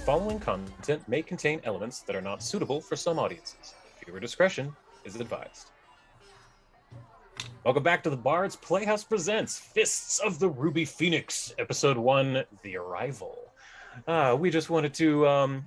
following content may contain elements that are not suitable for some audiences. Viewer discretion is advised. Welcome back to the Bard's Playhouse Presents Fists of the Ruby Phoenix, Episode 1, The Arrival. We just wanted to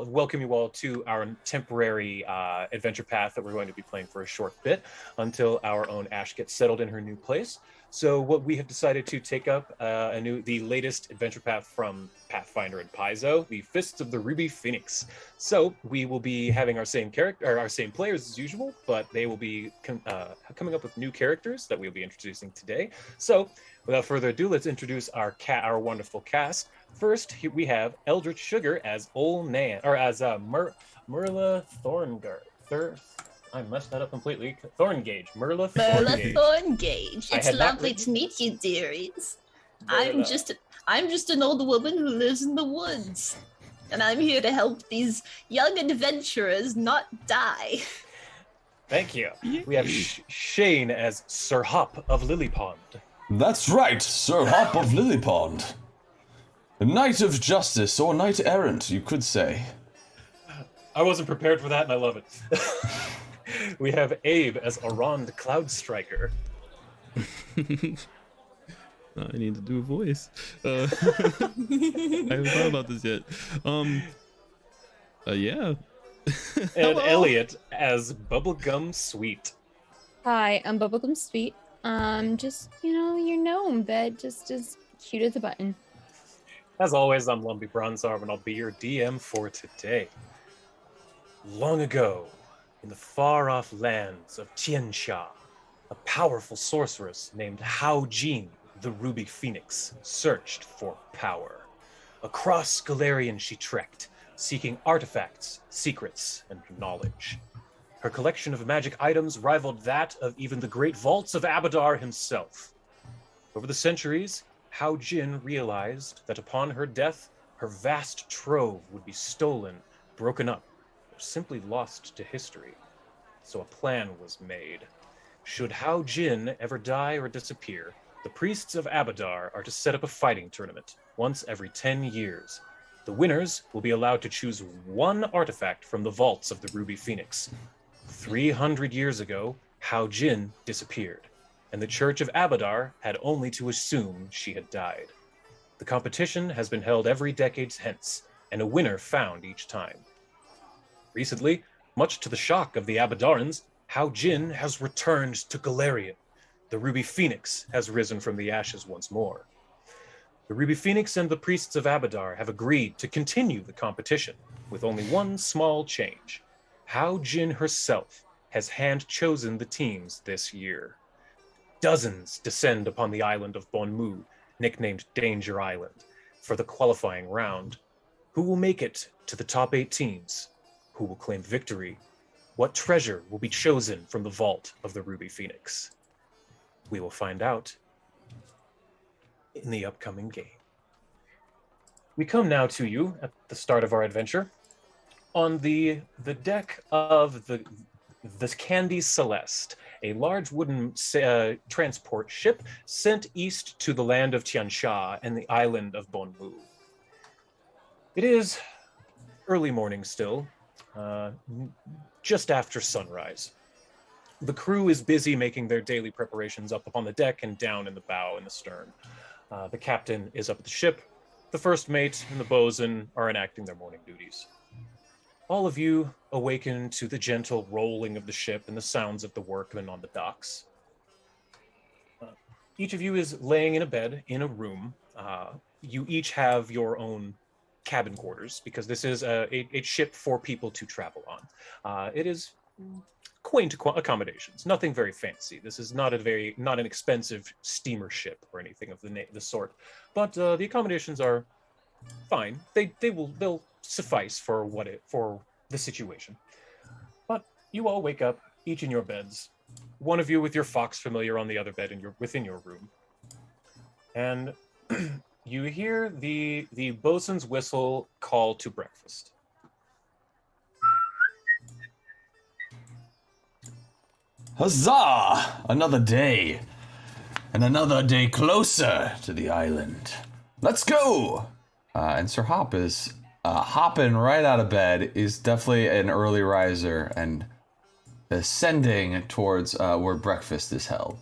welcome you all to our temporary adventure path that we're going to be playing for a short bit until our own Ash gets settled in her new place. So what we have decided to take up the latest adventure path from Pathfinder and Paizo, the Fists of the Ruby Phoenix. So we will be having our same players as usual, but they will be coming up with new characters that we'll be introducing today. So without further ado, let's introduce our wonderful cast. First, we have Eldritch Sugar as Old Nan, or as Merla Thorngard. I messed that up completely. Thorngage. Merla Thorngage. It's lovely to meet you, dearies. I'm just an old woman who lives in the woods, and I'm here to help these young adventurers not die. Thank you. We have Shane as Sir Hop of Lilypond. That's right, Sir Hop of Lilypond. A knight of justice, or knight errant, you could say. I wasn't prepared for that, and I love it. We have Abe as Arond Cloudstriker. I need to do a voice. I haven't thought about this yet. Yeah. And Elliot as Bubblegum Sweet. Hi, I'm Bubblegum Sweet. Just, your gnome that just is cute as a button. As always, I'm Lumpy Bronzarm, and I'll be your DM for today. Long ago, in the far-off lands of Tiansha, a powerful sorceress named Hao Jin, the Ruby Phoenix, searched for power. Across Galarian she trekked, seeking artifacts, secrets, and knowledge. Her collection of magic items rivaled that of even the great vaults of Abadar himself. Over the centuries, Hao Jin realized that upon her death, her vast trove would be stolen, broken up, or simply lost to history. So a plan was made. Should Hao Jin ever die or disappear, the priests of Abadar are to set up a fighting tournament once every 10 years. The winners will be allowed to choose one artifact from the vaults of the Ruby Phoenix. 300 years ago, Hao Jin disappeared, and the Church of Abadar had only to assume she had died. The competition has been held every decade hence, and a winner found each time. Recently, much to the shock of the Abadarans, Hao Jin has returned to Galarian. The Ruby Phoenix has risen from the ashes once more. The Ruby Phoenix and the priests of Abadar have agreed to continue the competition, with only one small change. Hao Jin herself has hand-chosen the teams this year. Dozens descend upon the island of Bonmu, nicknamed Danger Island, for the qualifying round. Who will make it to the top 8 teams? Who will claim victory? What treasure will be chosen from the vault of the Ruby Phoenix? We will find out in the upcoming game. We come now to you at the start of our adventure on the deck of the Candy Celeste, a large wooden transport ship sent east to the land of Tiansha and the island of Bonmu. It is early morning still, just after sunrise. The crew is busy making their daily preparations up on the deck and down in the bow and the stern. The captain is up at the ship. The first mate and the bosun are enacting their morning duties. All of you awaken to the gentle rolling of the ship and the sounds of the workmen on the docks. Each of you is laying in a bed in a room. You each have your own cabin quarters because this is a ship for people to travel on. It is quaint accommodations, nothing very fancy. This is not an expensive steamer ship or anything of the sort, but the accommodations are fine. They'll suffice for the situation. But you all wake up, each in your beds. One of you with your fox familiar on the other bed within your room, and you hear the bosun's whistle call to breakfast. Huzzah! Another day. And another day closer to the island. Let's go! And Sir Hop is hopping right out of bed, is definitely an early riser and ascending towards where breakfast is held.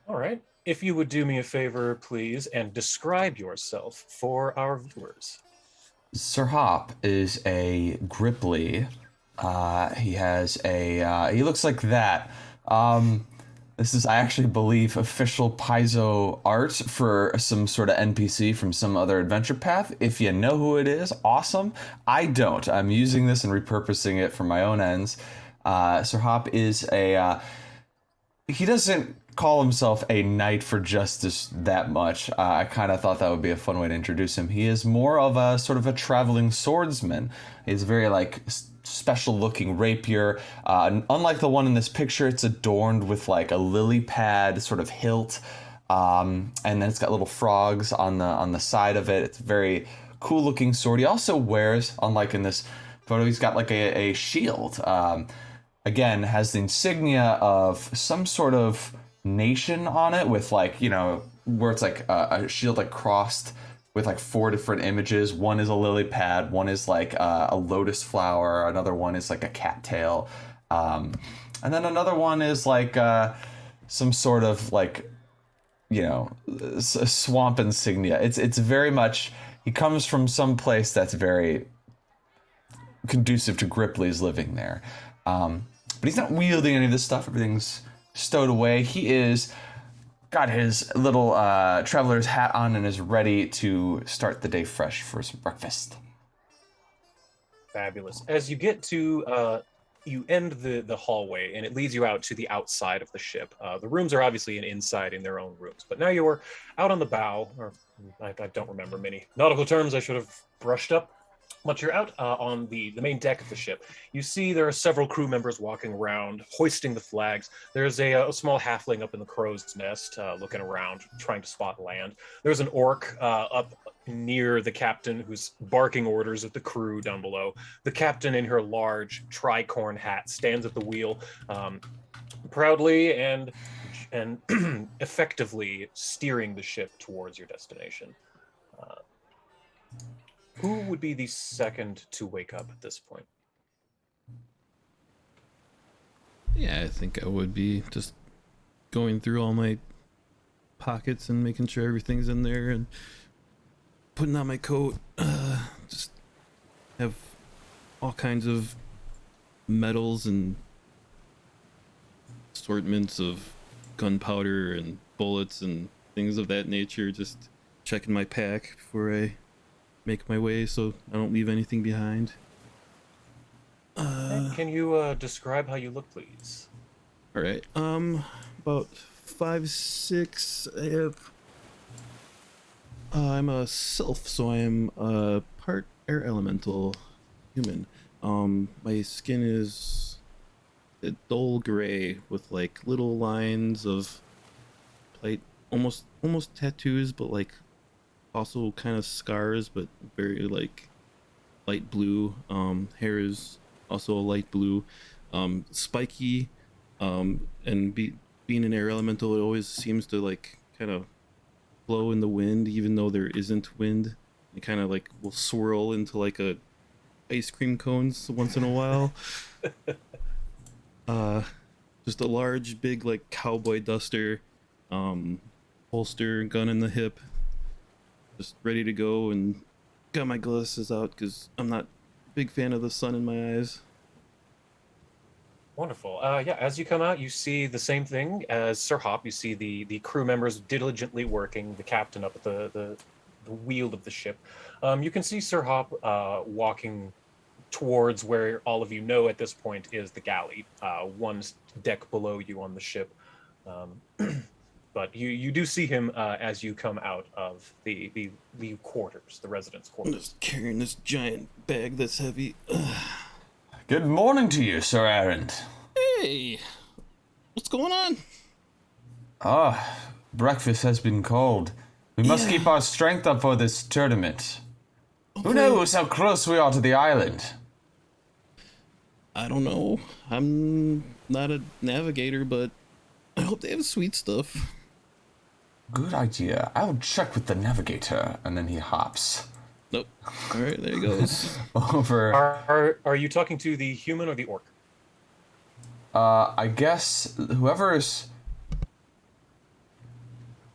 All right. If you would do me a favor, please, and describe yourself for our viewers. Sir Hop is a Gripply. He has a. He looks like that. This is, I actually believe, official Paizo art for some sort of NPC from some other adventure path. If you know who it is, awesome. I don't. I'm using this and repurposing it for my own ends. Sir Hop is a. He doesn't call himself a knight for justice that much. I kind of thought that would be a fun way to introduce him. He is more of a sort of a traveling swordsman. He's very like special looking rapier. Unlike the one in this picture, it's adorned with like a lily pad sort of hilt. And then it's got little frogs on the side of it. It's a very cool looking sword. He also wears, unlike in this photo, he's got like a shield. Again, has the insignia of some sort of nation on it with like, you know, where it's like a shield like crossed with like 4 different images. One is a lily pad, one is like a lotus flower, another one is like a cattail, and then another one is like some sort of like, you know, a swamp insignia. It's very much, he comes from some place that's very conducive to Gripply's living there. But he's not wielding any of this stuff. Everything's stowed away. He is got his little traveler's hat on and is ready to start the day fresh for some breakfast. Fabulous. As you get to, you end the hallway, and it leads you out to the outside of the ship. The rooms are obviously inside in their own rooms, but now you're out on the bow, or I don't remember many nautical terms I should have brushed up. Once you're out on the main deck of the ship, you see there are several crew members walking around, hoisting the flags. There's a small halfling up in the crow's nest, looking around, trying to spot land. There's an orc up near the captain who's barking orders at the crew down below. The captain in her large tricorn hat stands at the wheel, proudly and effectively steering the ship towards your destination. Who would be the second to wake up at this point? Yeah, I think I would be just going through all my pockets and making sure everything's in there and putting on my coat. Just have all kinds of metals and assortments of gunpowder and bullets and things of that nature. Just checking my pack before I make my way so I don't leave anything behind. Can you describe how you look, please? All right. About 5'6". I'm a sylph, so I am a part air elemental human. My skin is a dull gray with like little lines of like almost tattoos, but like also kind of scars, but very like light blue. Hair is also a light blue, spiky, and being an air elemental, it always seems to like kind of blow in the wind, even though there isn't wind. It kind of like will swirl into like a ice cream cones once in a while. Just a large, big like cowboy duster, holster, gun in the hip, just ready to go, and got my glasses out because I'm not a big fan of the sun in my eyes. Wonderful. Yeah, as you come out, you see the same thing as Sir Hop. You see the crew members diligently working, the captain up at the wheel of the ship. You can see Sir Hop walking towards where all of you know at this point is the galley, one deck below you on the ship. But you do see him as you come out of the quarters, the residence I'm quarters. just carrying this giant bag that's heavy. Good morning to you, Sir Aaron. Hey, what's going on? Breakfast has been cold. We must keep our strength up for this tournament. Who knows how close we are to the island? I don't know. I'm not a navigator, but I hope they have sweet stuff. Good idea. I'll check with the navigator. And then he hops Nope. All right, there he goes. Over. Are you talking to the human or the orc? I guess whoever's.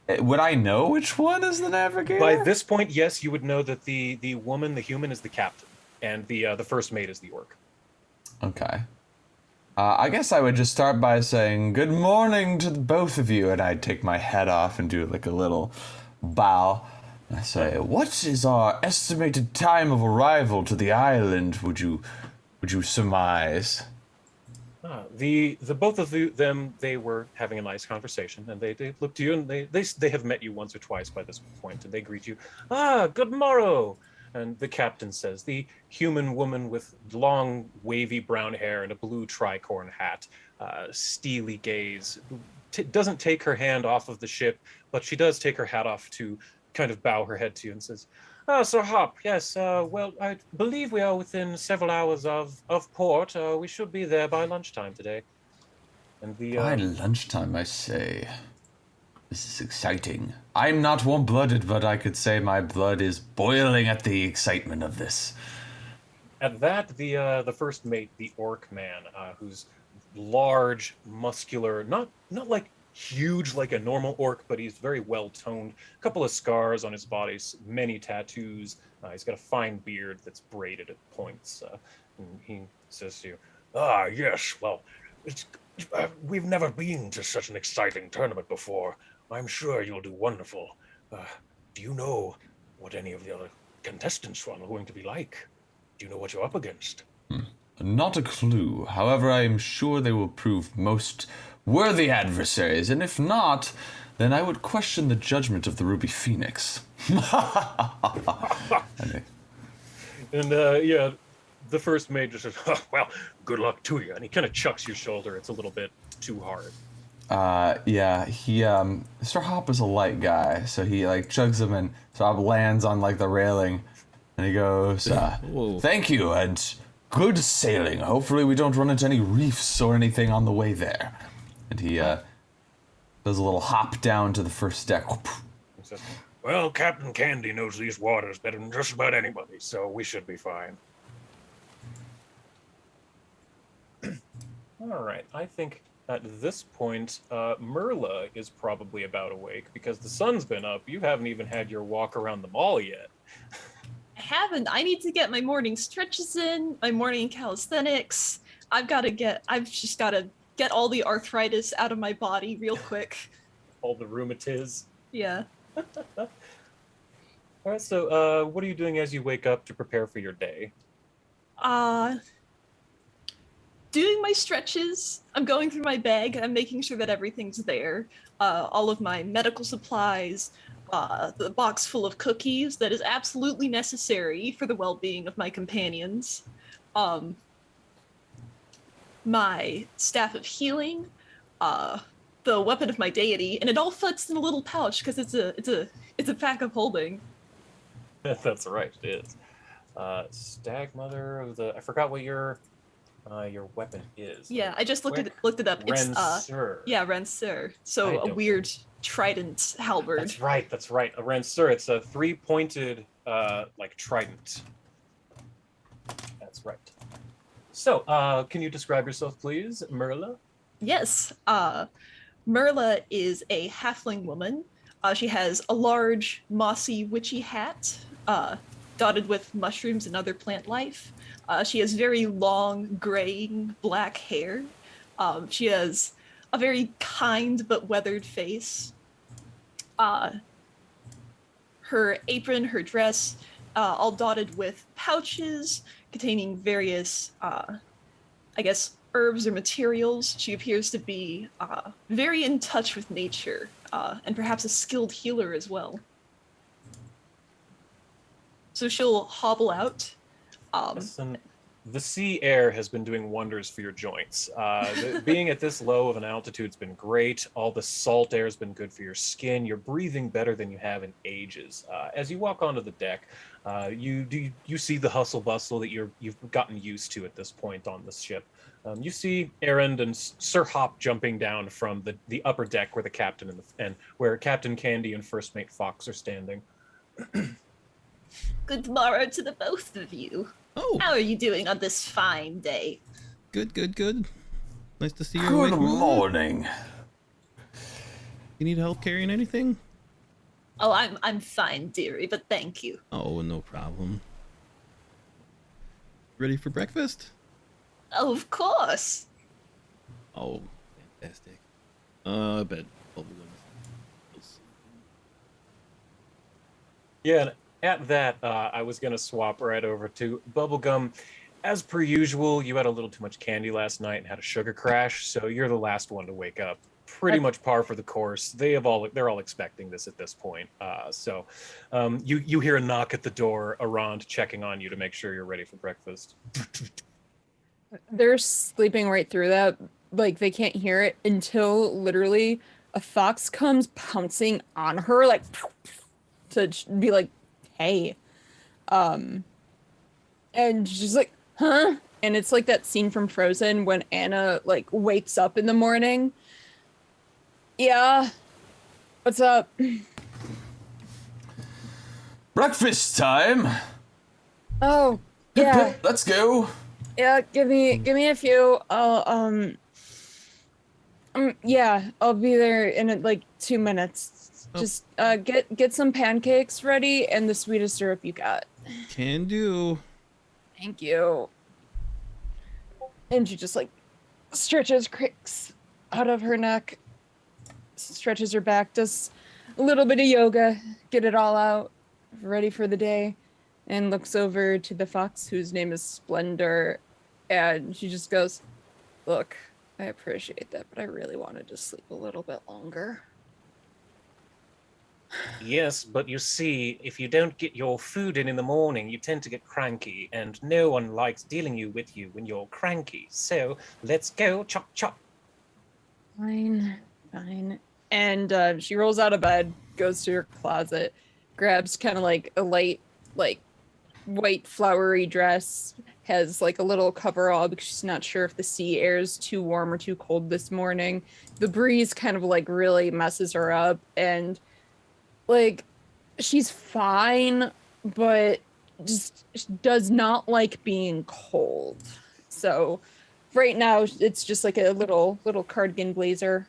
Would I know which one is the navigator? By this point, yes, you would know that the woman, the human, is the captain, and the first mate is the orc. Okay. I guess I would just start by saying good morning to both of you, and I'd take my hat off and do like a little bow. I say, what is our estimated time of arrival to the island? Would you surmise? The both of them, they were having a nice conversation, and they look to you, and they have met you once or twice by this point, and they greet you. Good morrow. And the captain says, the human woman with long, wavy brown hair and a blue tricorn hat, steely gaze, doesn't take her hand off of the ship, but she does take her hat off to kind of bow her head to you and says, Sir Hop, yes, well, I believe we are within several hours of port. We should be there by lunchtime today. And By lunchtime, I say. This is exciting. I'm not warm-blooded, but I could say my blood is boiling at the excitement of this. At that, the first mate, the orc man, who's large, muscular, not like huge like a normal orc, but he's very well toned. A couple of scars on his body, many tattoos. He's got a fine beard that's braided at points. And he says to you, yes, well, we've never been to such an exciting tournament before. I'm sure you'll do wonderful. Do you know what any of the other contestants are going to be like? Do you know what you're up against? Not a clue. However, I am sure they will prove most worthy adversaries, and if not, then I would question the judgment of the Ruby Phoenix. And yeah, the first mate just says, well, good luck to you. And he kind of chucks your shoulder. It's a little bit too hard. Yeah, Sir Hop is a light guy, so he, like, chugs him, and Sir Hop lands on, like, the railing, and he goes, thank you, and good sailing. Hopefully we don't run into any reefs or anything on the way there. And he, does a little hop down to the first deck. He says, well, Captain Candy knows these waters better than just about anybody, so we should be fine. All right, I think at this point, Merla is probably about awake because the sun's been up. You haven't even had your walk around the mall yet. I haven't. I need to get my morning stretches in, my morning calisthenics. I've just got to get all the arthritis out of my body real quick. All the rheumatiz. Yeah. All right, so what are you doing as you wake up to prepare for your day? Doing my stretches. I'm going through my bag. I'm making sure that everything's there. All of my medical supplies, the box full of cookies that is absolutely necessary for the well-being of my companions. My staff of healing, the weapon of my deity, and it all fits in a little pouch because it's a pack of holding. That's right, it is. Stag Mother of the... I forgot what your weapon is. Yeah, I just looked it up. It's Ranseur. Yeah, Ranseur. So a weird trident halberd. That's right. A Ranseur. It's a three-pointed like trident. That's right. So, can you describe yourself, please, Merla? Yes. Merla is a halfling woman. She has a large, mossy, witchy hat, dotted with mushrooms and other plant life. She has very long, graying black hair. She has a very kind but weathered face. Her apron, her dress, all dotted with pouches containing various, herbs or materials. She appears to be very in touch with nature, and perhaps a skilled healer as well. So she'll hobble out. Listen, the sea air has been doing wonders for your joints. Being at this low of an altitude's been great. All the salt air has been good for your skin. You're breathing better than you have in ages. As you walk onto the deck, you see the hustle bustle that you've gotten used to at this point on this ship. You see Erend and Sir Hop jumping down from the upper deck where the captain and where Captain Candy and First Mate Fox are standing. Good morrow to the both of you. Oh, How are you doing on this fine day? good, good, good. Nice to see you're Good awake, Merlin. morning. You need help carrying anything? Oh, I'm fine, dearie, but thank you. Oh, no problem. Ready for breakfast? Oh, of course. Oh, fantastic. I bet bubblegum is sleeping. Yeah, and at that, I was going to swap right over to Bubblegum. As per usual, you had a little too much candy last night and had a sugar crash, so you're the last one to wake up. Pretty much par for the course. They're all expecting this at this point. You hear a knock at the door. Arand checking on you to make sure you're ready for breakfast. They're sleeping right through that. Like they can't hear it until literally a fox comes pouncing on her, like to be like, "Hey," and she's like, "Huh?" And it's like that scene from Frozen when Anna like wakes up in the morning. Yeah, what's up? Breakfast time. Oh, Hip, yeah, hip, let's go. yeah. Give me a few. I'll yeah, I'll be there in like 2 minutes. Oh. Just get some pancakes ready and the sweetest syrup you got. Can do. Thank you. And she just like stretches cricks out of her neck, stretches her back, does a little bit of yoga, get it all out, ready for the day, and looks over to the fox whose name is Splendor, and she just goes, "Look, I appreciate that, but I really wanted to sleep a little bit longer." Yes, but you see, if you don't get your food in the morning, you tend to get cranky, and no one likes dealing with you when you're cranky. So let's go, chop chop. Fine, fine. And she rolls out of bed, goes to her closet, grabs kind of like a light, like white flowery dress, has like a little coverall because she's not sure if the sea air is too warm or too cold this morning. The breeze kind of like really messes her up, and like she's fine, but just does not like being cold. So right now it's just like a little cardigan blazer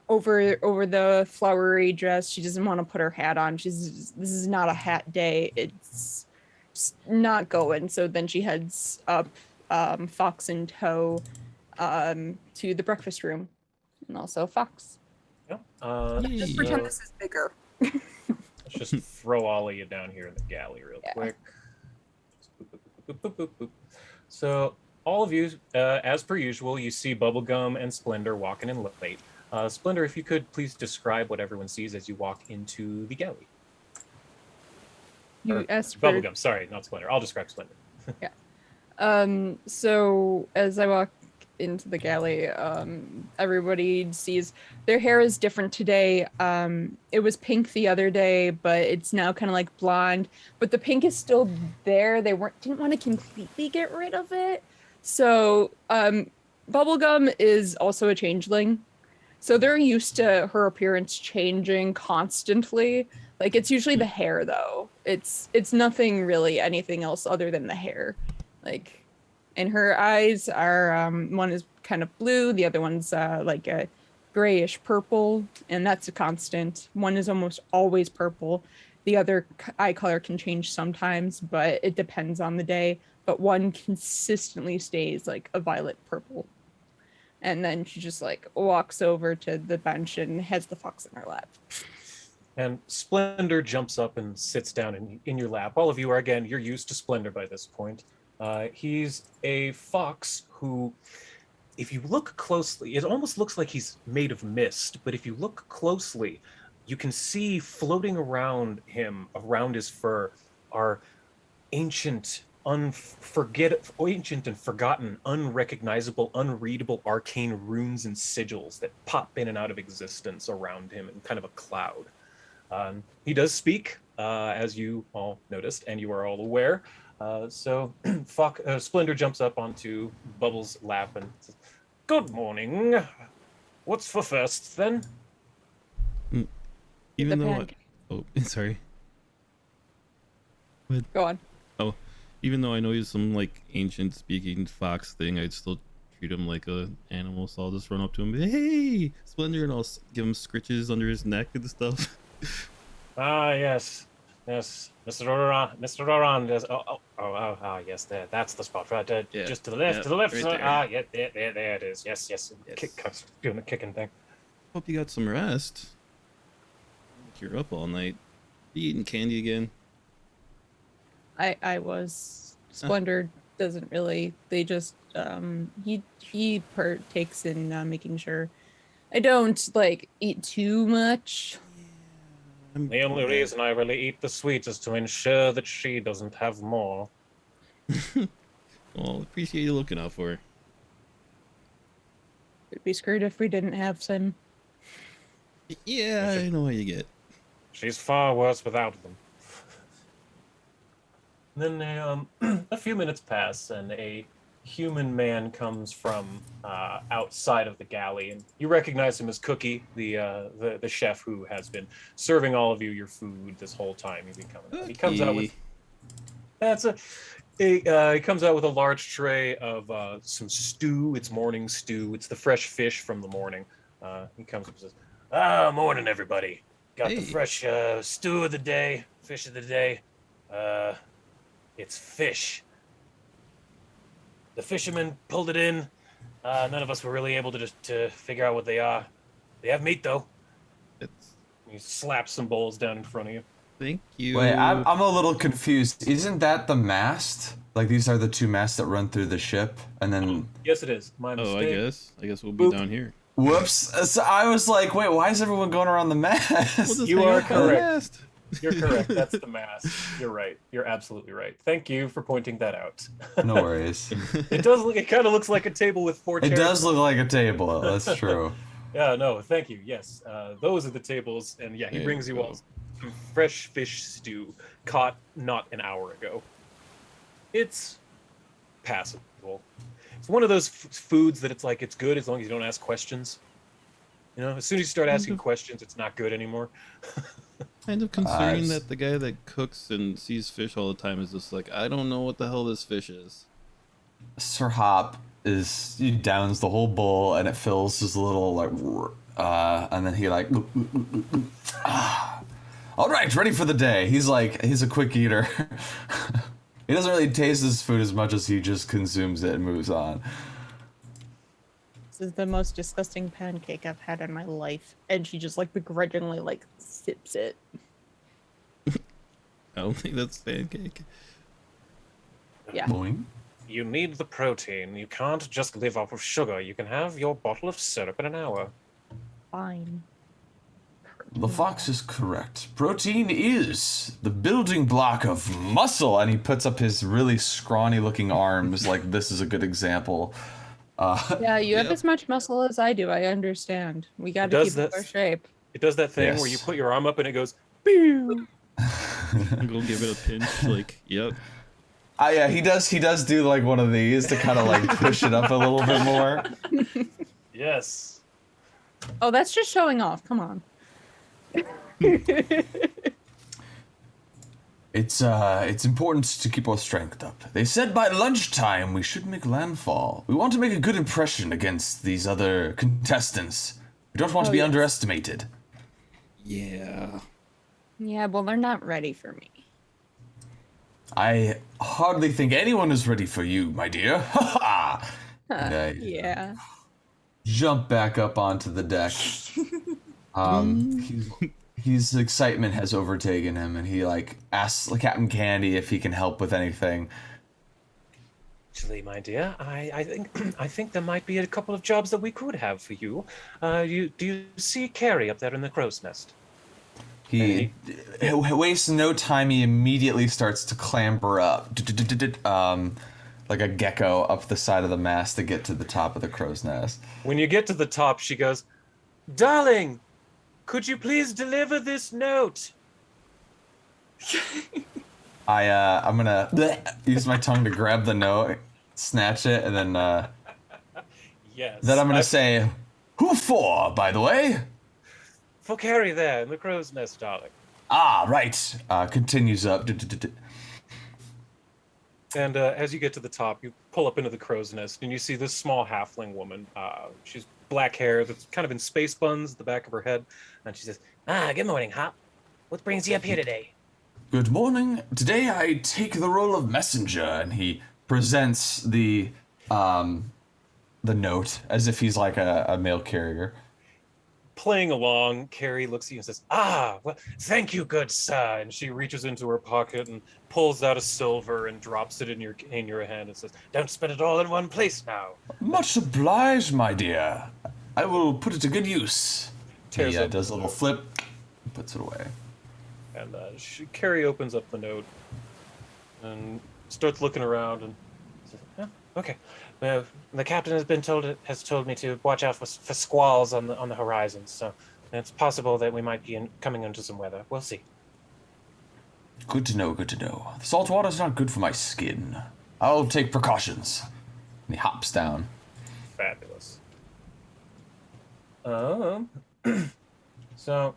over the flowery dress. She doesn't want to put her hat on. This is not a hat day. It's just not going. So then she heads up, Fox in tow, to the breakfast room, and also Fox. Yeah. Just pretend this is bigger. Let's just throw all of you down here in the galley real quick. Boop, boop, boop, boop, boop. So all of you, as per usual, you see Bubblegum and Splendor walking in late. Splendor, if you could please describe what everyone sees as you walk into the galley. You Or, asked for Bubblegum, sorry, not Splendor. I'll describe Splendor. Yeah. So as I walk into the galley, everybody sees their hair is different today. It was pink the other day, but it's now kind of like blonde. But the pink is still there. They didn't want to completely get rid of it. So Bubblegum is also a changeling. So they're used to her appearance changing constantly. Like it's usually the hair though. It's nothing really anything else other than the hair. Like, and her eyes are one is kind of blue, the other one's like a grayish purple, and that's a constant. One is almost always purple. The other eye color can change sometimes, but it depends on the day. But one consistently stays like a violet purple. And then she just like walks over to the bench and has the fox in her lap. And Splendor jumps up and sits down in your lap. All of you are, again, you're used to Splendor by this point. He's a fox who, if you look closely, it almost looks like he's made of mist, but if you look closely, you can see floating around him, around his fur, are ancient, ancient and forgotten, unrecognizable, unreadable arcane runes and sigils that pop in and out of existence around him in kind of a cloud. He does speak, as you all noticed, and you are all aware. So Splendor jumps up onto Bubbles' lap and says, "Good morning. What's for first, then?" Even The though pancake. oh, sorry. Go on. Oh, even though I know he's some like ancient speaking fox thing, I'd still treat him like a animal. So I'll just run up to him, and be, hey, Splendor, and I'll give him scritches under his neck and stuff. Ah, yes. Yes, Mr. Oran. Mr. Oran. Yes, there. That's the spot, right? Yeah, Just to the left, yeah, to the left. right So, there. yeah, there it is. Yes, yes. Yes. Doing the kicking thing. Hope you got some rest. You're up all night. You eating candy again? I was. Splendor doesn't really. They just he partakes in making sure I don't like eat too much. The only reason I really eat the sweets is to ensure that she doesn't have more. Well, appreciate you looking out for her. We'd be screwed if we didn't have some. Yeah, I know how you get. She's far worse without them. Then a few minutes pass, and a human man comes from outside of the galley, and you recognize him as Cookie, the chef who has been serving all of you your food this whole time. He comes out with he comes out with a large tray of some stew. It's morning stew. It's the fresh fish from the morning. He comes up and says, morning, everybody. Got the fresh stew of the day, fish of the day. It's fish. The fishermen pulled it in. None of us were really able to figure out what they are. They have meat, though. He slaps some bowls down in front of you. Thank you. Wait, I'm a little confused. Isn't that the mast? Like, these are the two masts that run through the ship, and then... Yes, it is. My mistake. I guess we'll be down here. Whoops. So I was like, wait, why is everyone going around the mast? You are correct. You're correct. That's the mast. You're right. You're absolutely right. Thank you for pointing that out. No worries. It kind of looks like a table with four chairs. It does look like a table. That's true. Yeah, no, thank you. Yes, those are the tables, and yeah, he brings you all some fresh fish stew caught not an hour ago. It's passable. It's one of those foods that it's like it's good as long as you don't ask questions. You know, as soon as you start asking questions, it's not good anymore. Kind of concerning that the guy that cooks and sees fish all the time is just like, I don't know what the hell this fish is. Sir Hop he downs the whole bowl and it fills his little like, and then he like, all right, ready for the day. He's a quick eater. He doesn't really taste his food as much as he just consumes it and moves on. This is the most disgusting pancake I've had in my life, and she just like begrudgingly like sips it. I don't think that's pancake. Yeah. Boing. You need the protein. You can't just live off of sugar. You can have your bottle of syrup in an hour. Fine. The fox is correct. Protein is the building block of muscle, and he puts up his really scrawny-looking arms like this is a good example. Yeah, you have as much muscle as I do. I understand. We got to keep our shape. It does that thing where you put your arm up and it goes, pew! Go give it a pinch, like, yep. Yeah, he does do like one of these to kind of like push it up a little bit more. Yes. Oh, that's just showing off. Come on. It's important to keep our strength up. They said by lunchtime we should make landfall. We want to make a good impression against these other contestants. We don't want to be underestimated. Yeah. Yeah, well, they're not ready for me. I hardly think anyone is ready for you, my dear. Ha ha! Yeah. Jump back up onto the deck. His excitement has overtaken him, and he like asks Captain Candy if he can help with anything. Actually, my dear, I think there might be a couple of jobs that we could have for you. Do you see Carrie up there in the crow's nest? He wastes no time. He immediately starts to clamber up, like a gecko up the side of the mast to get to the top of the crow's nest. When you get to the top, she goes, "Darling, could you please deliver this note?" I'm gonna use my tongue to grab the note, snatch it, and then yes. Then I'm gonna say, "Who for, by the way?" For Carrie there in the crow's nest, darling. Ah, right. Continues up. And as you get to the top, you pull up into the crow's nest, and you see this small halfling woman. She's black hair that's kind of in space buns at the back of her head, and she says, good morning, Hop. What brings you up here today?" Good morning. Today I take the role of messenger, and he presents the note as if he's like a mail carrier. Playing along, Carrie looks at you and says, well, thank you, good sir. And she reaches into her pocket and pulls out a silver and drops it in your hand and says, "Don't spend it all in one place now." Much obliged, my dear. I will put it to good use. Tears He up does a the little note. flip, puts it away. And Carrie opens up the note and starts looking around and says, okay. The captain has told me to watch out for squalls on the horizon, so it's possible that we might be coming into some weather. We'll see. Good to know, good to know. The salt water's not good for my skin. I'll take precautions. And he hops down. Fabulous. So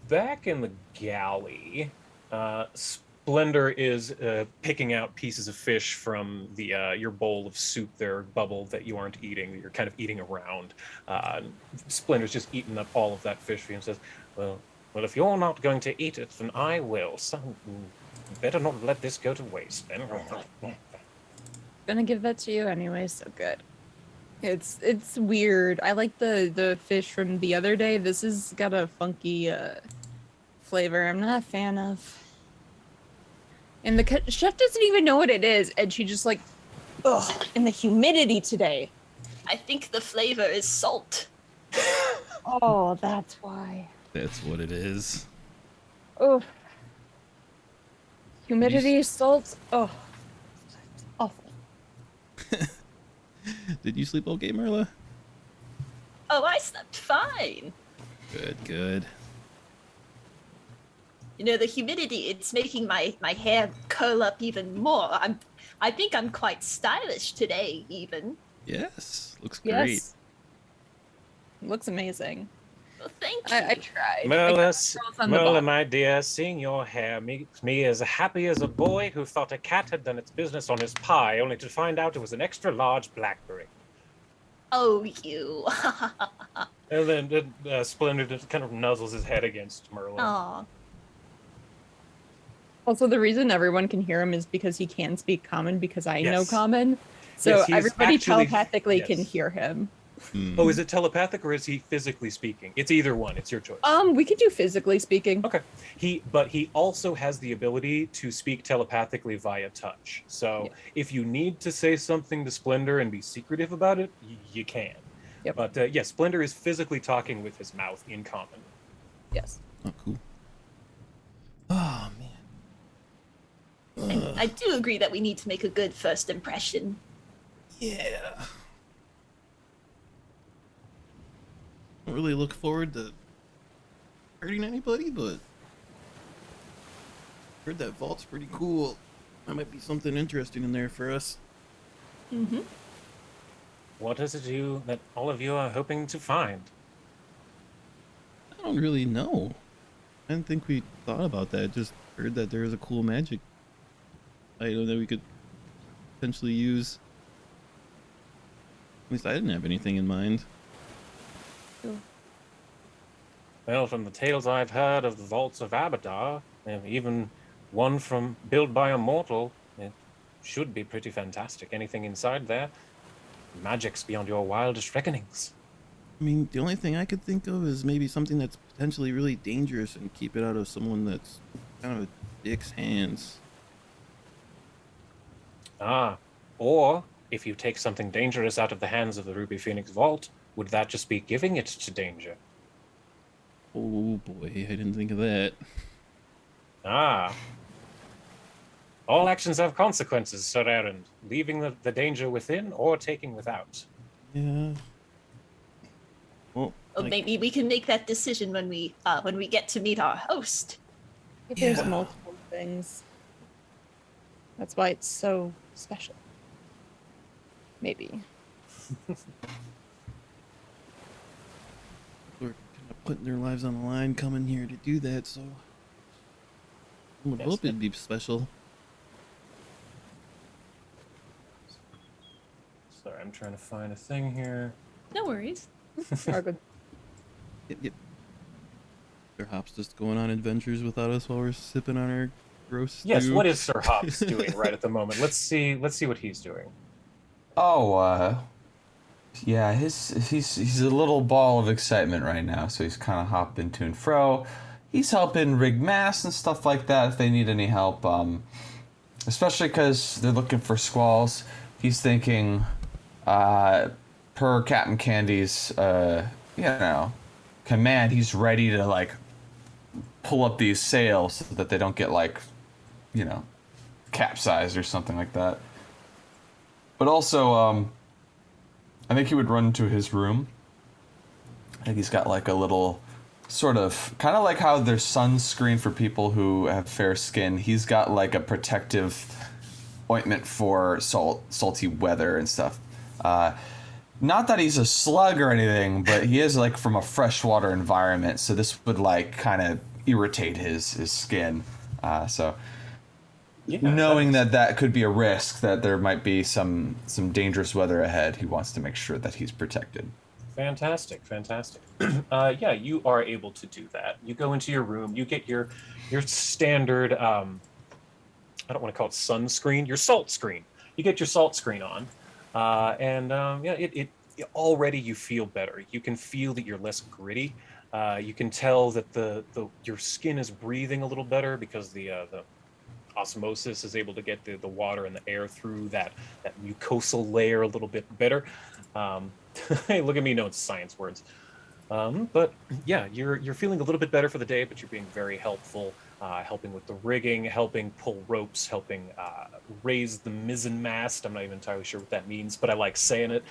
back in the galley, Splendor is picking out pieces of fish from your bowl of soup there, Bubble, that you aren't eating, that you're kind of eating around. Splendor's just eating up all of that fish for you and says, well, if you're not going to eat it, then I will. So better not let this go to waste, then. Gonna give that to you anyway, so good. It's weird. I like the fish from the other day. This has got a funky flavor I'm not a fan of. And the chef doesn't even know what it is, and she just like, ugh, and the humidity today. I think the flavor is salt. Oh, that's why. That's what it is. Oh. Humidity, salt, oh. Awful. Did you sleep okay, Marla? Oh, I slept fine. Good. You know, the humidity, it's making my hair curl up even more. I think I'm quite stylish today, even. Yes, looks great. Yes. Looks amazing. Well, thank you. I tried. Merla, my dear, seeing your hair makes me as happy as a boy who thought a cat had done its business on his pie, only to find out it was an extra large blackberry. Oh, you. And then Splendor just kind of nuzzles his head against Merla. Aw. Also, the reason everyone can hear him is because he can speak common, because I know Yes. common. So Yes, he's everybody actually- telepathically yes. can hear him. Oh, is it telepathic or is he physically speaking? It's either one. It's your choice. We could do physically speaking. Okay. But he also has the ability to speak telepathically via touch. So Yeah. if you need to say something to Splendor and be secretive about it, you can. Yep. But yes, Splendor is physically talking with his mouth in common. Yes. Oh, cool. Oh, man. And I do agree that we need to make a good first impression. Yeah. I don't really look forward to hurting anybody, but heard that vault's pretty cool. There might be something interesting in there for us. Mm-hmm. What is it that all of you are hoping to find? I don't really know. I didn't think we thought about that. Just heard that there was a cool magic item that we could potentially use. At least I didn't have anything in mind. Well, from the tales I've heard of the vaults of Abadar, and even one built by a mortal, it should be pretty fantastic. Anything inside there, magic's beyond your wildest reckonings. I mean, the only thing I could think of is maybe something that's potentially really dangerous and keep it out of someone that's kind of a dick's hands. Or if you take something dangerous out of the hands of the Ruby Phoenix Vault, would that just be giving it to danger? Oh boy, I didn't think of that. All actions have consequences, Sir Errand, leaving the danger within or taking without. Yeah. Well, Or maybe we can make that decision when we get to meet our host. There's Yeah. multiple things. That's why it's so special. Maybe. we're kind of putting their lives on the line coming here to do that, so I would Yes. hope it'd be special. Sorry, I'm trying to find a thing here. No worries. All good. Yep. Sir Hop's just going on adventures without us while we're sipping on our gross Yes, stew. what is Sir Hops doing right at the moment? Let's see what he's doing. Oh, yeah, he's a little ball of excitement right now, so he's kind of hopping to and fro. He's helping rig masts and stuff like that if they need any help. Especially because they're looking for squalls. He's thinking, per Captain Candy's, command, he's ready to like pull up these sails so that they don't get like, capsized or something like that. But also, I think he would run to his room. I think he's got like a little sort of, kind of like how there's sunscreen for people who have fair skin. He's got like a protective ointment for salty weather and stuff. Not that he's a slug or anything, but he is like from a freshwater environment, so this would like kind of irritate his skin. Knowing that could be a risk, that there might be some dangerous weather ahead, he wants to make sure that he's protected. Fantastic. Yeah, you are able to do that. You go into your room, you get your standard, I don't want to call it sunscreen, your salt screen. You get your salt screen on, it already you feel better. You can feel that you're less gritty. You can tell that your skin is breathing a little better because the osmosis is able to get the water and the air through that mucosal layer a little bit better. Hey, look at me knowing science words. But yeah, you're feeling a little bit better for the day, but you're being very helpful, helping with the rigging, helping pull ropes, helping raise the mizzen mast. I'm not even entirely sure what that means, but I like saying it.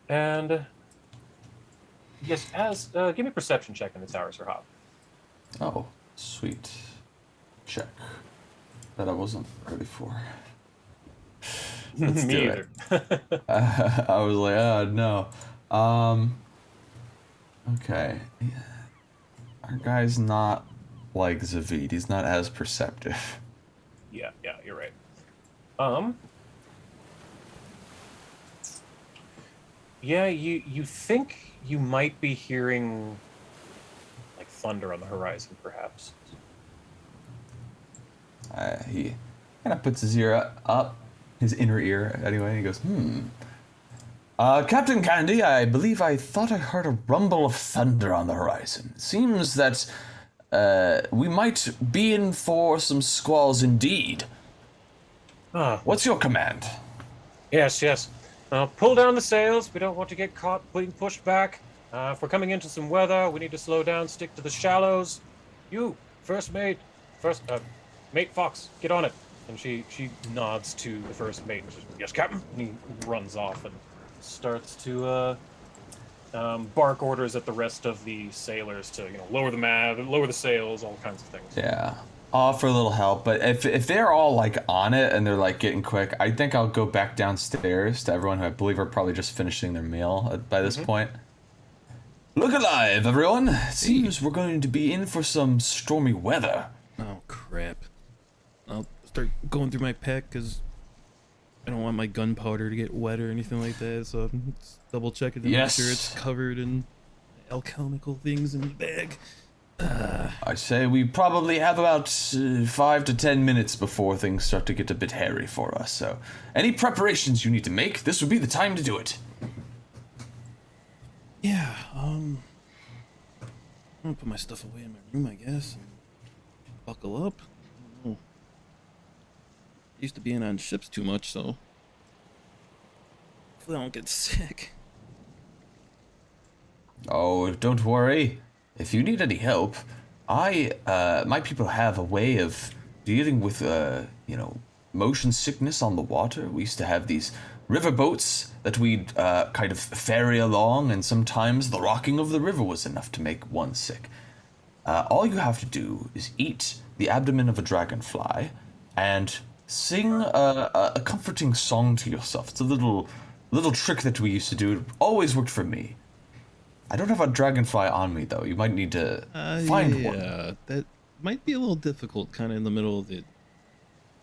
And yes, give me a perception check in the tower, Sir Hop. Oh, sweet. Check. That I wasn't ready for. Let's Me do either. it. I was like, oh no. Okay. Our guy's not like Zavid. He's not as perceptive. Yeah, you're right. Yeah, you think you might be hearing like thunder on the horizon, perhaps. He kind of puts his ear up, his inner ear anyway, and he goes, Captain Candy, I believe I thought I heard a rumble of thunder on the horizon. Seems that we might be in for some squalls indeed. What's your command? Yes. Pull down the sails. We don't want to get caught being pushed back. If we're coming into some weather, we need to slow down, stick to the shallows. You, mate Fox, get on it. And she nods to the first mate. And says, yes, Captain. And he runs off and starts to bark orders at the rest of the sailors to lower the sails, all kinds of things. Yeah. Offer a little help, but if they're all like on it and they're like getting quick, I think I'll go back downstairs to everyone who I believe are probably just finishing their meal by this point. Look alive, everyone! It seems we're going to be in for some stormy weather. Oh crap! I'll start going through my pack because I don't want my gunpowder to get wet or anything like that. So I'm just double checking to make sure it's covered in alchemical things in the bag. I say we probably have about 5 to 10 minutes before things start to get a bit hairy for us, so any preparations you need to make, this would be the time to do it. Yeah, I'm gonna put my stuff away in my room, I guess, and buckle up. I don't know. Used to being on ships too much, so hopefully I don't get sick. Oh, don't worry. If you need any help, my people have a way of dealing with, motion sickness on the water. We used to have these river boats that we'd kind of ferry along, and sometimes the rocking of the river was enough to make one sick. All you have to do is eat the abdomen of a dragonfly and sing a comforting song to yourself. It's a little trick that we used to do. It always worked for me. I don't have a dragonfly on me, though. You might need to find one. Yeah, that might be a little difficult, kind of in the middle of the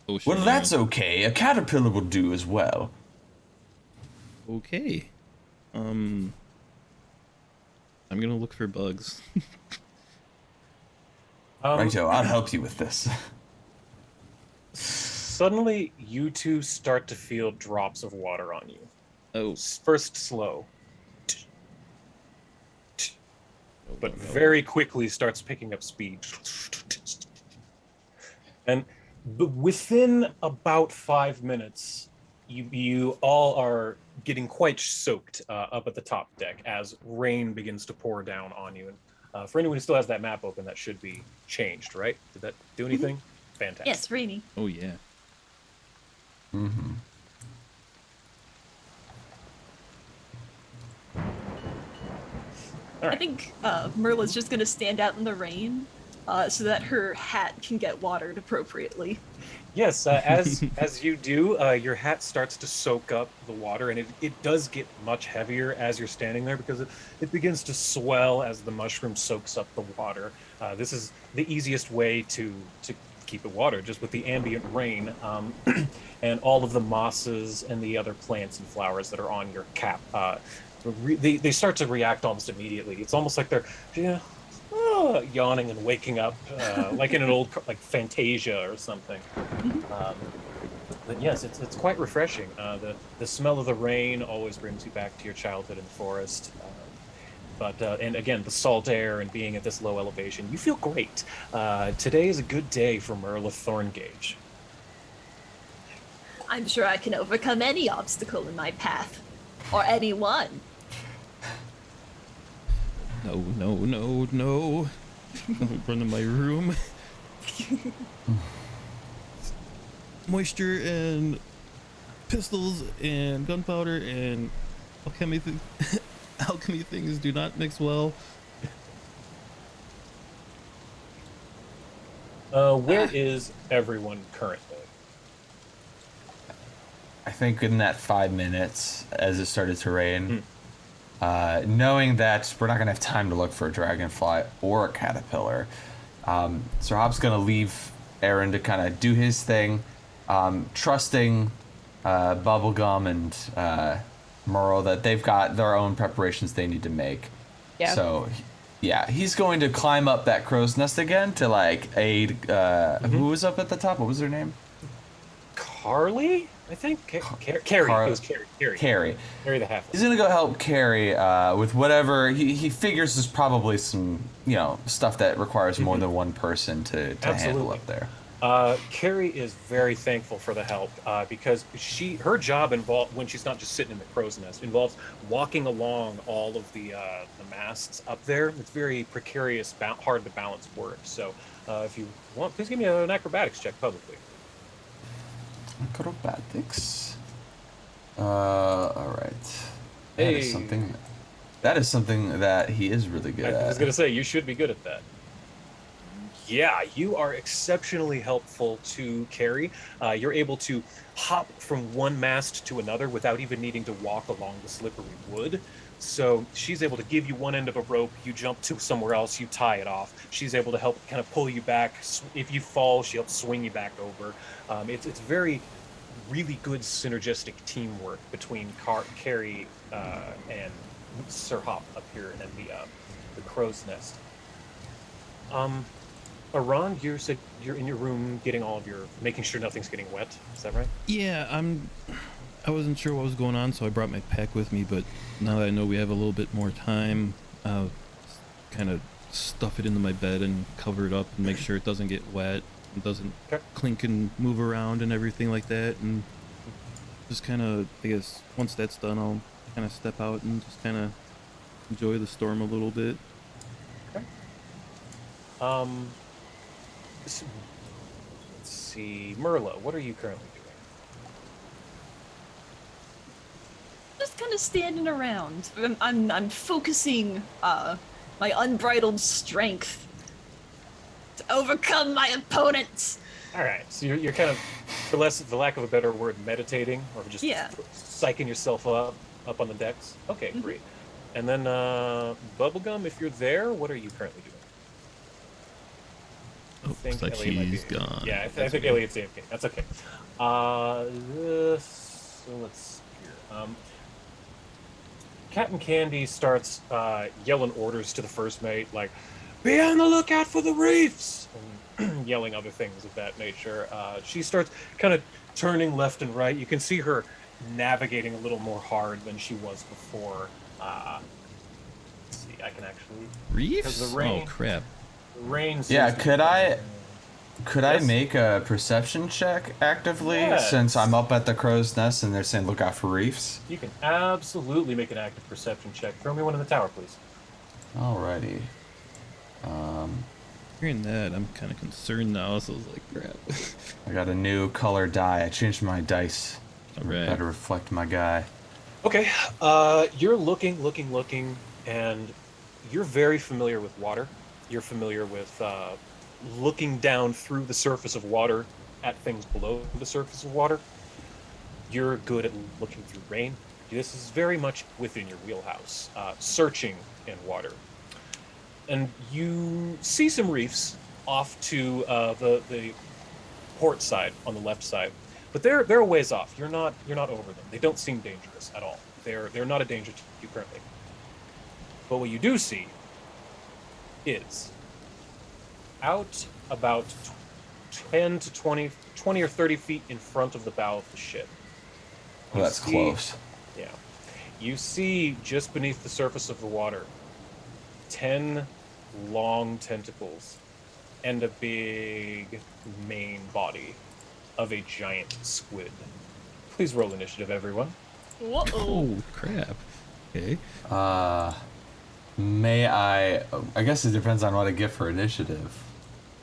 Oh, sure. Well, that's okay. A caterpillar will do as well. Okay. I'm gonna look for bugs. Righto, I'll help you with this. Suddenly, you two start to feel drops of water on you. Oh. First slow, Oh, but no, no. very quickly starts picking up speed. And within about 5 minutes, you all are getting quite soaked up at the top deck as rain begins to pour down on you. And for anyone who still has that map open, that should be changed, right? Did that do anything? Fantastic. Yes, rainy. Oh yeah. Mm-hmm. All right. I think Merla's just gonna stand out in the rain so that her hat can get watered appropriately. Yes, as you do, your hat starts to soak up the water, and it does get much heavier as you're standing there because it begins to swell as the mushroom soaks up the water. This is the easiest way to keep it watered, just with the ambient rain and all of the mosses and the other plants and flowers that are on your cap. They start to react almost immediately. It's almost like they're yawning and waking up, like in an old like Fantasia or something. But yes, it's quite refreshing. The smell of the rain always brings you back to your childhood in the forest. But and again, the salt air and being at this low elevation, you feel great. Today is a good day for Merla Thorngage. I'm sure I can overcome any obstacle in my path, or anyone. No, no, no, no. Don't run in my room. Moisture and pistols and gunpowder and alchemy things do not mix well. Where is everyone currently? I think in that 5 minutes, as it started to rain, knowing that we're not going to have time to look for a dragonfly or a caterpillar, Sir Hop's going to leave Aaron to kind of do his thing, trusting Bubblegum and Merle that they've got their own preparations they need to make. Yeah. So, yeah, he's going to climb up that crow's nest again to, like, aid... Who was up at the top? What was her name? Carly? I think Carrie. It was Carrie. Carrie. Carrie the half. He's gonna go help Carrie with whatever he figures is probably some stuff that requires more than one person to handle up there. Carrie is very thankful for the help because her job involved when she's not just sitting in the crow's nest involves walking along all of the masts up there. It's very precarious, hard to balance work. So if you want, please give me an acrobatics check publicly. Acrobatics. All right. Hey. That is something that he is really good at. I was gonna say you should be good at that. Yeah, you are exceptionally helpful to Carrie. You're able to hop from one mast to another without even needing to walk along the slippery wood. So she's able to give you one end of a rope, you jump to somewhere else, you tie it off. She's able to help kind of pull you back. If you fall, she helps swing you back over. It's very, really good synergistic teamwork between Carrie and Sir Hop up here in the crow's nest. Aran, you said you're in your room making sure nothing's getting wet. Is that right? Yeah, I wasn't sure what was going on, so I brought my pack with me, but now that I know we have a little bit more time, I'll kind of stuff it into my bed and cover it up and make sure it doesn't get wet and doesn't clink and move around and everything like that. And just kind of, I guess, once that's done, I'll kind of step out and just kind of enjoy the storm a little bit. Okay. Let's see. Merla, what are you currently doing? Just kind of standing around. I'm focusing my unbridled strength to overcome my opponents. All right, so you're kind of, for lack of a better word, meditating or just psyching yourself up on the decks. Okay, great. And then Bubblegum, if you're there, what are you currently doing? looks like she's gone. Yeah, I think Elliot's AFK. That's okay. So let's see here. Captain Candy starts yelling orders to the first mate, like, be on the lookout for the reefs, and yelling other things of that nature. She starts kind of turning left and right. You can see her navigating a little more hard than she was before. Let's see, I can actually... Reefs? The rain, oh, crap. The rain... Yeah, could I make a perception check actively since I'm up at the crow's nest and they're saying look out for reefs? You can absolutely make an active perception check. Throw me one in the tower, please. Alrighty. Hearing that, I'm kind of concerned now, so I was like, crap. I got a new color die. I changed my dice. Alright. Better reflect my guy. Okay, you're looking, and you're very familiar with water. You're familiar with looking down through the surface of water at things below the surface of water. You're good at looking through rain. This is very much within your wheelhouse, searching in water. And you see some reefs off to the port side on the left side, but they're a ways off. You're not over them. They don't seem dangerous at all. They're not a danger to you currently. But what you do see is out about 10 to 20 or 30 feet in front of the bow of the ship. Well, that's close. Yeah. You see just beneath the surface of the water 10 long tentacles and a big main body of a giant squid. Please roll initiative, everyone. Whoa. Oh, crap. Okay. May I guess it depends on what I get for initiative.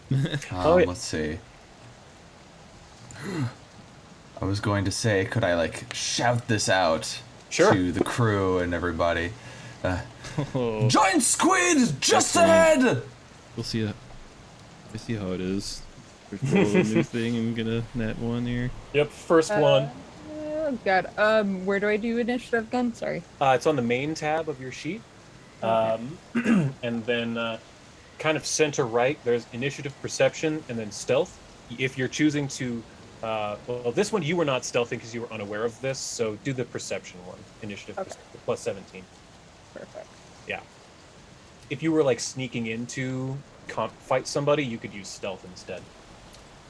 Let's see. I was going to say, could I like shout this out to the crew and everybody? Giant squid just ahead! We'll see. I see how it is. There's a new thing. I'm gonna net one here. Yep, first one. Oh god. Where do I do initiative again? Sorry. It's on the main tab of your sheet. And then kind of center right, there's initiative, perception, and then stealth. If you're choosing to, well, this one you were not stealthing because you were unaware of this, so do the perception one, initiative plus 17. Perfect. Yeah. If you were like sneaking into fight somebody, you could use stealth instead.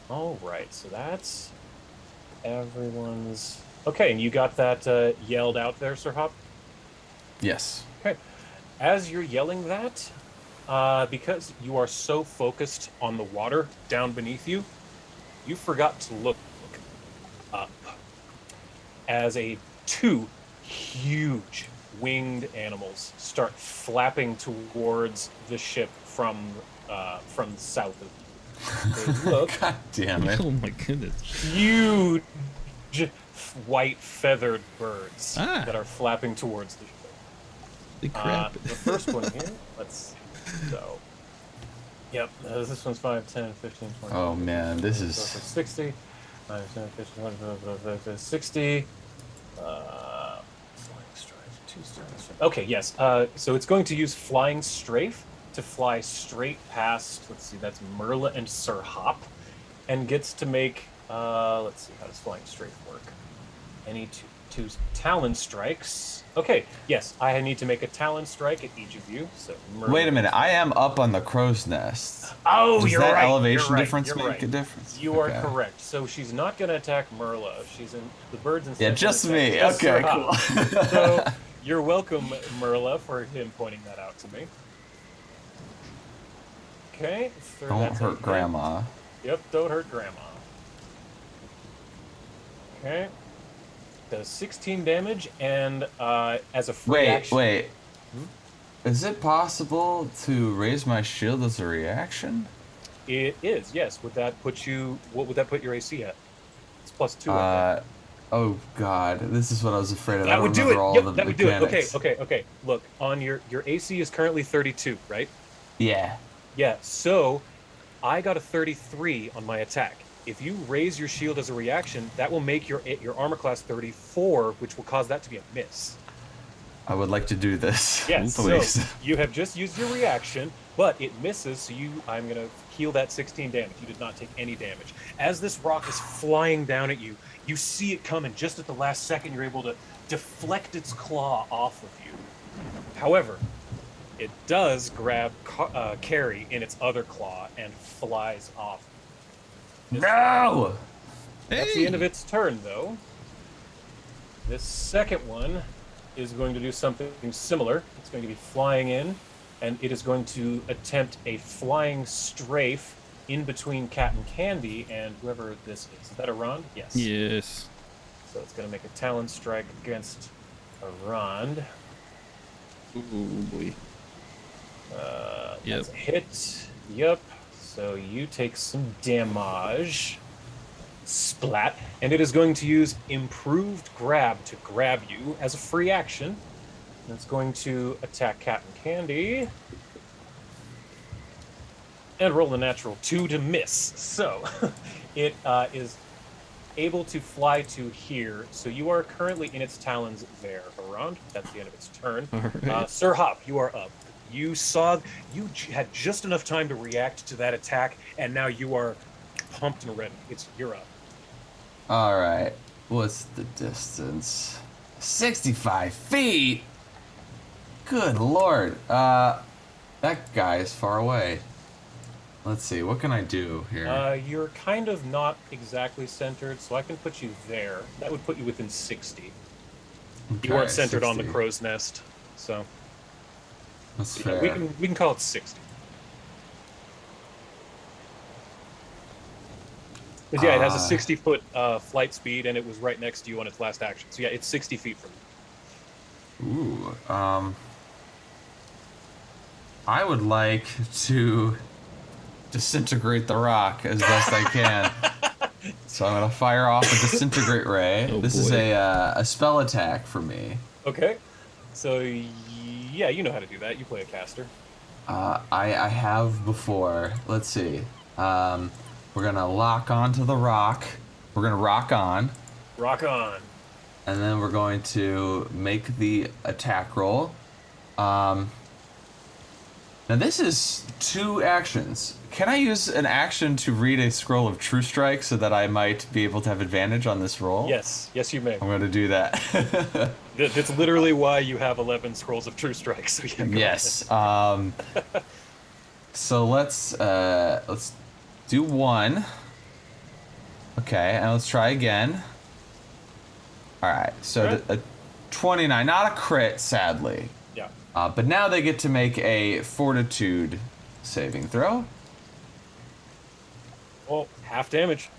All right, so that's everyone's. Okay, and you got that yelled out there, Sir Hop? Yes. Okay. As you're yelling that, because you are so focused on the water down beneath you, you forgot to look up as two huge winged animals start flapping towards the ship from the south of you. They look God damn it. Oh my goodness. huge white feathered birds that are flapping towards the ship. Crap. The first one here, let's see. So, yep, this one's 5, 10, 15, 20. Oh man, this is 60. 5, 10, 15, 20, 60. Flying strafe, 2 stars. Okay, yes. So it's going to use flying strafe to fly straight past, let's see, that's Merla and Sir Hop, and gets to make, let's see, how does flying strafe work? Any two talon strikes. Okay, yes, I need to make a talon strike at each of you. So Merla. Wait a minute, I am up on the crow's nest. Oh, Does you're that right. elevation you're right. difference you're make right. a difference? You are correct. So she's not going to attack Merla. She's in the birds and Yeah, just me. Just Okay, Sir cool. Hop. So you're welcome, Merla, for him pointing that out to me. Okay. Don't hurt Grandma. Yep, don't hurt Grandma. Okay. Does 16 damage, and as a free action... Wait. Is it possible to raise my shield as a reaction? It is, yes. Would that put you... What would that put your AC at? It's +2, I think. Oh god, this is what I was afraid of. That would do it. Yep, that would do it. Mechanics. Okay. Look, on your AC is currently 32, right? Yeah. Yeah, so I got a 33 on my attack. If you raise your shield as a reaction, that will make your armor class 34, which will cause that to be a miss. I would like to do this. Yes, Please. so you have just used your reaction, but it misses, so I'm going to heal that 16 damage. You did not take any damage. As this rock is flying down at you, you see it coming. Just at the last second, you're able to deflect its claw off of you. However, it does grab Carrie in its other claw and flies off. No! That's the end of its turn, though. This second one is going to do something similar. It's going to be flying in, and it is going to attempt a flying strafe in between Cat and Candy and whoever this is. Is that Arand? Yes. Yes. So it's going to make a Talon strike against Arand. Ooh, boy. That's a hit. Yep. So you take some damage. Splat. And it is going to use Improved Grab to grab you as a free action. And it's going to attack Cat and Candy. And roll a natural 2 to miss. So it is able to fly to here. So you are currently in its talons there, Arand. That's the end of its turn. Right. Sir Hop, you are up. You had just enough time to react to that attack, and now you are pumped and ready. You're up. All right. What's the distance? 65 feet? Good lord. That guy is far away. Let's see. What can I do here? You're kind of not exactly centered, so I can put you there. That would put you within 60. Okay, You weren't centered on the 60. crow's nest, so That's yeah, fair. we can call it 60. But yeah, it has a 60-foot flight speed, and it was right next to you on its last action. So yeah, it's 60 feet from you. Ooh. I would like to disintegrate the rock as best I can. So I'm gonna fire off a disintegrate ray. Oh, This is boy. a spell attack for me. Okay. So yeah, you know how to do that. You play a caster. I have before. Let's see. We're gonna lock onto the rock. We're gonna rock on, Rock on. and then we're going to make the attack roll. Now this is 2 actions. Can I use an action to read a scroll of True Strike so that I might be able to have advantage on this roll? Yes, you may. I'm gonna do that. That's literally why you have 11 scrolls of True Strike. So yeah. Go Yes. So let's do 1. Okay, and let's try again. All right. So Okay. a 29, not a crit, sadly. Yeah. But now they get to make a Fortitude saving throw Well, half damage.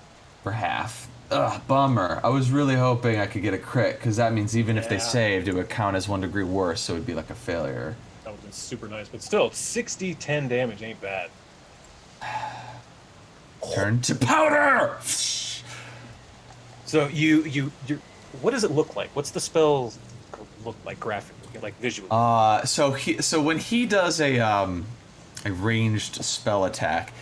for half. Ugh, bummer. I was really hoping I could get a crit, because that means even if they Yeah. saved, it would count as 1 degree worse, so it would be like a failure. That would have been super nice, but still, 10 damage ain't bad. Turn to powder! So you what does it look like? What's the spell look like graphically, like visually? So when he does a ranged spell attack,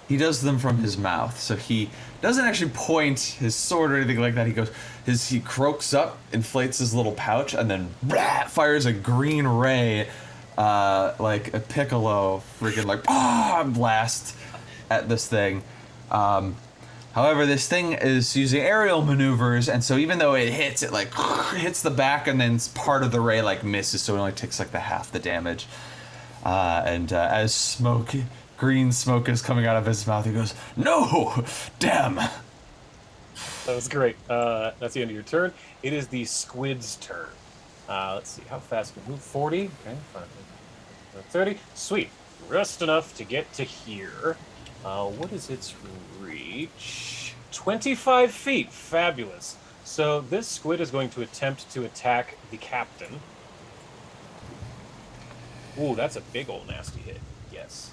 he does them from his mouth. So he doesn't actually point his sword or anything like that. He croaks up, inflates his little pouch, and then fires a green ray, like a piccolo, freaking like blast at this thing. However, this thing is using aerial maneuvers, and so even though it hits, it like hits the back, and then part of the ray like misses, so it only takes like the half the damage. As green smoke is coming out of his mouth, he goes, "No, damn!" That was great. That's the end of your turn. It is the squid's turn. Let's see, how fast can we move? 40? Okay, fine. 30? Sweet. Just enough to get to here. What is its reach? 25 feet. Fabulous. So this squid is going to attempt to attack the captain. Ooh, that's a big old nasty hit. Yes.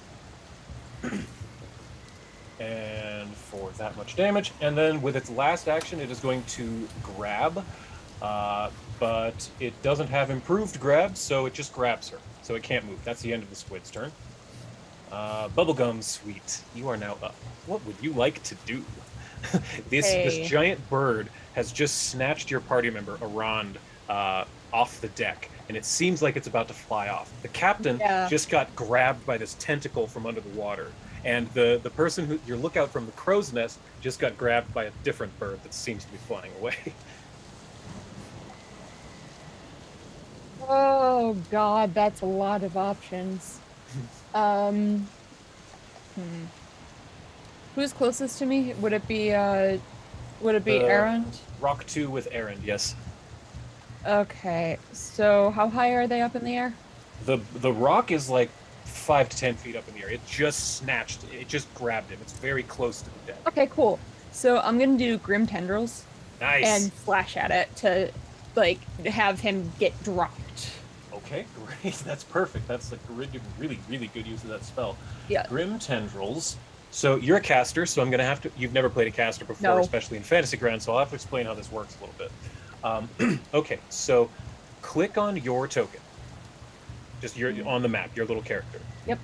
And for that much damage. And then with its last action, it is going to grab. But it doesn't have improved grab, so it just grabs her. So it can't move. That's the end of the squid's turn. Bubblegum Sweet, you are now up. What would you like to do? This giant bird has just snatched your party member, Arand, off the deck, and it seems like it's about to fly off. The captain just got grabbed by this tentacle from under the water, and the person who your lookout from the crow's nest just got grabbed by a different bird that seems to be flying away. Oh God, that's a lot of options. Hmm. Who's closest to me? Would it be Erend? Rock 2 with Erend, yes. Okay, so how high are they up in the air? The rock is like 5 to 10 feet up in the air. It just snatched, it just grabbed him. It's very close to the deck. Okay, cool. So I'm gonna do Grim Tendrils. Nice. And slash at it to, like, have him get dropped. Okay, great. That's perfect. That's a really, really good use of that spell. Yeah. Grim Tendrils. So you're a caster, so I'm going to have to... You've never played a caster before, especially in Fantasy Ground, so I'll have to explain how this works a little bit. Okay, so click on your token. Just on the map, your little character. Yep.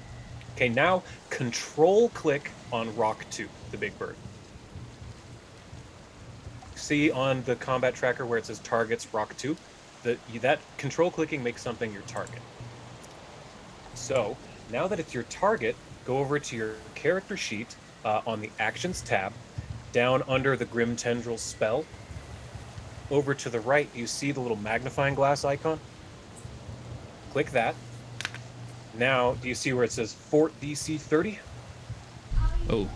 Okay, now control-click on Rock 2, the big bird. See on the combat tracker where it says targets Rock 2? That control-clicking makes something your target. So, now that it's your target, go over to your character sheet on the Actions tab, down under the Grim Tendril spell. Over to the right, you see the little magnifying glass icon? Click that. Now, do you see where it says Fort DC 30? Oh.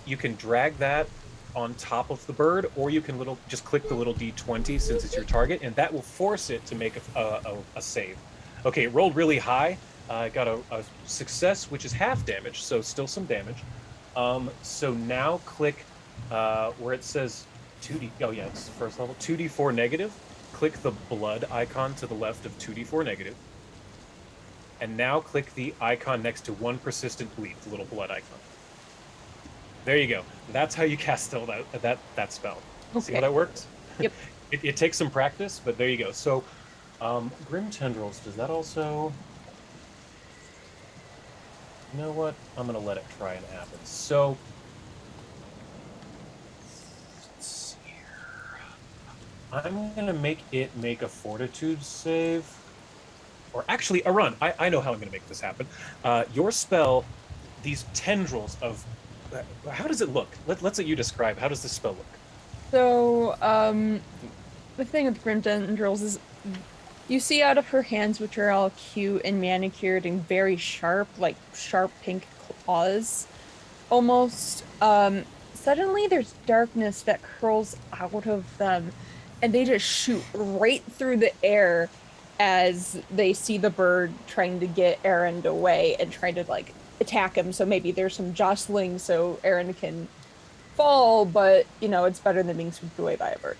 You can drag that on top of the bird, or you can just click the little D20 since it's your target, and that will force it to make a save. Okay, it rolled really high. I got a success, which is half damage, so still some damage. So now click where it says 2D. Oh yeah, it's the first level. 2d4 negative. Click the blood icon to the left of 2d4 negative. And now click the icon next to 1 persistent bleed, the little blood icon. There you go. That's how you cast that spell. Okay. See how that works? Yep. It takes some practice, but there you go. So, Grim Tendrils, does that also... You know what? I'm going to let it try and happen. So, let's see here. I'm going to make it make a fortitude save. Or actually, a run. I know how I'm going to make this happen. Your spell, these tendrils of... How does it look? Let's let you describe. How does this spell look? So, the thing with Grim Tendrils is you see out of her hands, which are all cute and manicured and very sharp, like sharp pink claws, almost. Suddenly there's darkness that curls out of them, and they just shoot right through the air as they see the bird trying to get Erend away and trying to, like, attack him. So maybe there's some jostling so Erend can fall, but, you know, it's better than being swooped away by a bird.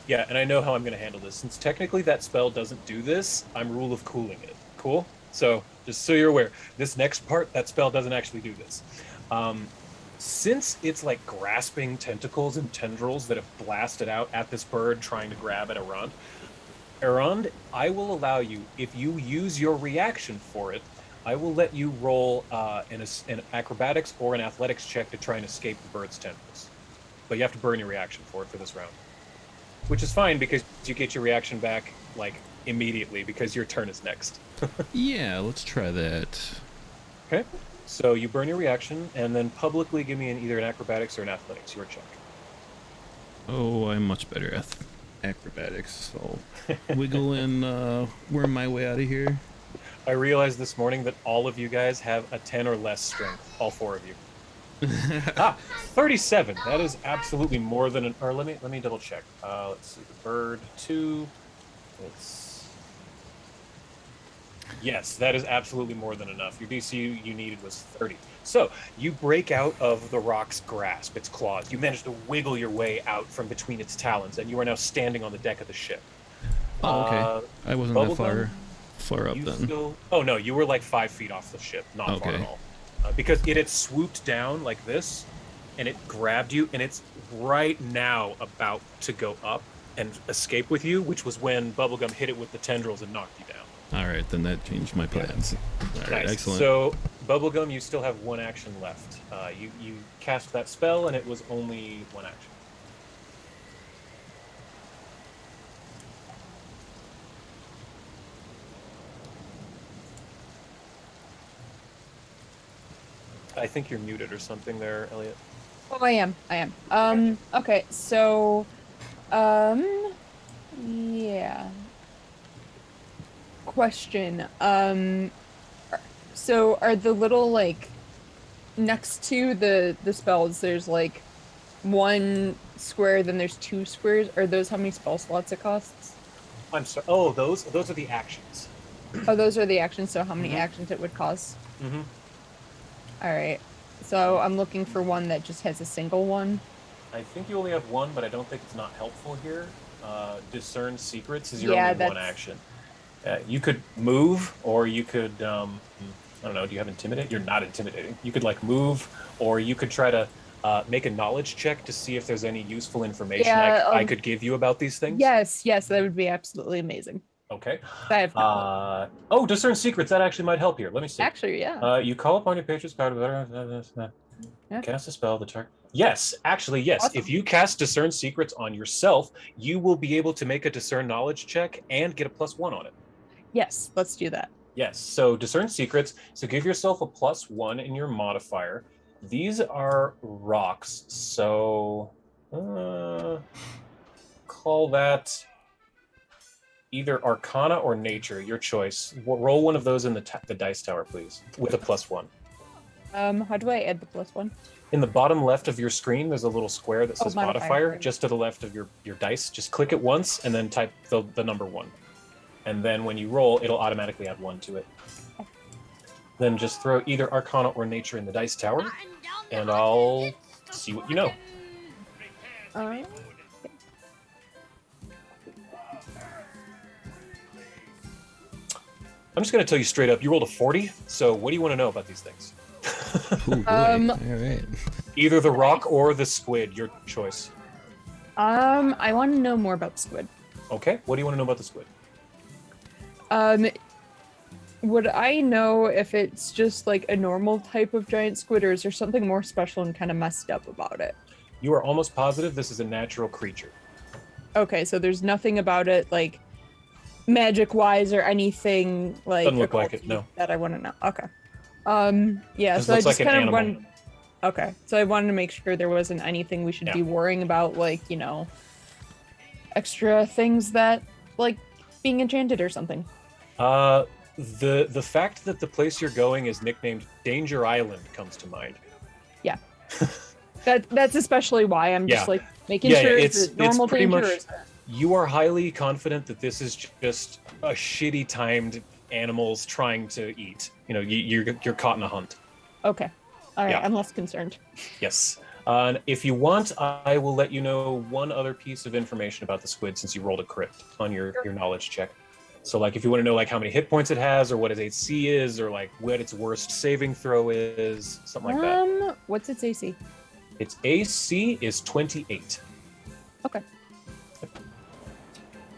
Yeah, and I know how I'm going to handle this. Since technically that spell doesn't do this, I'm rule of cooling it. Cool? So, just so you're aware, this next part, that spell doesn't actually do this. Since it's like grasping tentacles and tendrils that have blasted out at this bird trying to grab at Erend, I will allow you, if you use your reaction for it, I will let you roll an acrobatics or an athletics check to try and escape the bird's tentacles. But you have to burn your reaction for it for this round. Which is fine because you get your reaction back, like, immediately because your turn is next. Yeah, let's try that. Okay. So you burn your reaction and then publicly give me either an acrobatics or an athletics, your check. Oh, I'm much better at acrobatics, so wiggle and worm my way out of here. I realized this morning that all of you guys have a 10 or less strength, all 4 of you. 37. That is absolutely more than or let me double check. Let's see, the bird 2. Yes, that is absolutely more than enough. Your DC you needed was 30. So you break out of the rock's grasp, its claws. You manage to wiggle your way out from between its talons, and you are now standing on the deck of the ship. Oh, okay. I wasn't that far up then. Oh no, you were like 5 feet off the ship, not far at all. Because it had swooped down like this, and it grabbed you, and it's right now about to go up and escape with you, which was when Bubblegum hit it with the tendrils and knocked you down. All right, then that changed my plans. All right, nice. Excellent. So, Bubblegum, you still have 1 action left. You cast that spell, and it was only 1 action. I think you're muted or something there, Elliot. Oh, I am. Okay, so, yeah. Question. So are the little, like, next to the spells, there's, like, one square, then there's two squares. Are those how many spell slots it costs? I'm sorry. Oh, those are the actions. Oh, those are the actions, so how many Mhm. actions it would cost? Mm-hmm. All right. So I'm looking for one that just has a single one. I think you only have one, but I don't think it's not helpful here. Discern secrets is your Yeah, only one action. You could move, or you could, I don't know, do you have intimidate? You're not intimidating. You could like move, or you could try to make a knowledge check to see if there's any useful information Yeah, I could give you about these things. Yes, that would be absolutely amazing. Okay. I have knowledge. Oh, discern secrets. That actually might help here. Let me see. Actually, yeah. You call upon your patron's card. Yeah. Cast a spell. The target. Yes, actually, yes. Awesome. If you cast discern secrets on yourself, you will be able to make a discern knowledge check and get a +1 on it. Yes, let's do that. Yes. So discern secrets. So give yourself a +1 in your modifier. These are rocks. So call that either Arcana or Nature, your choice. Roll one of those in the dice tower, please, with a +1. How do I add the +1? In the bottom left of your screen, there's a little square that says modifier. Right. Just to the left of your dice. Just click it once and then type the number 1. And then when you roll, it'll automatically add 1 to it. Then just throw either Arcana or Nature in the dice tower, and I'll see what you know. Okay. I'm just going to tell you straight up, you rolled a 40, so what do you want to know about these things? Ooh, boy. All right. Either the rock or the squid, your choice. I want to know more about the squid. Okay, what do you want to know about the squid? Would I know if it's just like a normal type of giant squid, or is there something more special and kind of messed up about it? You are almost positive this is a natural creature. Okay, so there's nothing about it like magic-wise or anything like Doesn't look like it, no. that I want to know. Okay. Yeah, Just so I looks just like an kind of animal. want. Okay, so I wanted to make sure there wasn't anything we should be worrying about, like, you know, extra things that, like, being enchanted or something. The fact that the place you're going is nicknamed Danger Island comes to mind. Yeah. That's especially why I'm just like making sure it's normal pretty danger. much, you are highly confident that this is just a shitty timed animals trying to eat. You know, you're caught in a hunt. Okay. All right, Yeah. I'm less concerned. Yes. If you want, I will let you know one other piece of information about the squid since you rolled a crit on your knowledge check. So, like, if you want to know, like, how many hit points it has, or what its AC is, or, like, what its worst saving throw is, something like that. What's its AC? Its AC is 28. Okay.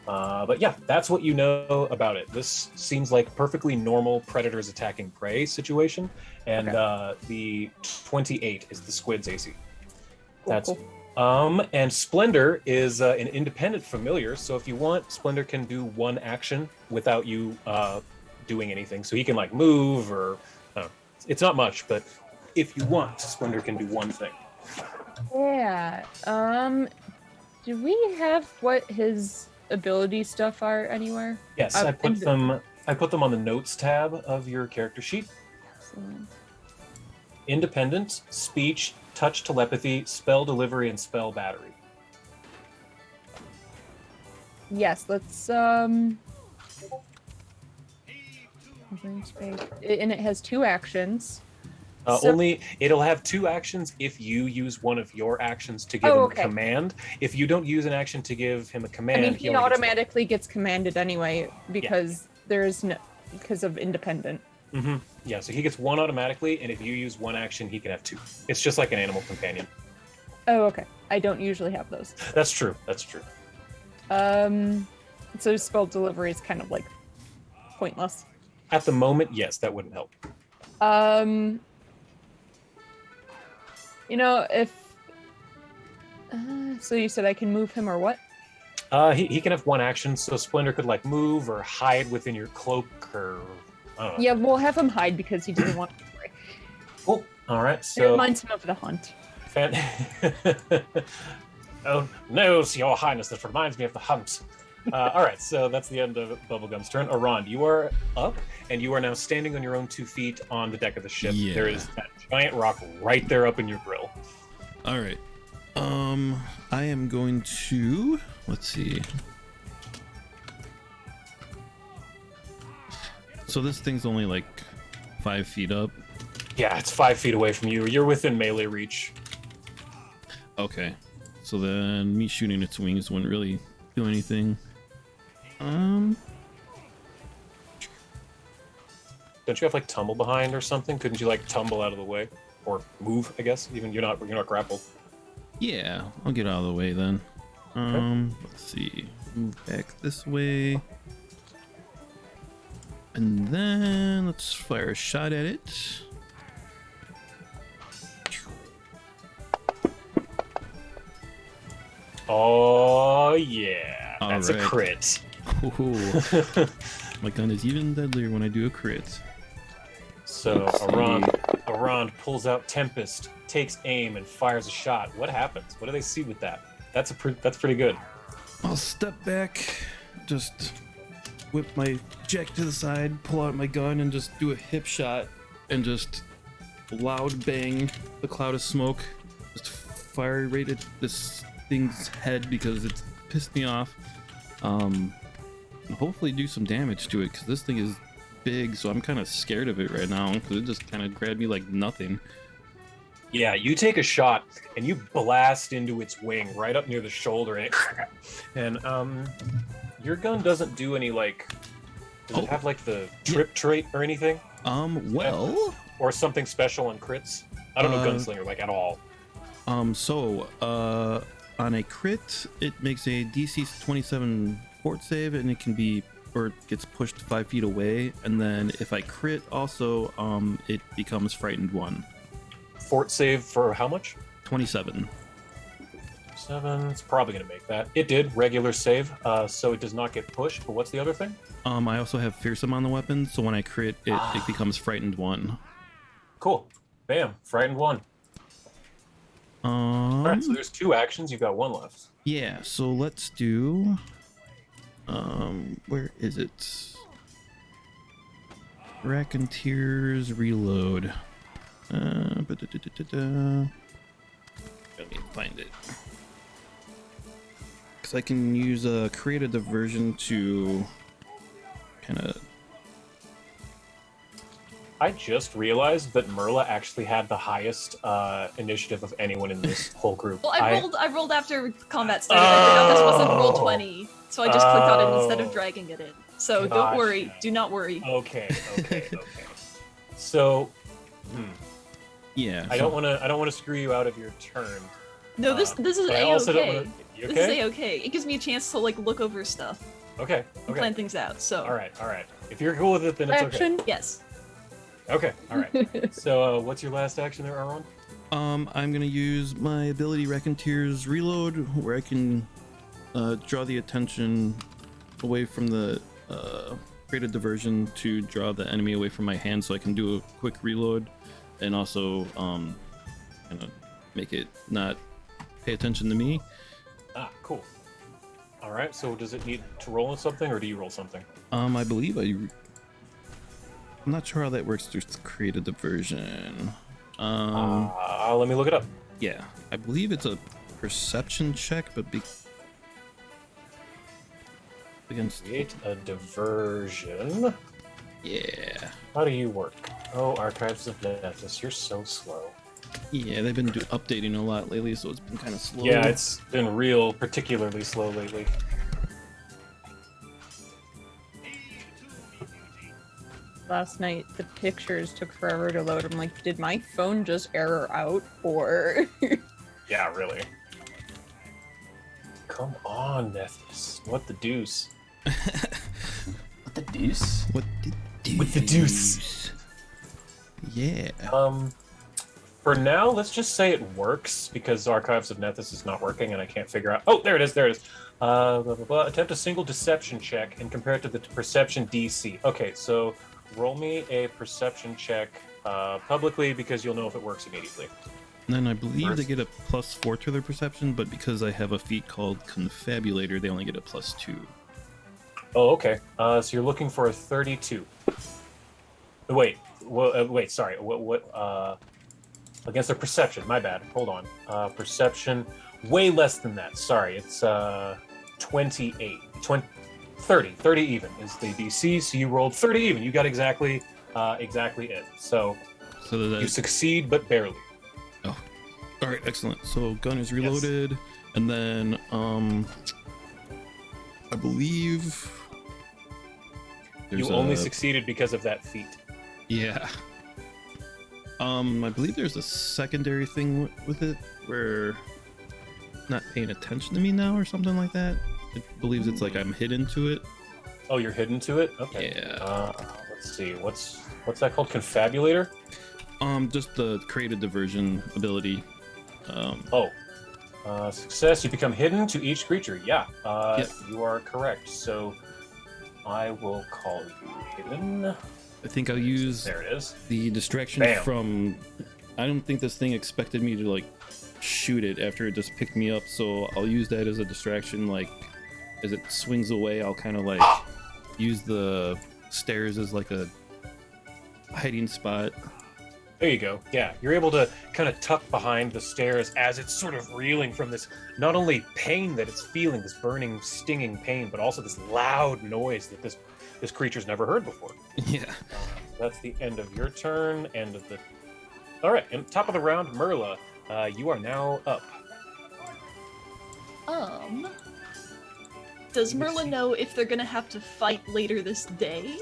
But yeah, that's what you know about it. This seems like perfectly normal predators attacking prey situation, and the 28 is the squid's AC. That's cool. And Splendor is an independent familiar, so if you want, Splendor can do one action without you doing anything. So he can like move, or it's not much, but if you want, Splendor can do one thing. Yeah. Do we have what his ability stuff are anywhere? Yes, I put them on the notes tab of your character sheet. Excellent. Independent, speech, touch telepathy, spell delivery, and spell battery. Yes, let's and it has 2 actions. It'll have 2 actions if you use one of your actions to give him a command. If you don't use an action to give him a command, I mean, he automatically gets commanded anyway because because of independent. Mm-hmm. Yeah, so he gets 1 automatically, and if you use 1 action, he can have 2. It's just like an animal companion. Oh, okay. I don't usually have those. That's true. That's true. So spell delivery is kind of like pointless. At the moment, yes, that wouldn't help. You know, if so you said I can move him or what? He can have 1 action, so Splendor could like move or hide within your cloak, or I don't know. Yeah, we'll have him hide because he doesn't want to be free. Cool. All right, It so reminds him of the hunt. Oh no, Your Highness, this reminds me of the hunt. All right, so that's the end of Bubblegum's turn. Arand, you are up, and you are now standing on your own 2 feet on the deck of the ship. Yeah. There is that giant rock right there up in your grill. All right. I am going to, let's see. So this thing's only like 5 feet up. Yeah, it's 5 feet away from you. You're within melee reach. Okay. So then me shooting its wings wouldn't really do anything. Don't you have like tumble behind or something? Couldn't you like tumble out of the way or move? I guess even you're not grappled. Yeah, I'll get out of the way then. Let's see. Move back this way. And then let's fire a shot at it. Oh yeah, that's All right. a crit. Ooh. My gun is even deadlier when I do a crit. So Let's see. Arand pulls out Tempest, takes aim, and fires a shot. What happens? What do they see with that? That's pretty good. I'll step back, just whip my jack to the side, pull out my gun, and just do a hip shot, and just loud bang the cloud of smoke. Just fire right at this thing's head because it's pissed me off. And hopefully do some damage to it because this thing is big, so I'm kind of scared of it right now because it just kind of grabbed me like nothing. Yeah, you take a shot and you blast into its wing right up near the shoulder, and your gun doesn't do any like. Does it have like the trip trait or anything? Well, or something special on crits? I don't know gunslinger like at all. On a crit, it makes a DC 27 fort save, and it can be, or it gets pushed 5 feet away. And then if I crit, also, it becomes frightened 1. Fort save for how much? 27. 7. It's probably gonna make that. It did regular save, so it does not get pushed. But what's the other thing? I also have fearsome on the weapon, so when I crit, it becomes frightened 1. Cool. Bam. Frightened 1. All right, so there's 2 actions. You've got 1 left. Yeah, so let's do. Where is it? Racketeers reload. Let me find it. Because I can use create a diversion to kind of. I just realized that Merla actually had the highest initiative of anyone in this whole group. Well, I rolled after combat started. I forgot this wasn't roll 20, so I just clicked on it instead of dragging it in. So don't worry. Do not worry. Okay. So, Yeah. I don't want to screw you out of your turn. No, this is but I also don't a-okay. wanna- you This is okay? a-okay. It gives me a chance to like look over stuff Okay. and plan things out. So All right. If you're cool with it, then it's Action. yes. okay. All right. So, what's your last action there, Aaron? I'm gonna use my ability Racketeers Reload, where I can draw the attention away from the create a diversion to draw the enemy away from my hand, so I can do a quick reload, and also kind of make it not pay attention to me. Cool. All right. So, does it need to roll something, or do you roll something? I believe I'm not sure how that works through create a diversion. Let me look it up. Yeah, I believe it's a perception check, but against. Create a diversion. Yeah. How do you work? Oh, Archives of Nethys, you're so slow. Yeah, they've been updating a lot lately, so it's been kind of slow. Yeah, it's been particularly slow lately. Last night, the pictures took forever to load. I'm like, did my phone just error out, or? Yeah, really. Come on, Nethys. What the deuce? What the deuce? What the With the deuce. Yeah. For now, let's just say it works, because Archives of Nethys is not working, and I can't figure out... Oh, there it is. Blah, blah, blah. Attempt a single deception check and compare it to the perception DC. Okay, so roll me a perception check publicly because you'll know if it works immediately. And then I believe First. they get a +4 to their perception, but because I have a feat called Confabulator, they only get a +2. Oh, okay. So you're looking for a 32. Wait, wait. Sorry. What? Against their perception. My bad. Hold on. Perception. Way less than that. Sorry. It's 28. 30 even is the DC. So you rolled 30 even. You got exactly it. So you succeed, but barely. Oh, all right, excellent. So gun is reloaded, and then I believe you only succeeded because of that feat. Yeah. I believe there's a secondary thing with it where not paying attention to me now or something like that. It believes it's like I'm hidden to it. Oh, you're hidden to it? Okay. Yeah. Let's see. What's that called? Confabulator? Just the create a diversion ability. Success. You become hidden to each creature. Yeah. Yep. You are correct. So I will call you hidden. I think I'll use There it is. the distraction Bam. from. I don't think this thing expected me to like shoot it after it just picked me up, so I'll use that as a distraction. Like as it swings away, I'll kind of like use the stairs as like a hiding spot. There you go. Yeah, you're able to kind of tuck behind the stairs as it's sort of reeling from this not only pain that it's feeling, this burning, stinging pain, but also this loud noise that this creature's never heard before. Yeah. That's the end of your turn. End of the. All right, and top of the round, Merla, you are now up. Does Merla know if they're gonna have to fight later this day?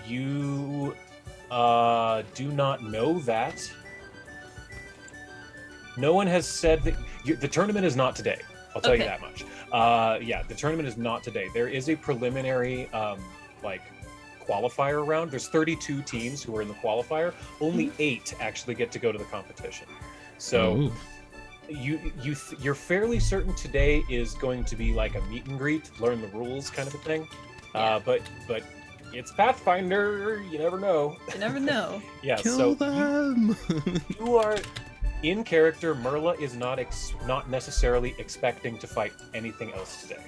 You do not know that. No one has said that the tournament is not today. I'll tell you that much. Yeah, the tournament is not today. There is a preliminary qualifier round. There's 32 teams who are in the qualifier. Only 8 actually get to go to the competition. So you're fairly certain today is going to be like a meet and greet, learn the rules kind of a thing. Yeah. But it's Pathfinder. You never know. You never know. Yeah. Kill them. You are in character. Merla is not necessarily expecting to fight anything else today.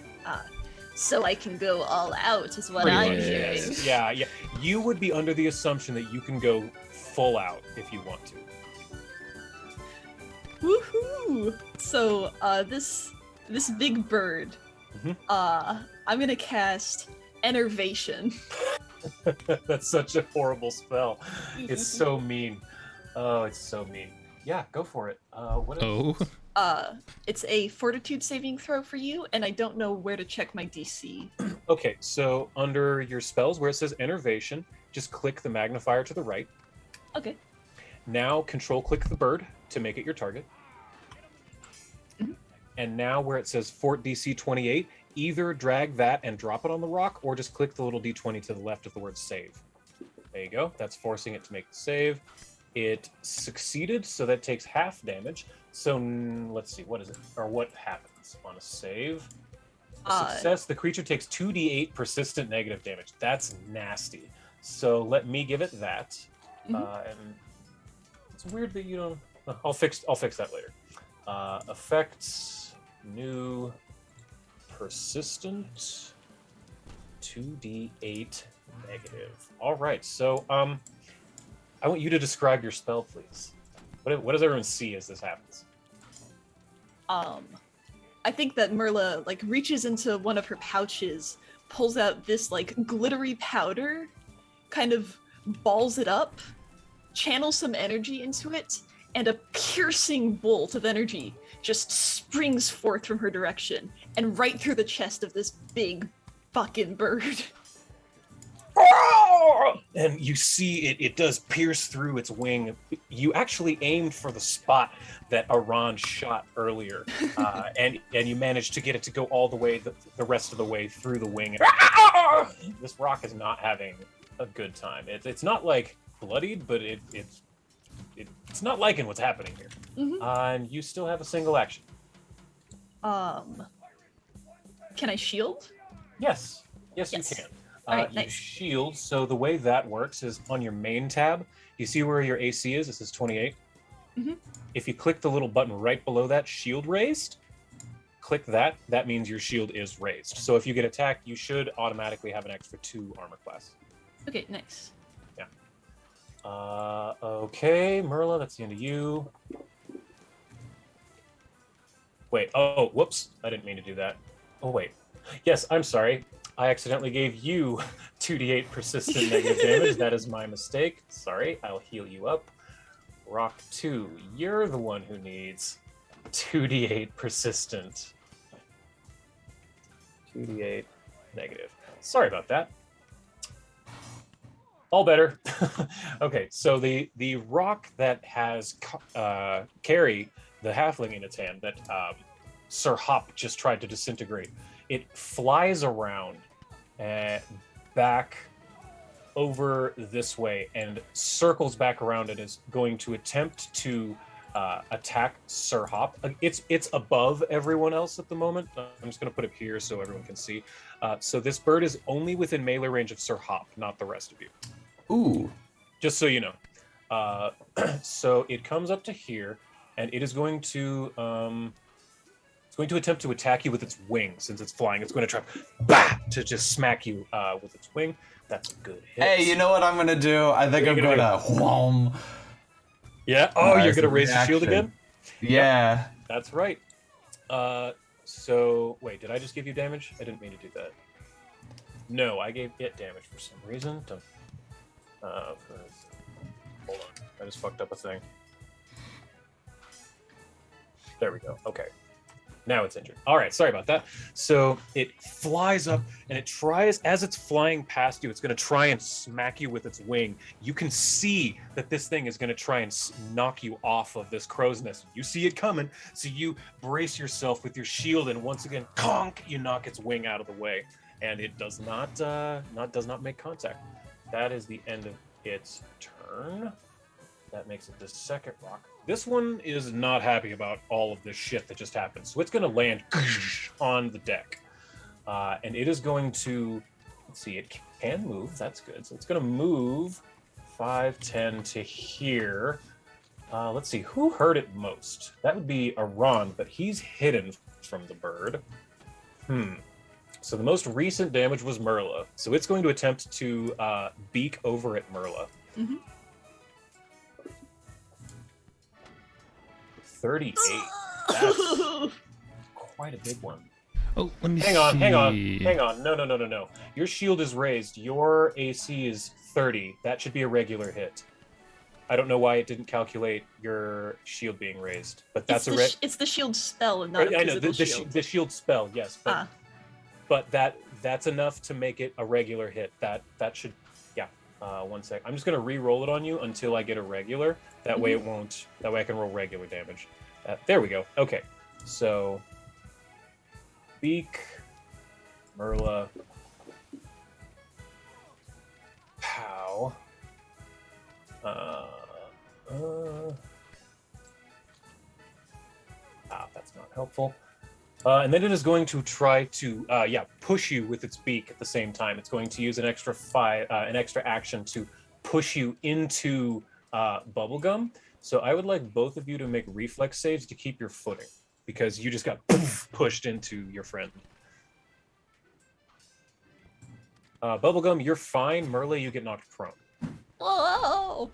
So I can go all out, is what I'm hearing. Yeah. You would be under the assumption that you can go full out if you want to. Woohoo! So this big bird, I'm gonna cast Enervation. That's such a horrible spell. It's so mean. Oh, it's so mean. Yeah, go for it. What is It's a Fortitude saving throw for you, and I don't know where to check my DC. Okay, so under your spells where it says Enervation, just click the magnifier to the right. Okay. Now control click the bird to make it your target. And now where it says Fort DC 28, either drag that and drop it on the rock, or just click the little d20 to the left of the word save. There you go. That's forcing it to make the save. It succeeded, so that takes half damage. So let's see, what is it? Or what happens on a save? A success, the creature takes 2d8 persistent negative damage. That's nasty. So let me give it that. And it's weird that you don't. I'll fix that later. Effects, new, persistent, 2d8 negative. All right. So I want you to describe your spell, please. What does everyone see as this happens? I think that Merla reaches into one of her pouches, pulls out this glittery powder, kind of balls it up, channels some energy into it, and a piercing bolt of energy just springs forth from her direction and right through the chest of this big fucking bird. And you see it does pierce through its wing. You actually aimed for the spot that Aran shot earlier, and you managed to get it to go all the way, the rest of the way through the wing. This rock is not having a good time. It's not bloodied, but it's not liking what's happening here. And you still have a single action. Can I shield? Yes, Yes. you can. Alright, You nice. shield. So the way that works is on your main tab. You see where your AC is? This is 28. Mhm. If you click the little button right below that, shield raised, click that. That means your shield is raised. So if you get attacked, you should automatically have an extra 2 armor class. Okay, nice. Yeah. Okay, Merla, that's the end of you. Wait, oh, whoops. I didn't mean to do that. Oh, wait. Yes, I'm sorry. I accidentally gave you 2d8 persistent negative damage. That is my mistake. Sorry, I'll heal you up. Rock 2, you're the one who needs 2d8 persistent. 2d8 negative. Sorry about that. All better. Okay, so the rock that has Carrie, the halfling in its hand, that Sir Hop just tried to disintegrate, it flies around back over this way and circles back around and is going to attempt to attack Sir Hop. It's above everyone else at the moment. I'm just going to put it here so everyone can see. So this bird is only within melee range of Sir Hop, not the rest of you. Ooh. Just so you know. So it comes up to here, and it is going to attempt to attack you with its wing. Since it's flying, it's going to try to just smack you with its wing. That's a good hit. Hey, you know what I'm gonna do? I think I'm gonna whom. Yeah. Oh, you're gonna a raise the shield reaction. again? Yeah. Yep, that's right. So wait, did I just give you damage? I didn't mean to do that. No, I gave it damage for some reason. Hold on, I just fucked up a thing. There we go. Okay. Now it's injured. All right, sorry about that. So it flies up and it tries, as it's flying past you, it's going to try and smack you with its wing. You can see that this thing is going to try and knock you off of this crow's nest. You see it coming, so you brace yourself with your shield, and once again, conk, you knock its wing out of the way, and it does not make contact. That is the end of its turn. That makes it the second rock. This one is not happy about all of this shit that just happened. So it's going to land on the deck. And it is going to, let's see, it can move. That's good. So it's going to move 5, 10 to here. Let's see, who hurt it most? That would be Aran, but he's hidden from the bird. So the most recent damage was Merla. So it's going to attempt to beak over at Merla. Mm-hmm. 38. That's quite a big one. Oh, let me Hang see. on. No. Your shield is raised. Your AC is 30. That should be a regular hit. I don't know why it didn't calculate your shield being raised, but that's it's the shield spell and not a I know physical shield. the shield spell, yes, but that's enough to make it a regular hit. That should, yeah. 1 sec. I'm just gonna re-roll it on you until I get a regular. That way it won't. That way I can roll regular damage. There we go. Okay, so Beak, Merla, Pow. That's not helpful. And then it is going to try to, push you with its beak at the same time. It's going to use an extra action to push you into bubblegum. So I would like both of you to make reflex saves to keep your footing, because you just got pushed into your friend. Bubblegum, you're fine. Merle, you get knocked prone. Whoa!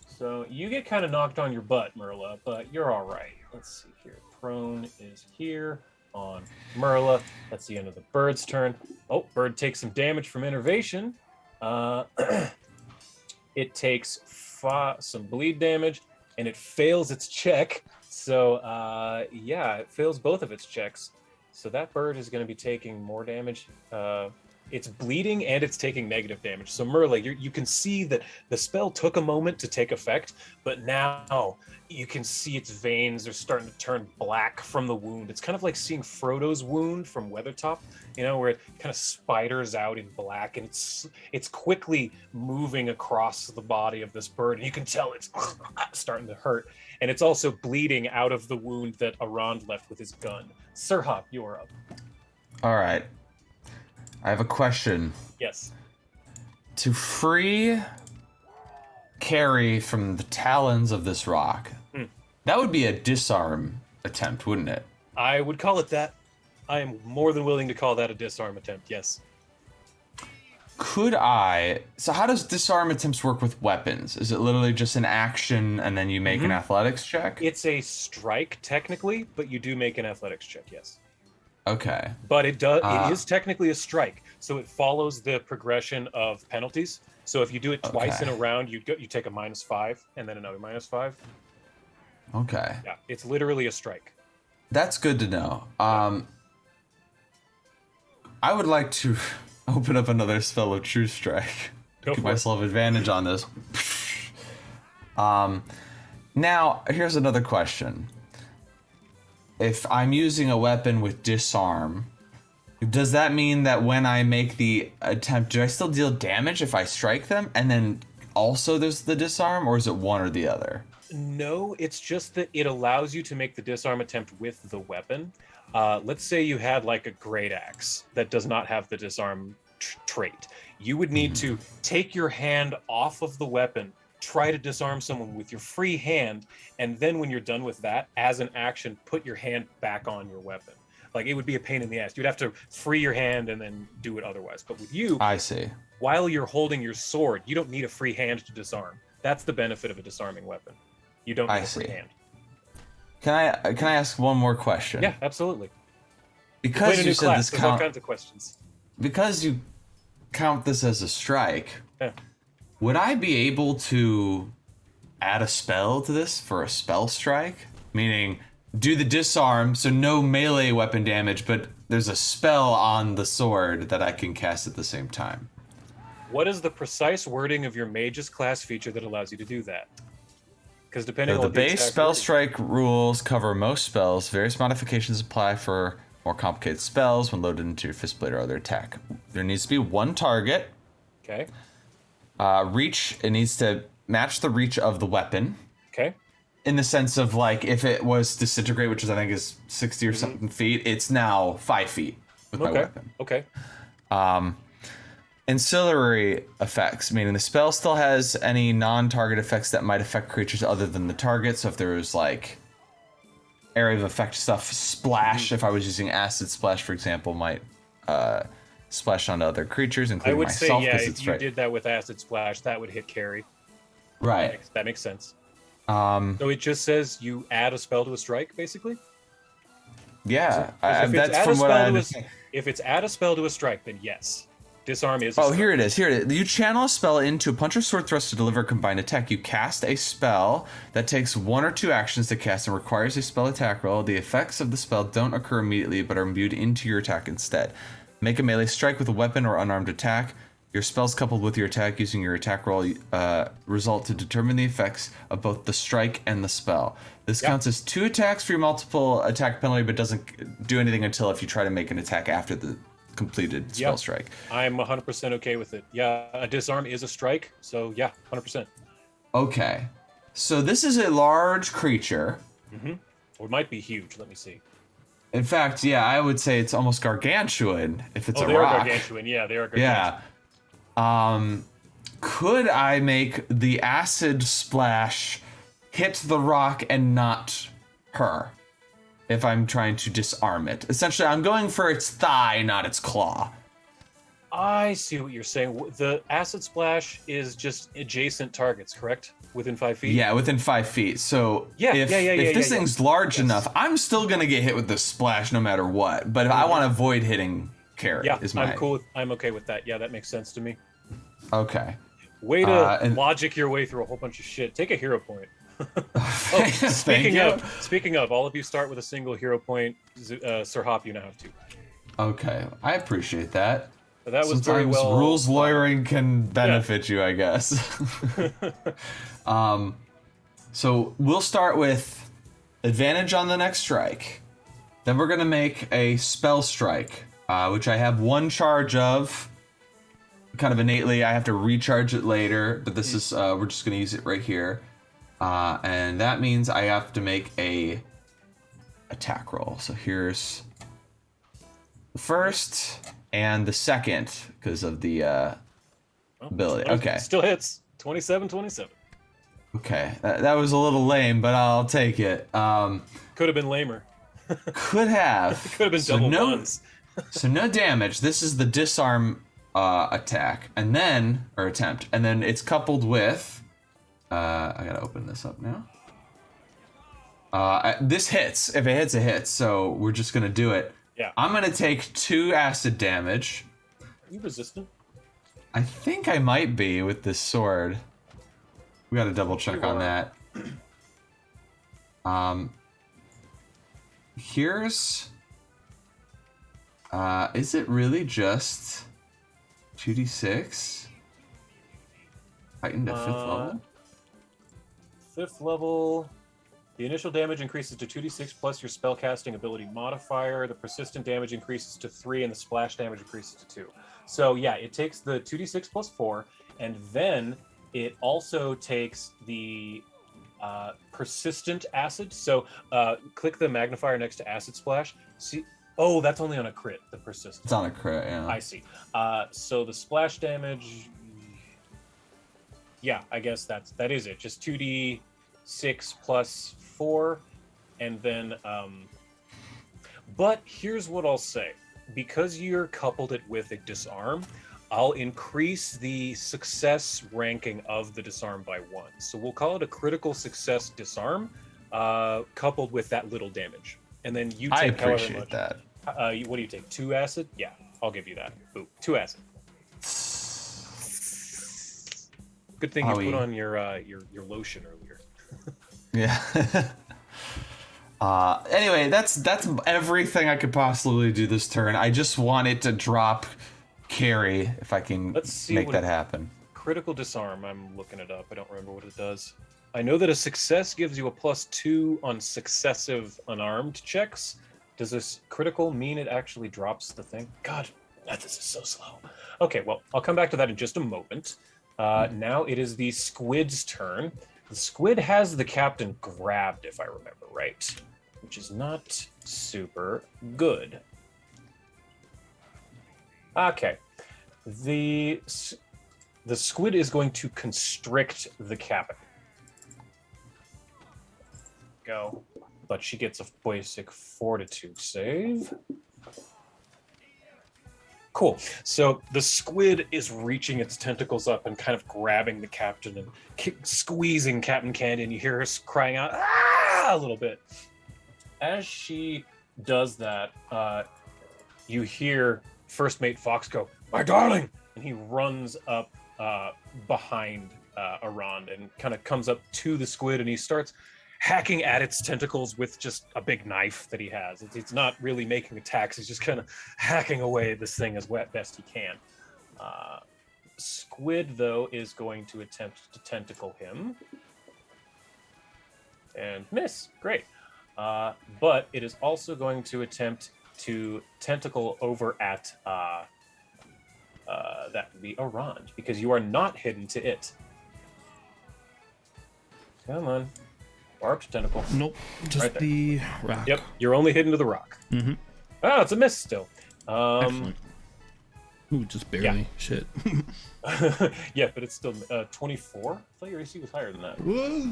So you get kind of knocked on your butt, Merla, but you're all right. Let's see here. Prone is here on Merla. That's the end of the bird's turn. Oh, bird takes some damage from innervation. It takes some bleed damage, and it fails its check. So, it fails both of its checks. So that bird is going to be taking more damage. It's bleeding and it's taking negative damage. So Merle, you can see that the spell took a moment to take effect, but now you can see its veins are starting to turn black from the wound. It's kind of like seeing Frodo's wound from Weathertop, where it kind of spiders out in black, and it's quickly moving across the body of this bird, and you can tell it's starting to hurt. And it's also bleeding out of the wound that Arand left with his gun. Sir Hop, you are up. All right. I have a question. Yes. to free Carrie from the talons of this rock. That would be a disarm attempt, wouldn't it? I would call it that. I am more than willing to call that a disarm attempt, yes. Could I... So how does disarm attempts work with weapons? Is it literally just an action and then you make an athletics check? It's a strike, technically, but you do make an athletics check, yes. Okay. But it is technically a strike, so it follows the progression of penalties. So if you do it twice in a round, you take a -5 and then another -5. Okay. Yeah, it's literally a strike. That's good to know. I would like to open up another spell of True Strike. Give myself advantage on this. Now, here's another question. If I'm using a weapon with disarm, does that mean that when I make the attempt, do I still deal damage if I strike them? And then also there's the disarm, or is it one or the other? No, it's just that it allows you to make the disarm attempt with the weapon. Let's say you had like a great axe that does not have the disarm trait. You would need to take your hand off of the weapon, try to disarm someone with your free hand, and then when you're done with that, as an action, put your hand back on your weapon. Like, it would be a pain in the ass. You'd have to free your hand and then do it otherwise. But with you, I see. While you're holding your sword, you don't need a free hand to disarm. That's the benefit of a disarming weapon. You don't need a free hand. Can I ask one more question? Yeah, absolutely. Because you said this count. There's all kinds of questions. Because you count this as a strike. Yeah. Would I be able to add a spell to this for a spell strike? Meaning, do the disarm, so no melee weapon damage, but there's a spell on the sword that I can cast at the same time. What is the precise wording of your mage's class feature that allows you to do that? Because depending on the base spell strike rules cover most spells. Various modifications apply for more complicated spells when loaded into your fist blade or other attack. There needs to be one target. Okay. Reach, it needs to match the reach of the weapon. Okay. In the sense of, like, if it was disintegrate, which is I think is 60 or something feet, it's now 5 feet with my weapon. Okay. Ancillary effects, meaning the spell still has any non-target effects that might affect creatures other than the target. So if there was like area of effect stuff, splash, if I was using acid splash, for example, might splash onto other creatures, including myself. I would say, yeah, if you did that with acid splash, that would hit carry. Right. That makes sense. So it just says you add a spell to a strike, basically? Yeah, that's from what I understand. If it's add a spell to a strike, then yes. Disarm is a strike. Here it is. You channel a spell into a punch or sword thrust to deliver a combined attack. You cast a spell that takes 1 or 2 actions to cast and requires a spell attack roll. The effects of the spell don't occur immediately, but are imbued into your attack instead. Make a melee strike with a weapon or unarmed attack. Your spells coupled with your attack using your attack roll result to determine the effects of both the strike and the spell. This counts as 2 attacks for your multiple attack penalty, but doesn't do anything until if you try to make an attack after the completed spell strike. I'm 100% okay with it. Yeah, a disarm is a strike, so yeah, 100%. Okay. So this is a large creature. Or it might be huge, let me see. In fact, yeah, I would say it's almost gargantuan if it's a rock. They are gargantuan, yeah, they are gargantuan. Yeah. Could I make the acid splash hit the rock and not her if I'm trying to disarm it? Essentially, I'm going for its thigh, not its claw. I see what you're saying. The acid splash is just adjacent targets, correct? Within 5 feet? Yeah, within 5 feet. So if this thing's large enough, I'm still going to get hit with the splash no matter what. But if I want to avoid hitting Carrie, I'm okay with that. Yeah, that makes sense to me. Okay. Way to logic your way through a whole bunch of shit. Take a hero point. Speaking of, all of you start with a single hero point. Sir Hop, you now have 2. Okay, I appreciate that. That was Sometimes very well. Rules lawyering can benefit you, I guess. So we'll start with advantage on the next strike. Then we're gonna make a spell strike, which I have 1 charge of. Kind of innately, I have to recharge it later, but this is we're just gonna use it right here, and that means I have to make a attack roll. So here's the first and the second because of the ability. Okay. Still hits. 27, 27. Okay, that was a little lame, but I'll take it. Could have been lamer. Could have. Could have been double ones. So no damage. This is the disarm attack, and then or attempt, and then it's coupled with. I gotta open this up now. This hits. If it hits, it hits. So we're just gonna do it. Yeah. I'm gonna take 2 acid damage. Are you resistant? I think I might be with this sword. We gotta double check on that. Here's. Is it really just 2d6? Heightened at 5th level? 5th level. The initial damage increases to 2d6 plus your spellcasting ability modifier. The persistent damage increases to 3, and the splash damage increases to 2. So yeah, it takes the 2d6 plus 4, and then it also takes the persistent acid. So click the magnifier next to acid splash. See, oh, that's only on a crit. The persistent. It's on a crit, yeah. I see. So the splash damage. Yeah, I guess that is it. Just 2d6 plus 4, and then. But here's what I'll say: because you're coupled it with a disarm, I'll increase the success ranking of the disarm by 1. So we'll call it a critical success disarm, coupled with that little damage. And then you take I however appreciate much. that. What do you take? 2 acid? Yeah, I'll give you that. Ooh, 2 acid. Good thing you put on your lotion earlier. Yeah. Anyway, that's everything I could possibly do this turn. I just wanted to drop Carrie if I can make that happen. Critical disarm. I'm looking it up. I don't remember what it does. I know that a success gives you a +2 on successive unarmed checks. Does this critical mean it actually drops the thing? God, this is so slow. Okay, well, I'll come back to that in just a moment. Now it is the squid's turn. The squid has the captain grabbed, if I remember right, which is not super good. Okay. The squid is going to constrict the captain. Go. But she gets a basic fortitude save. Cool. So the squid is reaching its tentacles up and kind of grabbing the captain and squeezing Captain Candy, and you hear her crying out, "Ah!" a little bit. As she does that, you hear First Mate Fox go, "My darling!" And he runs up behind Arand and kind of comes up to the squid, and he starts hacking at its tentacles with just a big knife that he has. It's not really making attacks. He's just kind of hacking away at this thing as best he can. Squid, though, is going to attempt to tentacle him. And miss. Great. But it is also going to attempt to tentacle over at that would be Arand, because you are not hidden to it. Come on. Barbed tentacle. Nope, just right the rock. Yep, you're only hidden to the rock. Mm-hmm. Oh, it's a miss still. Excellent. Ooh, just barely. Yeah. Shit. Yeah, but it's still 24. I thought your AC was higher than that. Whoa.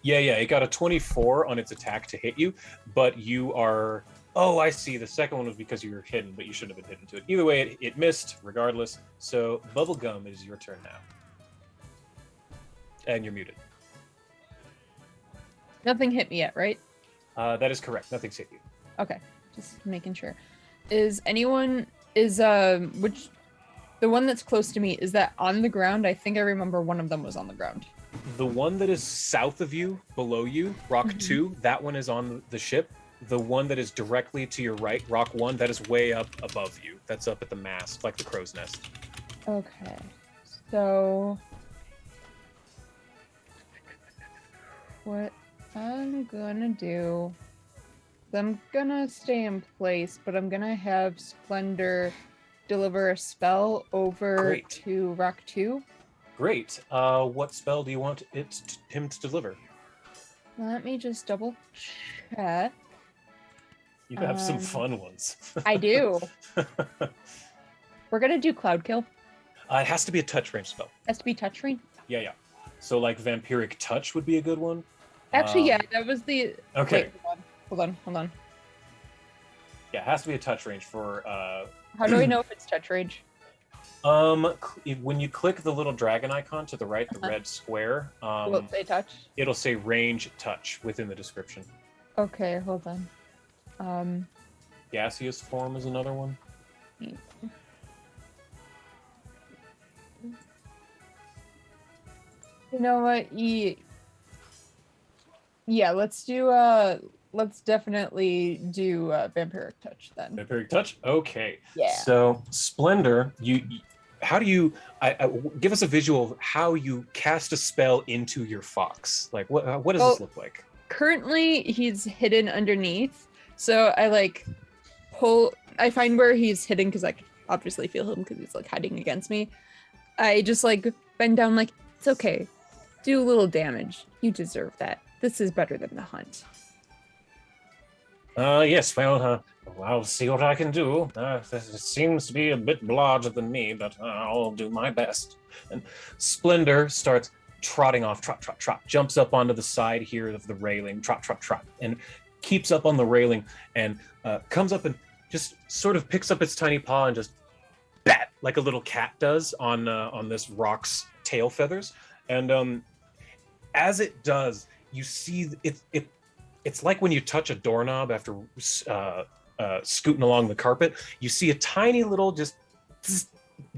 Yeah, it got a 24 on its attack to hit you, but you are... Oh, I see. The second one was because you were hidden, but you shouldn't have been hidden to it. Either way, it missed regardless. So, Bubblegum, it is your turn now. And you're muted. Nothing hit me yet, right? That is correct. Nothing's hit you. Okay, just making sure. Is anyone which the one that's close to me, is that on the ground? I think I remember one of them was on the ground. The one that is south of you, below you, Rock 2, that one is on the ship. The one that is directly to your right, Rock 1, that is way up above you. That's up at the mast, like the crow's nest. Okay, so what I'm gonna do, I'm gonna stay in place, but I'm gonna have Splendor deliver a spell over to Rock 2. Great. What spell do you want him to deliver? Let me just double check. You have some fun ones. I do. We're gonna do Cloud Kill. It has to be a touch range spell. Has to be touch range. Yeah. So like Vampiric Touch would be a good one. Actually, yeah, that was the. Okay. Wait, hold on. Yeah, it has to be a touch range for. How do I know if it's touch range? When you click the little dragon icon to the right, the red square, Will it say touch? it'll say range touch within the description. Okay, hold on. Gaseous form is another one. You know what? Yeah, let's definitely do Vampiric Touch then. Vampiric Touch? Okay. Yeah. So, Splendor, how do you give us a visual of how you cast a spell into your fox? Like, what does this look like? Currently, he's hidden underneath. So I find where he's hidden because I can obviously feel him because he's like hiding against me. I just like bend down like, it's okay. Do a little damage. You deserve that. This is better than the hunt. Yes, well, I'll see what I can do. It seems to be a bit larger than me, but I'll do my best. And Splendor starts trotting off, trot, jumps up onto the side here of the railing, trot, and keeps up on the railing and comes up and just sort of picks up its tiny paw and just bat, like a little cat does on this rock's tail feathers. And as it does, you see it's like when you touch a doorknob after scooting along the carpet, you see a tiny little just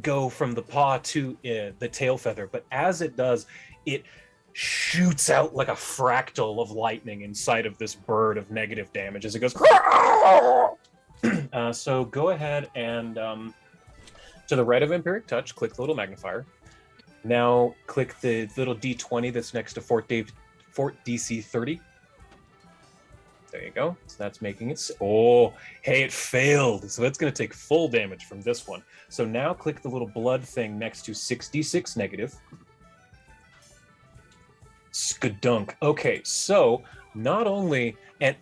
go from the paw to the tail feather. But as it does, it shoots out like a fractal of lightning inside of this bird of negative damage as it goes. So go ahead and to the right of Vampiric Touch, click the little magnifier. Now click the little D20 that's next to Fort DC 30. There you go. So that's making it. Oh, hey, it failed. So that's going to take full damage from this one. So now click the little blood thing next to 6d6 negative. Skadunk. Okay, so not only, and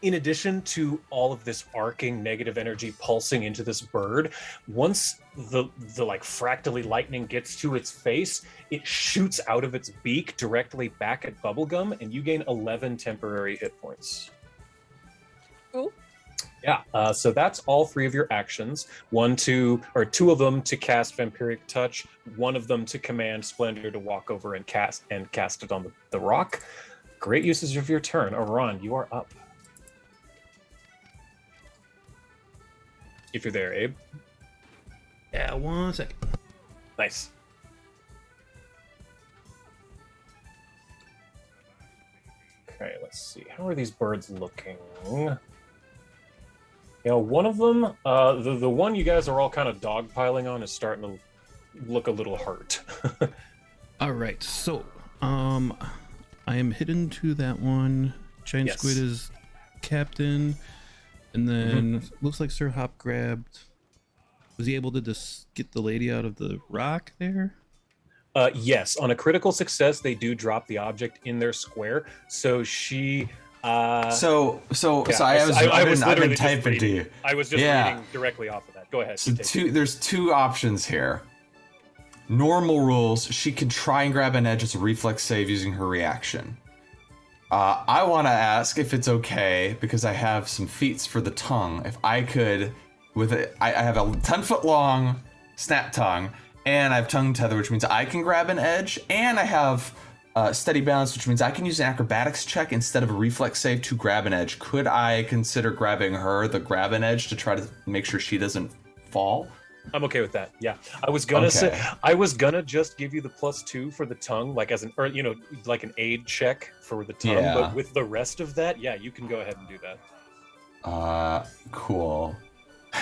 in addition to all of this arcing negative energy pulsing into this bird, once the like fractally lightning gets to its face, it shoots out of its beak directly back at Bubblegum, and you gain 11 temporary hit points. Cool. Yeah, so that's all three of your actions. Two of them to cast Vampiric Touch, one of them to command Splendor to walk over and cast it on the rock. Great uses of your turn. Aran, you are up. If you're there, Abe. Yeah, 1 second. Nice. Okay, let's see. How are these birds looking? You know, one of them, the one you guys are all kind of dogpiling on is starting to look a little hurt. All right, so I am hidden to that one. Giant Squid is captain, and then looks like Sir Hop grabbed. Was he able to just get the lady out of the rock there? Yes, on a critical success, they do drop the object in their square. So she. I was literally typing to you. I was just reading directly off of that. Go ahead. So there's two options here. Normal rules, she can try and grab an edge as a reflex save using her reaction. I want to ask if it's okay, because I have some feats for the tongue. If I could, I have a 10-foot long snap tongue, and I have tongue tether, which means I can grab an edge, and I have steady balance, which means I can use an acrobatics check instead of a reflex save to grab an edge. Could I consider grabbing her the grab an edge to try to make sure she doesn't fall? I'm okay with that. Yeah, I was gonna just give you the +2 for the tongue, like as like an aid check for the tongue. Yeah. But with the rest of that, yeah, you can go ahead and do that. Cool.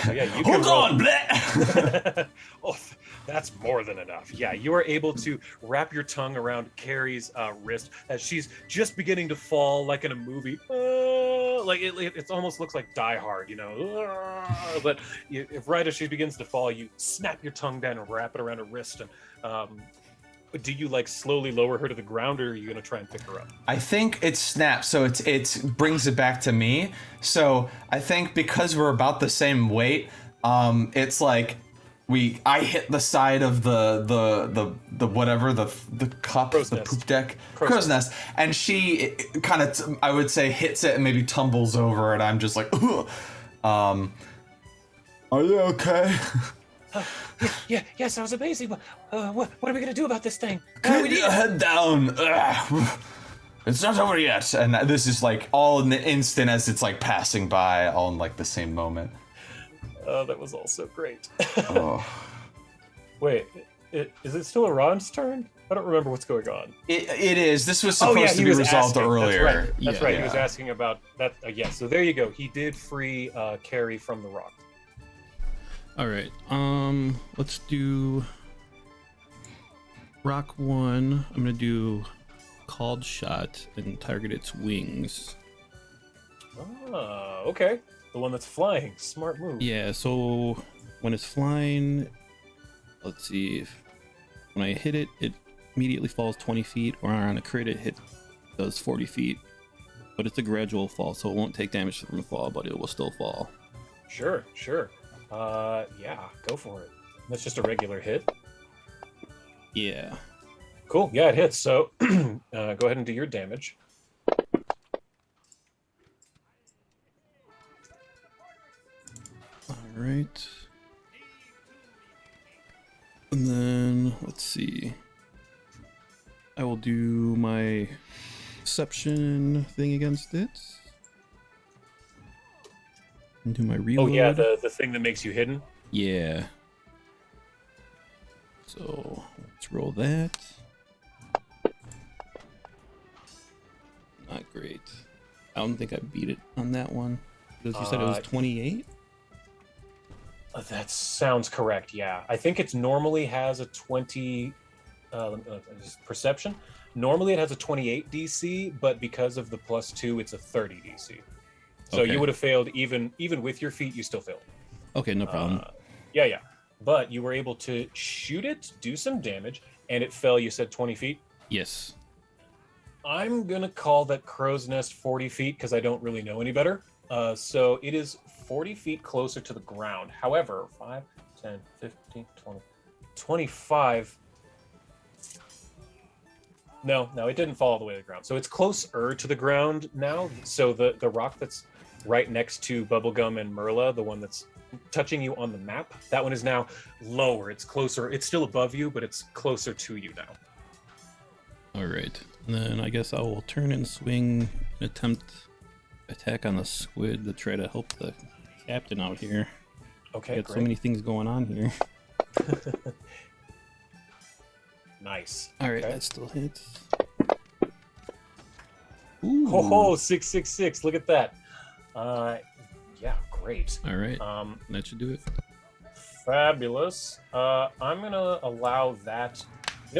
So yeah, you Hold on, Oh, that's more than enough. Yeah, you are able to wrap your tongue around Carrie's wrist as she's just beginning to fall, like in a movie. Like it almost looks like Die Hard, But right as she begins to fall, you snap your tongue down and wrap it around her wrist. And do you like slowly lower her to the ground, or are you gonna try and pick her up? I think it snaps, so it brings it back to me. So I think because we're about the same weight, it's like I hit the side of the whatever the cup, Crow's the nest. poop deck, Crow's crow's nest, and she kind of I would say hits it and maybe tumbles over, and I'm just like, ugh. Are you okay? Yes, that was amazing. What are we gonna do about this thing? Keep your head down. Ugh. It's not over yet. And this is like all in the instant as it's like passing by, all in like the same moment. Oh, that was also great. Oh. Wait, is it still Iran's turn? I don't remember what's going on. It is. This was supposed to he be was resolved asking. earlier. That's right. Yeah. He was asking about that. Yeah. So there you go. He did free Carrie from the rock. All right. Let's do rock 1. I'm gonna do called shot and target its wings. Ah, okay. The one that's flying. Smart move. Yeah. So when it's flying, let's see. When I hit it, it immediately falls 20 feet, or on a crit, it does 40 feet. But it's a gradual fall, so it won't take damage from the fall, but it will still fall. Sure. Yeah, go for it. That's just a regular hit. Yeah. Cool. Yeah, it hits. So go ahead and do your damage. All right. And then let's see. I will do my deception thing against it. And do my reload. Oh yeah, the thing that makes you hidden. Yeah. So let's roll that. Not great. I don't think I beat it on that one. Because you said it was 28? That sounds correct. Yeah, I think it normally has a 20. Perception. Normally it has a 28 DC, but because of the +2, it's a 30 DC. So Okay. you would have failed even with your feet. You still failed. Okay, no problem. Yeah. But you were able to shoot it, do some damage, and it fell. You said 20 feet. Yes. I'm gonna call that crow's nest 40 feet because I don't really know any better. So it is 40 feet closer to the ground. However, 5, 10, 15, 20, 25. No, it didn't fall all the way to the ground. So it's closer to the ground now. So the rock that's right next to Bubblegum and Merla, the one that's touching you on the map, that one is now lower. It's closer. It's still above you, but it's closer to you now. All right. And then I guess I will turn and swing and attempt attack on the squid to try to help the captain out here. Okay, Got great. so many things going on here. Nice. All right, Okay. that still hits. Ho, 666. Look at that. Yeah, great. All right, that should do it. Fabulous. I'm gonna allow that.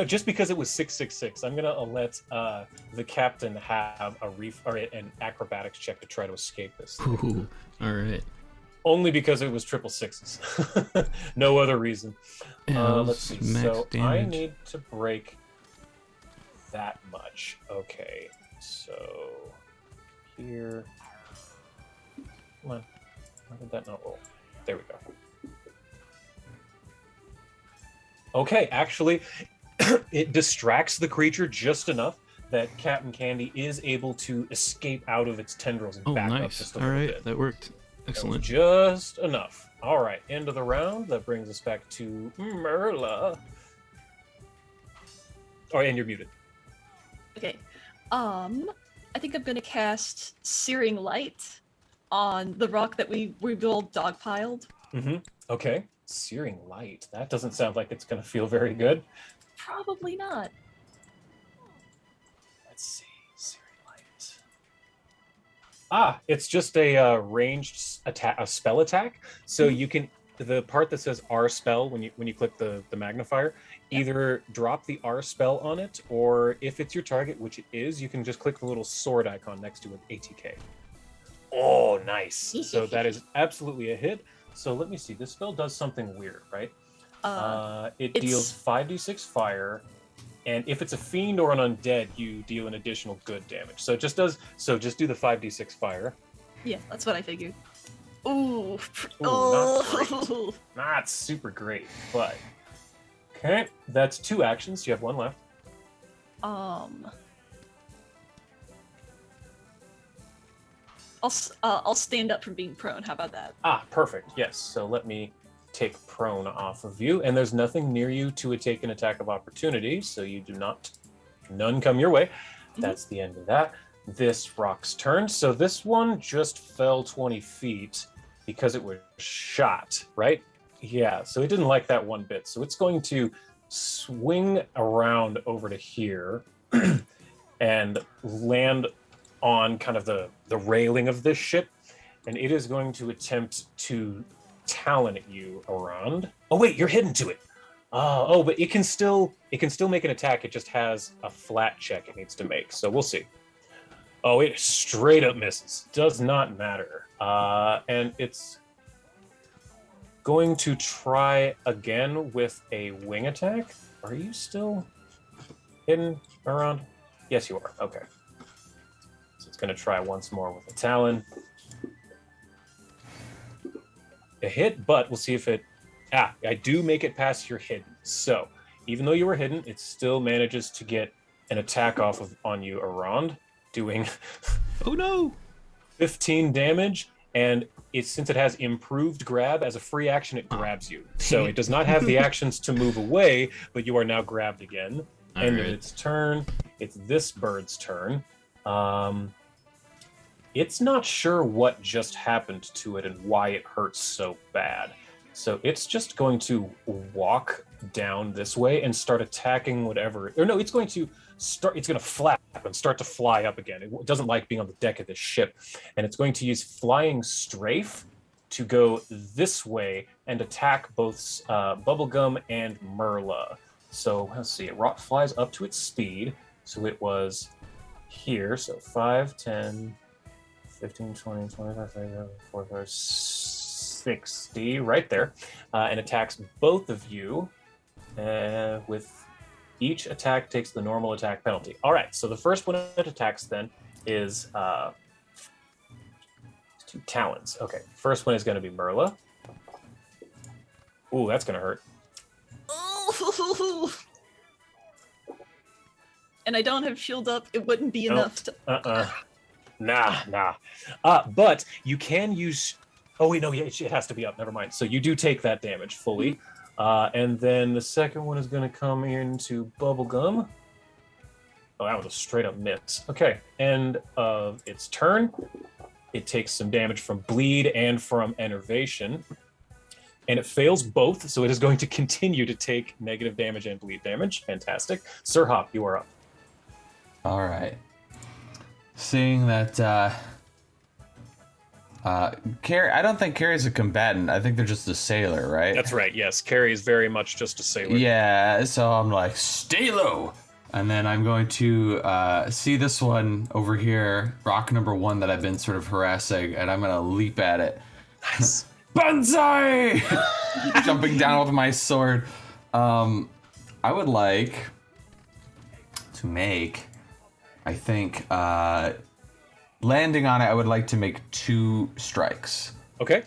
Just because it was 666, I'm gonna let the captain have an acrobatics check to try to escape this. Ooh, all right. Only because it was triple sixes. No other reason. Let's see. Max So damage. I need to break that much. Okay. So here. Come on. Why did that not roll? There we go. Okay, actually, it distracts the creature just enough that Captain Candy is able to escape out of its tendrils and Oh, back up nice. just a All little right, bit. that worked. That was Excellent. just enough. All right, end of the round. That brings us back to Merla. Oh, and you're muted. Okay. I think I'm gonna cast Searing Light on the rock that we all dogpiled. Mm-hmm. Okay. Searing Light. That doesn't sound like it's going to feel very good. Probably not. Let's see. Searing Light. It's just a ranged attack, a spell attack. So you can the part that says R spell when you click the magnifier, either drop the R spell on it, or if it's your target, which it is, you can just click the little sword icon next to it, ATK. Oh, nice. So that is absolutely a hit. So let me see. This spell does something weird, right? It deals 5d6 fire, and if it's a fiend or an undead, you deal an additional good damage. So it just does. So just do the 5d6 fire. Yeah, that's what I figured. Ooh. Not great. Not super great, but okay. That's 2 actions. You have 1 left. I'll stand up from being prone. How about that? Perfect. Yes. So let me take prone off of you, and there's nothing near you to take an attack of opportunity, so you do not. None come your way. That's the end of that. This rock's turn. So this one just fell 20 feet because it was shot, right? Yeah. So it didn't like that one bit. So it's going to swing around over to here and land on kind of the railing of this ship, and it is going to attempt to talon at you around. Oh wait, you're hidden to it. But it can still make an attack. It just has a flat check it needs to make. So we'll see. Oh, it straight up misses. Does not matter. And it's going to try again with a wing attack. Are you still hidden around? Yes, you are. Okay. So it's going to try once more with a talon. A hit, but we'll see if it... I do make it past your hidden. So even though you were hidden, it still manages to get an attack off on you around, doing Oh no! 15 damage. And since it has improved grab, as a free action, it grabs you. So it does not have the actions to move away, but you are now grabbed again. End of its turn. It's this bird's turn. It's not sure what just happened to it and why it hurts so bad. So it's just going to walk down this way and start attacking whatever. Or no, it's going to flap and start to fly up again. It doesn't like being on the deck of this ship. And it's going to use flying strafe to go this way and attack both Bubblegum and Merla. So let's see, it flies up to its speed. So it was here. So 5, 10, 15, 20, 25, 30, 45, 60, right there, and attacks both of you with each attack takes the normal attack penalty. All right, so the first one that attacks then is 2 talons. Okay, first one is going to be Merla. Ooh, that's going to hurt. Ooh. And I don't have shield up. It wouldn't be enough to... Nah. But you can use... Oh, wait, no, yeah, it has to be up. Never mind. So you do take that damage fully. And then the second one is going to come into Bubblegum. Oh, that was a straight-up miss. Okay, end of its turn. It takes some damage from Bleed and from Enervation. And it fails both, so it is going to continue to take negative damage and bleed damage. Fantastic. Sir Hop, you are up. All right. Seeing that Carrie, I don't think Carrie's a combatant. I think they're just a sailor, right? That's right, yes. Carrie is very much just a sailor. Yeah, so I'm like, stay low! And then I'm going to see this one over here, rock number 1 that I've been sort of harassing, and I'm going to leap at it. Nice. Banzai! Jumping down with my sword. I would like to make, I think, landing on it, I would like to make 2 strikes. Okay.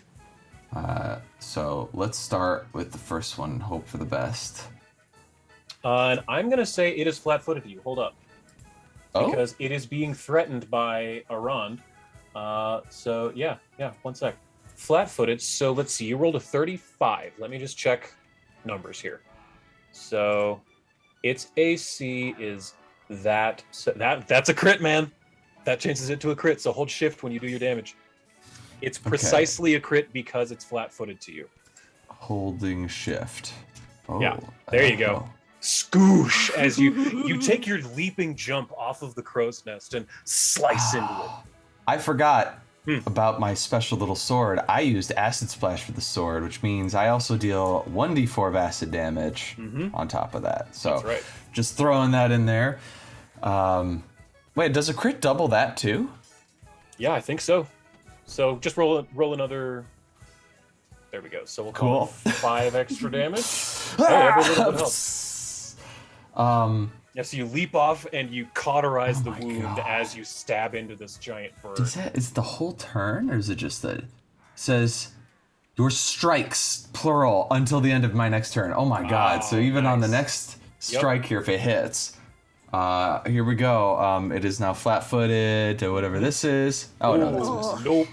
So let's start with the first one, hope for the best. And I'm going to say it is flat-footed to you. Hold up. Oh? Because it is being threatened by Arand. So, yeah, 1 sec. Flat-footed, so let's see. You rolled a 35. Let me just check numbers here. So, its AC is that. So that's a crit, man. That changes it to a crit, so hold shift when you do your damage. It's precisely a crit because it's flat-footed to you. Holding shift. Oh, yeah, there you go. Scoosh as you take your leaping jump off of the crow's nest and slice into it. I forgot about my special little sword. I used Acid Splash for the sword, which means I also deal 1d4 of acid damage on top of that. So that's right. Just throwing that in there. Wait, does a crit double that too? Yeah, I think so. So just roll another. There we go. So we'll call it 5 extra damage. Every little bit helps. Yeah, so you leap off and you cauterize the wound as you stab into this giant bird. Is the whole turn, or is it just the says, "Your strikes, plural, until the end of my next turn." Oh my god! So even on the next strike here, if it hits, here we go. It is now flat-footed to whatever this is. Oh no, this is nope.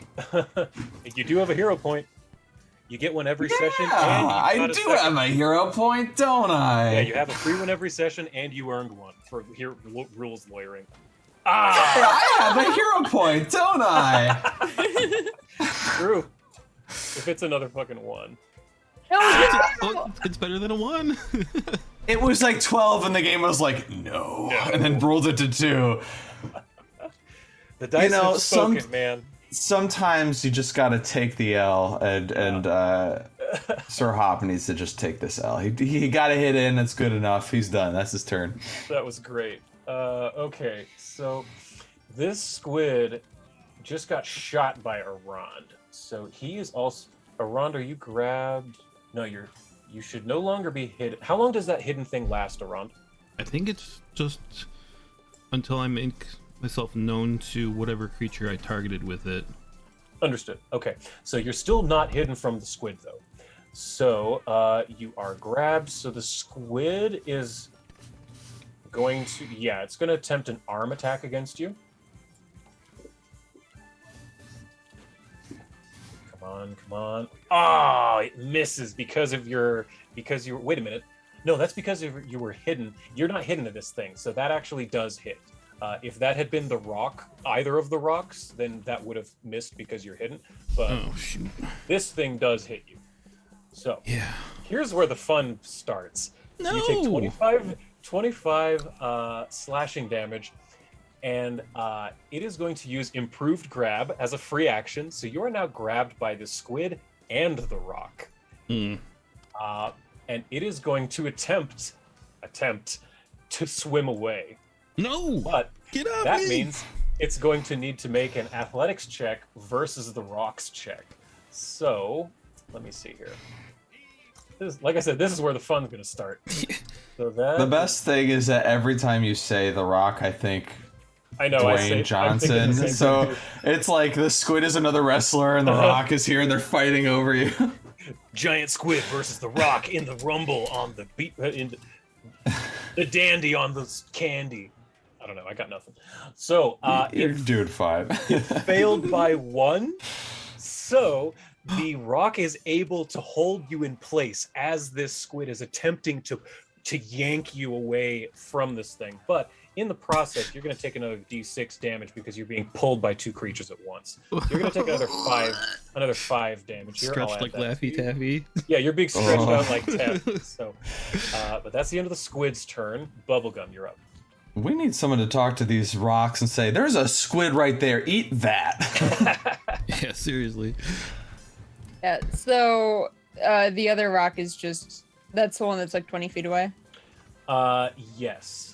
You do have a hero point. You get one every session. And I do have a hero point, don't I? Yeah, you have a free one every session, and you earned one for rules lawyering. I have a hero point, don't I? True. If it's another fucking one. It's better than a 1. It was like 12, and the game was like, no. And then rolled it to 2. The dice have spoken, man. Sometimes you just gotta take the L, and Sir Hop needs to just take this L. He got a hit in, that's good enough. He's done. That's his turn. That was great. Okay, so this squid just got shot by Arand. So he is also... Arand, are you grabbed? No, you should no longer be hidden. How long does that hidden thing last, Arand? I think it's just until I make myself known to whatever creature I targeted with it. Understood. Okay, so you're still not hidden from the squid, though. So you are grabbed. So the squid is going to... Yeah, it's going to attempt an arm attack against you. Come on. Ah, it misses because you wait a minute. No, that's because you were hidden. You're not hidden to this thing, so that actually does hit. If that had been the rock, either of the rocks, then that would have missed because you're hidden. But this thing does hit you. So here's where the fun starts. No. You take 25 slashing damage, and it is going to use improved grab as a free action. So you are now grabbed by the squid and the rock. And it is going to attempt to swim away. No! But get off that me. means it's going to need to make an athletics check versus the rock's check. So let me see here. Like I said, this is where the fun's going to start. So the best thing is that every time you say the rock, I think I know Dwayne Johnson. So it's like the squid is another wrestler and the rock is here and they're fighting over you. Giant squid versus the rock in the rumble on the beat, in the dandy on the candy. I don't know. I got nothing. So you're doing fine. It failed by 1. So the rock is able to hold you in place as this squid is attempting to yank you away from this thing. But in the process, you're going to take another d6 damage because you're being pulled by 2 creatures at once. You're going to take another 5 damage. Stretched like Laffy Taffy. Yeah, you're being stretched out like Taffy. So, but that's the end of the squid's turn. Bubblegum, you're up. We need someone to talk to these rocks and say, "There's a squid right there. Eat that." Yeah, seriously. Yeah. So the other rock is that's the one that's like 20 feet away. Yes.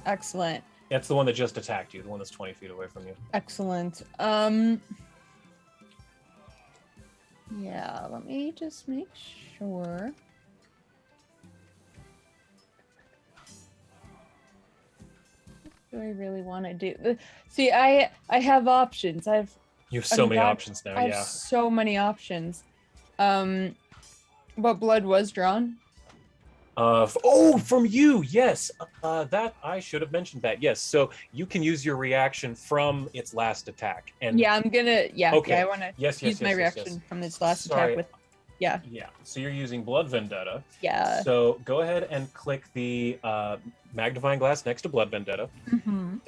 Excellent. That's the one that just attacked you, the one that's 20 feet away from you. Excellent. Yeah, let me just make sure. What do I really want to do? See, I have options. You have so many options now, I have so many options. But blood was drawn. From you, yes. That I should have mentioned that. Yes, so you can use your reaction from its last attack. And yeah, I'm gonna. Yeah, okay. Yeah, I want to use my reaction from its last attack with. Yeah. Yeah. So you're using Blood Vendetta. Yeah. So go ahead and click the magnifying glass next to Blood Vendetta,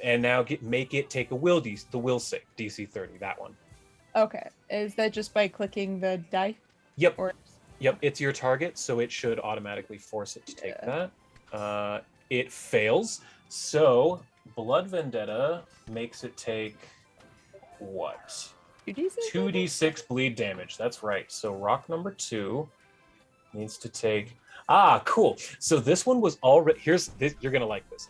and now make it take a will DC, the will save, DC 30. That one. Okay. Is that just by clicking the die? Yep. Or... Yep, it's your target, so it should automatically force it to take that. It fails, so Blood Vendetta makes it take what? 2d6 bleed damage. That's right. So rock number 2 needs to take... cool. So this one was already... You're going to like this.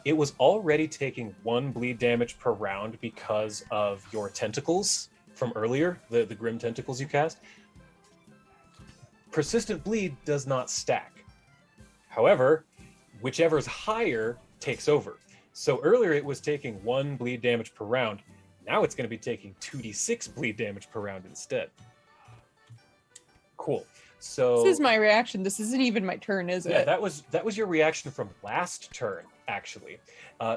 It was already taking 1 bleed damage per round because of your tentacles from earlier, the grim tentacles you cast. Persistent bleed does not stack. However, whichever's higher takes over. So earlier it was taking 1 bleed damage per round. Now it's going to be taking 2d6 bleed damage per round instead. Cool. So This is my reaction. This isn't even my turn, is it? yeah, that was your reaction from last turn, actually.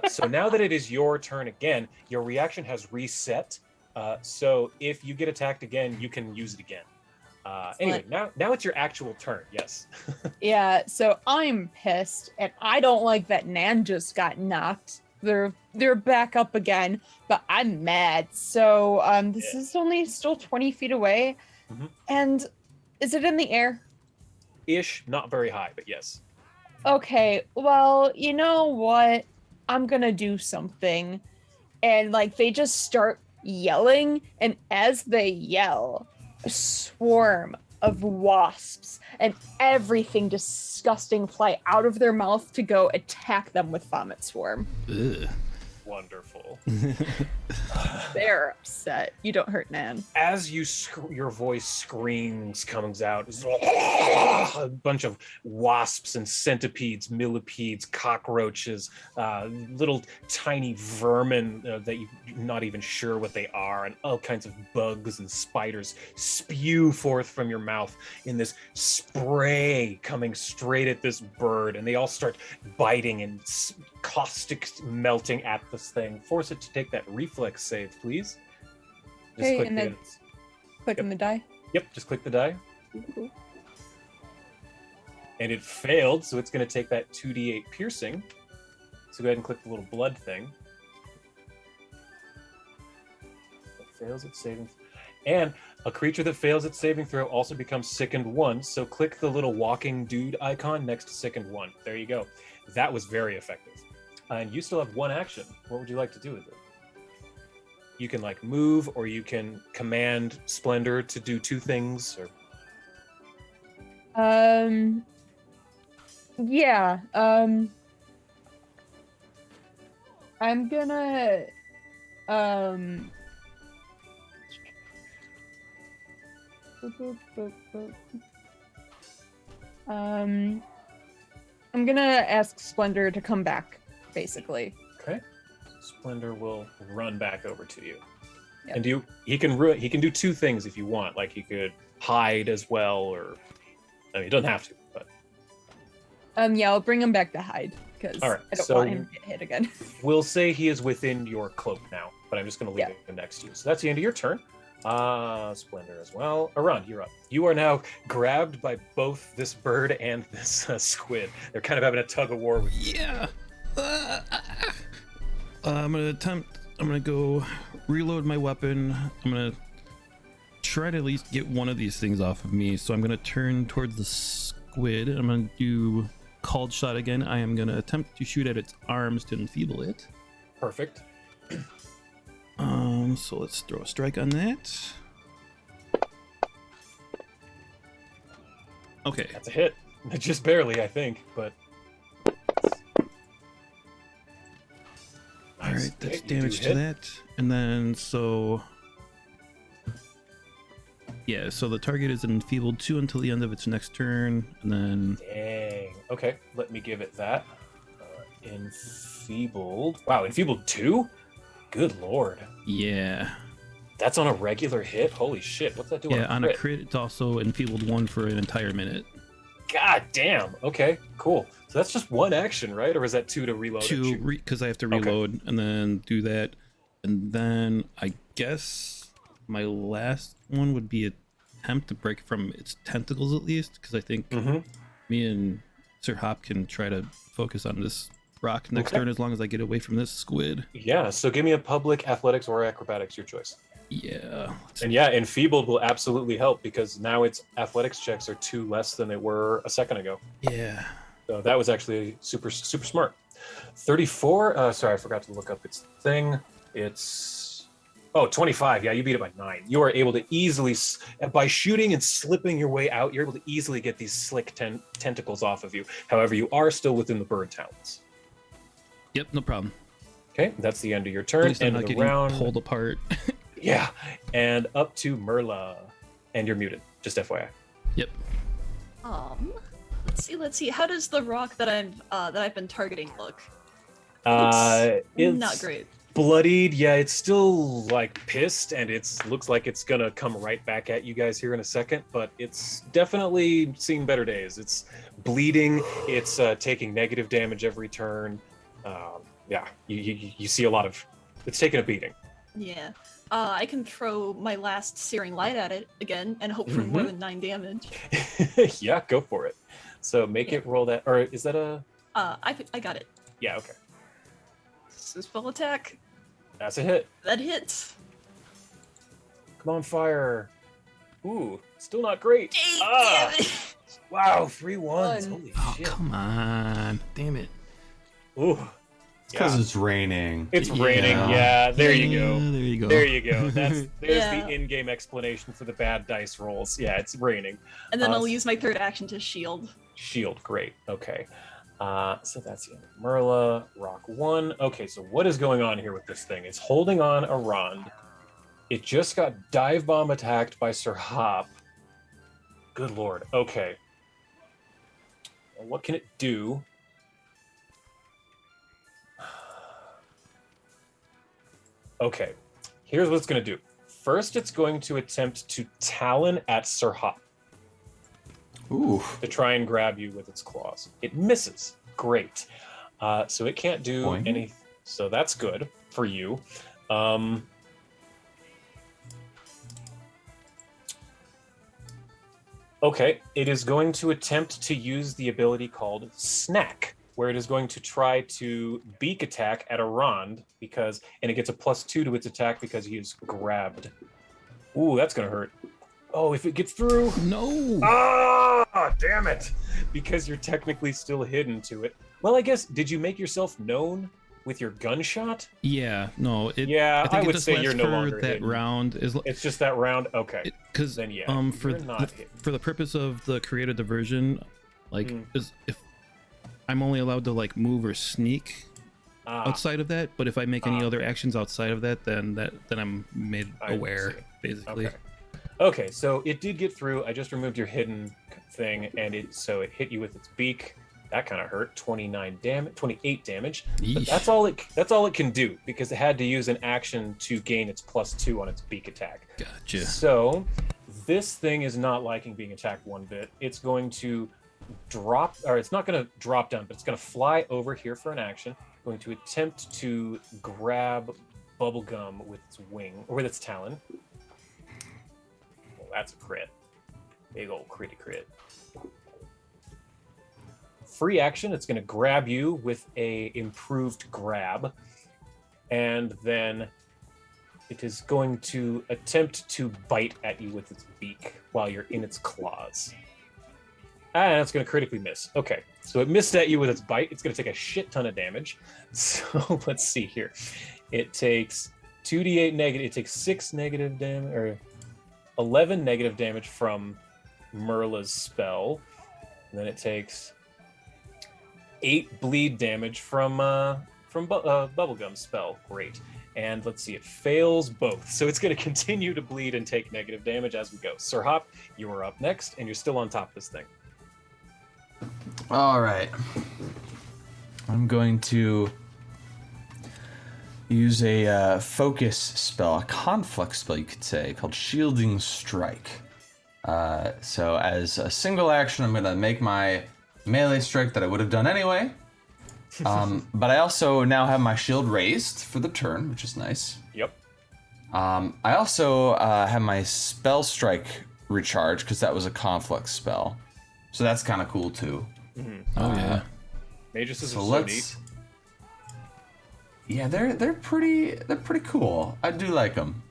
So now that it is your turn again, your reaction has reset. So if you get attacked again, you can use it again. Anyway, now it's your actual turn. Yes. Yeah, so I'm pissed, and I don't like that Nan just got knocked. They're back up again, but I'm mad. So this is only still 20 feet away, and is it in the air? Ish, not very high, but yes. Okay, well, you know what? I'm gonna do something. And like they just start yelling, and as they yell, a swarm of wasps and everything disgusting fly out of their mouth to go attack them with Vomit Swarm. Ugh. Wonderful. They're upset. You don't hurt Nan. As your voice screams comes out, a bunch of wasps and centipedes, millipedes, cockroaches, little tiny vermin that you're not even sure what they are, and all kinds of bugs and spiders spew forth from your mouth in this spray coming straight at this bird, and they all start biting and caustic melting at this thing. Force it to take that reflex save, please. Okay, click and then click on the die. Yep, just click the die. Cool. And it failed, so it's going to take that 2d8 piercing. So go ahead and click the little blood thing. It fails its saving. And a creature that fails its saving throw also becomes sickened 1. So click the little walking dude icon next to sickened 1. There you go. That was very effective. And you still have one action. What would you like to do with it? You can like move, or you can command Splendor to do 2 things. Or Yeah. I'm gonna I'm gonna ask Splendor to come back, basically. okay, Splendor will run back over to you. Yep. And he can do 2 things if you want. Like he could hide as well, or I mean, he doesn't have to, but Yeah, I'll bring him back to hide because all right, I don't so want him to get hit again. we'll say he is within your cloak now. But I'm just going to leave him next to you. So that's the end of your turn. Splendor as well. Aran, you're up. You are now grabbed by both this bird and this squid. They're kind of having a tug of war with you. Yeah. I'm gonna go reload my weapon. I'm gonna try to at least get one of these things off of me. So I'm gonna turn towards the squid. I'm gonna do called shot again. I am gonna attempt to shoot at its arms to enfeeble it. Perfect. So let's throw a strike on that. Okay. That's a hit. Just barely, I think, but All right, that's Okay, you damage do to hit. that. And then yeah, so the target is enfeebled 2 until the end of its next turn, and then dang. Okay, let me give it that. Enfeebled. Wow, enfeebled 2? Good lord. yeah. That's on a regular hit? Holy shit, what's that do Yeah, on a crit? crit, it's also enfeebled 1 for an entire minute. God damn. Okay, cool. So that's just 1 action, right? Or is that 2 to reload? and shoot? Because I have to Okay. reload and then do that. And then I guess my last one would be attempt to break from its tentacles at least, because I think me and Sir Hop can try to focus on this rock next Okay. turn as long as I get away from this squid. Yeah, so give me a public athletics or acrobatics, your choice. Yeah. And yeah, enfeebled will absolutely help because now its athletics checks are 2 less than they were a second ago. Yeah. So that was actually super smart. 34. Sorry, I forgot to look up its thing. It's 25. Yeah, you beat it by 9. You are able to easily, by shooting and slipping your way out, you're able to easily get these slick tentacles off of you. However, you are still within the bird talons. Yep, no problem. Okay, that's the end of your At turn. least I'm End not of the getting round. pulled apart. Yeah, and up to Merla, and you're muted. Just FYI. Yep. Let's see. How does the rock that I've been targeting look? It's Not great. bloodied. Yeah, it's still like pissed, and it's looks like it's gonna come right back at you guys here in a second. But it's definitely seen better days. It's bleeding. It's taking negative damage every turn. Yeah, you see a lot of. It's taking a beating. Yeah. I can throw my last Searing Light at it again and hope for more than 9 damage. Yeah, go for it. So make it roll that, or is that a? I got it. Yeah, okay. Spell attack. That's a hit. That hits. Come on, fire. Ooh, still not great. 8 damage. Wow, 3 ones. Holy Oh, shit. come on. Damn it. Ooh. Because it's raining. It's raining, yeah. There you go. There you go. There you go. There's Yeah. the in-game explanation for the bad dice rolls. Yeah, it's raining. And then I'll use my third action to shield. Shield, great. Okay. So that's the end of Merla, Rock 1. Okay, so what is going on here with this thing? It's holding on a Rond. It just got dive bomb attacked by Sir Hop. Good lord. Okay. Well, what can it do? Okay, here's what it's going to do. First, it's going to attempt to Talon at Sir Hop Ooh. to try and grab you with its claws. It misses. Great. So it can't do Boing. anything. So that's good for you. Okay, it is going to attempt to use the ability called Snack, where it is going to try to beak attack at a Rond and it gets a +2 to its attack because he is grabbed. Ooh, that's gonna hurt. Oh, if it gets through. No. Ah, damn it! Because you're technically still hidden to it. Well, I guess, did you make yourself known with your gunshot? Yeah. No. Yeah, think I it would just say lasts you're no for longer that hidden. round. It's just that round? Okay. Because Then yeah, for you're not hidden. for the purpose of the creative diversion, like if I'm only allowed to like move or sneak outside of that, but if I make any other actions outside of that, then I'm made I aware, see. basically. Okay, so it did get through. I just removed your hidden thing, and it hit you with its beak. That kind of hurt. 28 damage. But Yeesh. that's all it can do because it had to use an action to gain its +2 on its beak attack. Gotcha. So this thing is not liking being attacked one bit. It's going to drop, or it's not going to drop down, but it's going to fly over here for an action. Going to attempt to grab Bubblegum with its wing or with its talon. Well, that's a crit. Big old crit. Free action, it's going to grab you with a improved grab, and then it is going to attempt to bite at you with its beak while you're in its claws. And it's going to critically miss. Okay, so it missed at you with its bite. It's going to take a shit ton of damage. So let's see here. It takes 2d8 negative. It takes 6 negative damage, or 11 negative damage from Merla's spell. And then it takes 8 bleed damage from Bubblegum's spell. Great. And let's see, it fails both. So it's going to continue to bleed and take negative damage as we go. Sir Hop, you are up next, and you're still on top of this thing. All right. I'm going to use a focus spell, a conflict spell, you could say, called Shielding Strike. So as a single action, I'm going to make my melee strike that I would have done anyway. But I also now have my shield raised for the turn, which is nice. Yep. I also have my spell strike recharge because that was a conflict spell. So that's kind of cool too. Mm-hmm. Oh yeah. Mages So are so neat. Yeah, they're pretty cool. I do like them.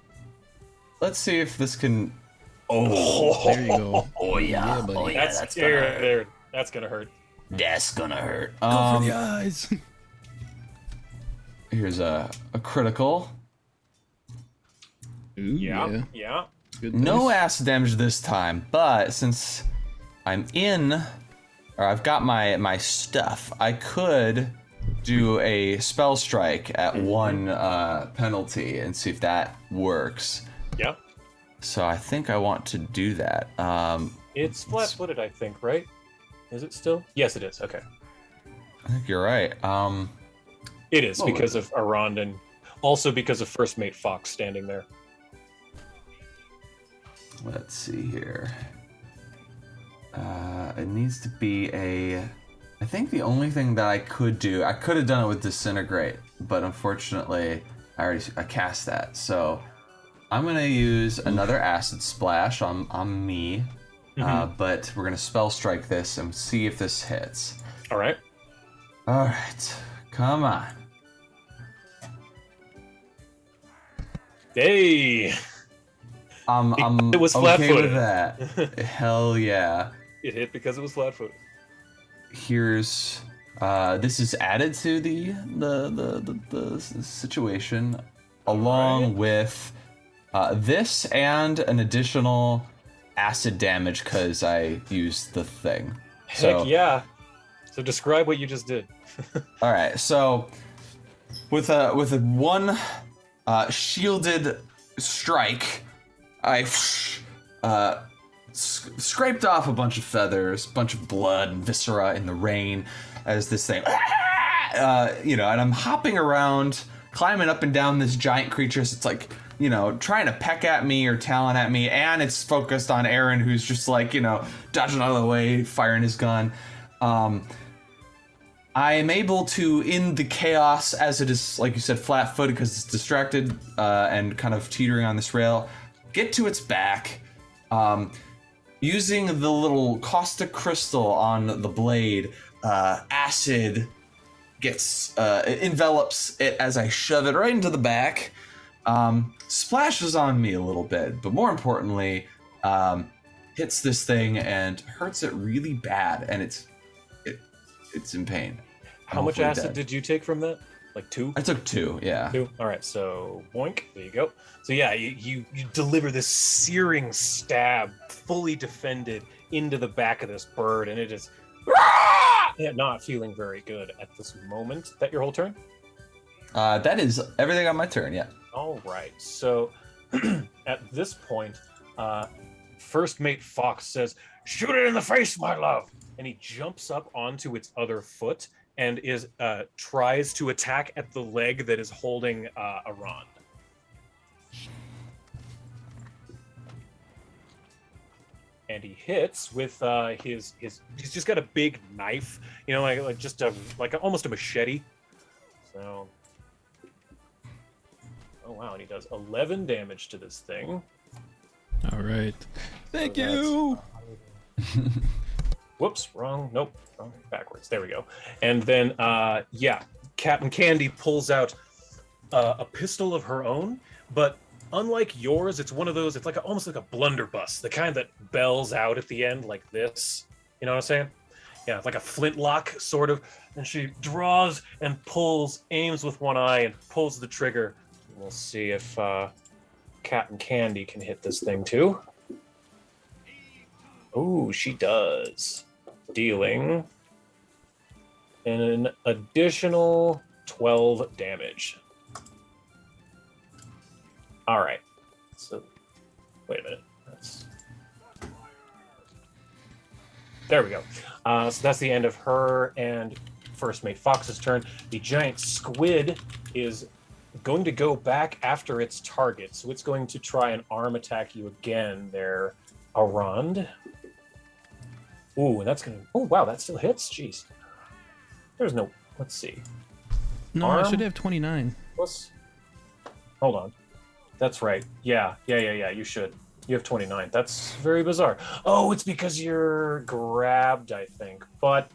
Let's see if this can. Oh, There you go. oh yeah, buddy. oh yeah, That's gonna hurt. there. That's gonna hurt. That's gonna hurt. Go for the eyes. Here's a critical. Ooh, Yeah. Yeah. Good No dice. acid damage this time, but since I'm in, or I've got my stuff, I could do a spell strike at one penalty and see if that works. Yeah. So I think I want to do that. It's flat-footed, I think, right? Is it still? Yes, it is. Okay. I think you're right. It is What because was of Arond and. Also because of First Mate Fox standing there. Let's see here. It needs to be a... I think the only thing that I could do... I could have done it with Disintegrate, but unfortunately, I cast that. So I'm going to use another Acid Splash on me, but we're going to Spell Strike this and see if this hits. All right. All right. Come on. Hey! I'm it was okay flat-footed. with that. Hell yeah. It hit because it was flat-footed. Here's this is added to the situation, along with this and an additional acid damage because I used the thing. Heck yeah! So describe what you just did. All right, so with a one shielded strike, I scraped off a bunch of feathers, bunch of blood and viscera in the rain as this thing, and I'm hopping around, climbing up and down this giant creature. So it's like, trying to peck at me or talon at me, and it's focused on Aaron, who's just like, dodging out of the way, firing his gun. I am able to, in the chaos, as it is, like you said, flat-footed because it's distracted and kind of teetering on this rail, get to its back, using the little caustic crystal on the blade. Acid gets envelops it as I shove it right into the back, splashes on me a little bit, but more importantly, hits this thing and hurts it really bad, and it's in pain. How much acid did you take from that? Like 2? I took 2, yeah. 2? All right, so boink, there you go. So yeah, you deliver this searing stab, fully defended, into the back of this bird, and it is not feeling very good at this moment. That your whole turn? That is everything on my turn, yeah. All right, so at this point, First Mate Fox says, "Shoot it in the face, my love!" And he jumps up onto its other foot and tries to attack at the leg that is holding Aran. And he hits with he's just got a big knife, like just almost a machete. So, oh wow, and he does 11 damage to this thing. All right. Thank you. Whoops, wrong. Nope, wrong. Backwards. There we go. And then, Captain Candy pulls out a pistol of her own, but unlike yours, it's one of those. It's almost like a blunderbuss, the kind that bells out at the end like this. You know what I'm saying? Yeah, it's like a flintlock sort of. And she draws and pulls, aims with one eye, and pulls the trigger. We'll see if Captain Candy can hit this thing too. Oh, she does. Dealing an additional 12 damage. All right. So, wait a minute. There we go. So that's the end of her and First Mate Fox's turn. The giant squid is going to go back after its target. So it's going to try and arm attack you again there, Arand. Ooh, and that's going to... Oh, wow, that still hits? Jeez. There's no... Let's see. No, I should have 29. Plus... Hold on. That's right. Yeah, you should. You have 29. That's very bizarre. Oh, it's because you're grabbed, I think. But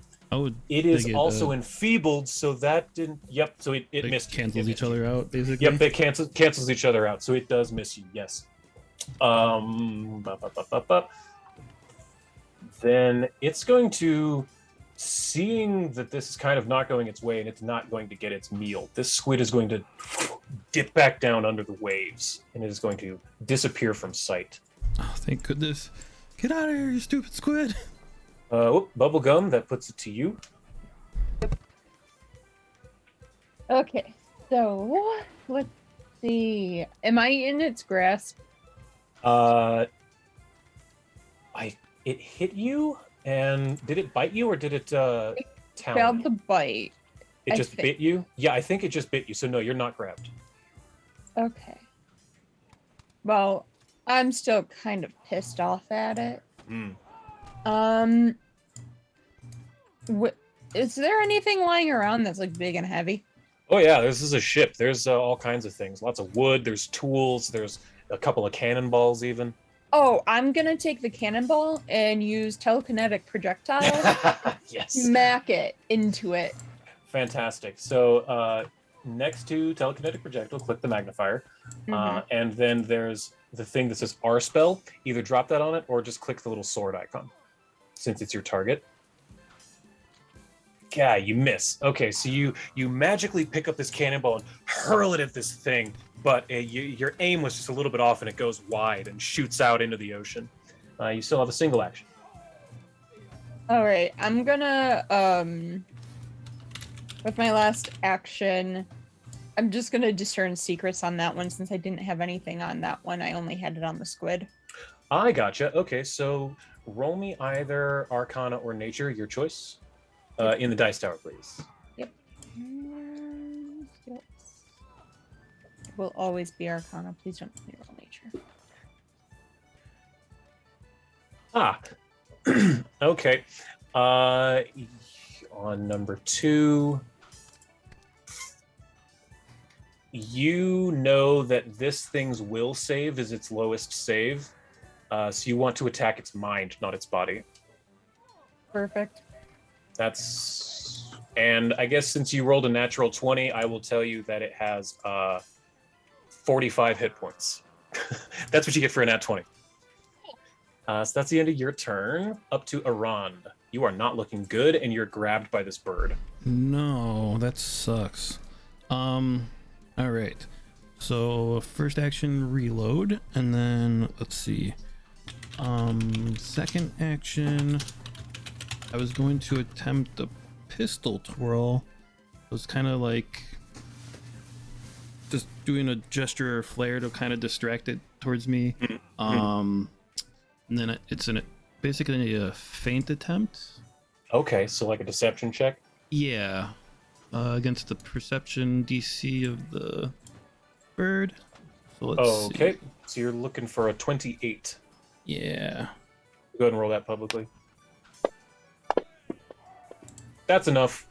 it is also enfeebled, so that didn't... Yep, so it missed you. Cancels each other out, basically? Yep, it cancels each other out, so it does miss you, yes. Then it's going to, seeing that this is kind of not going its way and it's not going to get its meal, this squid is going to dip back down under the waves and it is going to disappear from sight. Oh, thank goodness. Get out of here, you stupid squid. Bubblegum, that puts it to you. Okay, so let's see. Am I in its grasp? It hit you, and did it bite you or did it talon? Failed the bite. It just bit you? Yeah, I think it just bit you, so no, you're not grabbed. Okay. Well, I'm still kind of pissed off at it. Is there anything lying around that's like big and heavy? Oh yeah, this is a ship. There's all kinds of things. Lots of wood. There's tools. There's a couple of cannonballs even. Oh, I'm gonna take the cannonball and use telekinetic projectile. Yes. Smack it into it. Fantastic. So next to telekinetic projectile, click the magnifier, and then there's the thing that says R spell. Either drop that on it or just click the little sword icon, since it's your target. Yeah, you miss. Okay, so you magically pick up this cannonball and hurl it at this thing, but your aim was just a little bit off, and it goes wide and shoots out into the ocean. You still have a single action. All right, I'm gonna with my last action, I'm just gonna discern secrets on that one since I didn't have anything on that one. I only had it on the squid. I gotcha. Okay, so roll me either Arcana or Nature, your choice. In the dice tower, please. Yep. Yep. It will always be Arcana. Please don't let me roll Nature. Okay. On number 2, you know that this thing's will save is its lowest save, so you want to attack its mind, not its body. Perfect. And I guess since you rolled a natural 20, I will tell you that it has 45 hit points. That's what you get for a nat 20. So that's the end of your turn. Up to Arand. You are not looking good, and you're grabbed by this bird. No, that sucks. All right. So first action, reload, and then let's see. Second action, I was going to attempt a pistol twirl. It was kind of like just doing a gesture or flare to kind of distract it towards me. And then it's basically a feint attempt. Okay, so like a deception check? Yeah. Against the perception DC of the bird. So let's see. Okay, so you're looking for a 28. Yeah. Go ahead and roll that publicly. That's enough.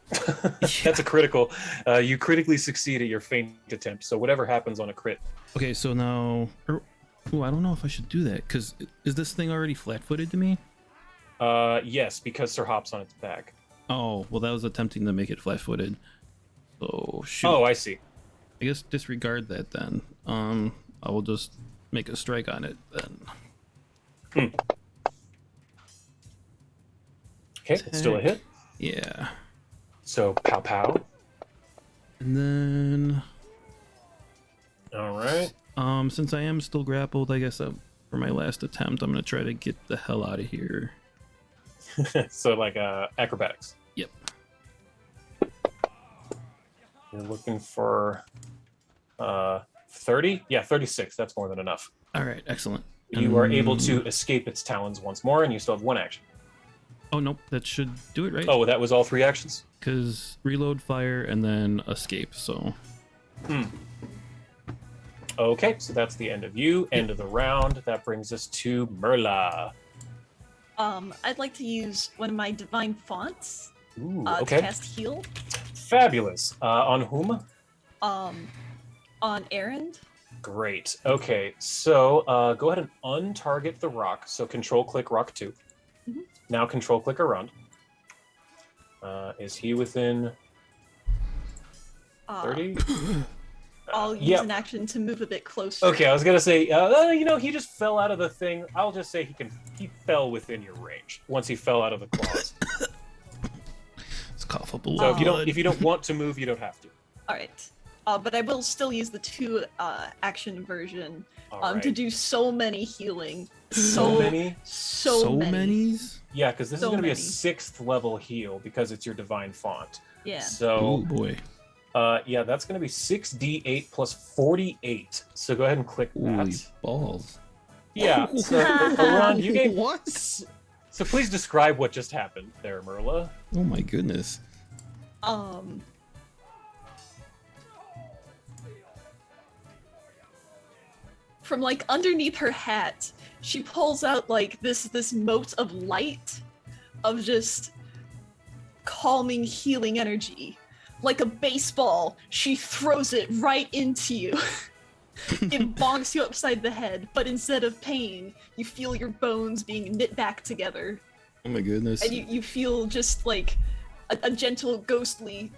That's a critical. You critically succeed at your feint attempt, so whatever happens on a crit. Okay, so now... I don't know if I should do that, because is this thing already flat-footed to me? Yes, because Sir Hop's on its back. Oh, well, that was attempting to make it flat-footed. So, shoot. Oh, I see. I guess disregard that then. I will just make a strike on it then. Okay, it's still a hit. Yeah. So, pow pow. And then... All right. Since I am still grappled, I guess for my last attempt, I'm going to try to get the hell out of here. So, like, acrobatics. Yep. You're looking for 30? Yeah, 36. That's more than enough. All right, excellent. You are able to escape its talons once more, and you still have one action. Oh, nope, that should do it, right? Oh, that was all 3 actions? Because reload, fire, and then escape, so... Okay, so that's the end of you, end of the round. That brings us to Merla. I'd like to use one of my divine fonts Ooh, to okay. cast heal. Fabulous. On whom? On Errand. Great. Okay, so go ahead and untarget the rock. So control-click rock 2. Now control-click around. Is he within 30? I'll use an action to move a bit closer. Okay, I was gonna say, he just fell out of the thing. I'll just say he fell within your range once he fell out of the claws. Let's cough up a So blood. if you don't want to move, you don't have to. All right. But I will still use the 2 action version All to right. do so many healing. So many? So many. many's? Yeah, because this So is gonna be a many. 6th level heal because it's your divine font. Yeah. Oh So boy. yeah, that's gonna be 6d8 plus 48. So go ahead and click that. Holy balls. Yeah. So Aran, you gave What? So please describe what just happened there, Merla. Oh my goodness. from like underneath her hat, she pulls out like this mote of light, of just calming, healing energy. Like a baseball, she throws it right into you. It bonks you upside the head, but instead of pain, you feel your bones being knit back together. Oh my goodness. And you feel just like a gentle, ghostly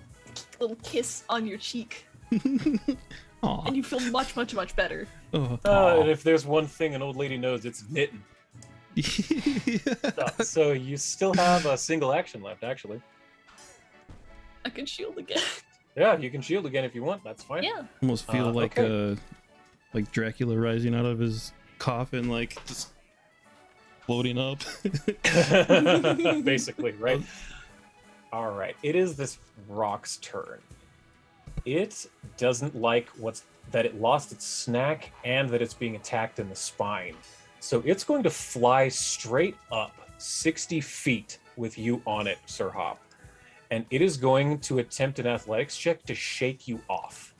little kiss on your cheek. Aw. And you feel much, much, much better. Oh. And if there's one thing an old lady knows, it's knitting. So you still have a single action left, actually. I can shield again. Yeah, you can shield again if you want. That's fine. Yeah. Almost feel okay. like Dracula rising out of his coffin, like just floating up. Basically, right? All right. It is this rock's turn. It doesn't like that it lost its snack and that it's being attacked in the spine. So it's going to fly straight up 60 feet with you on it, Sir Hop. And it is going to attempt an athletics check to shake you off.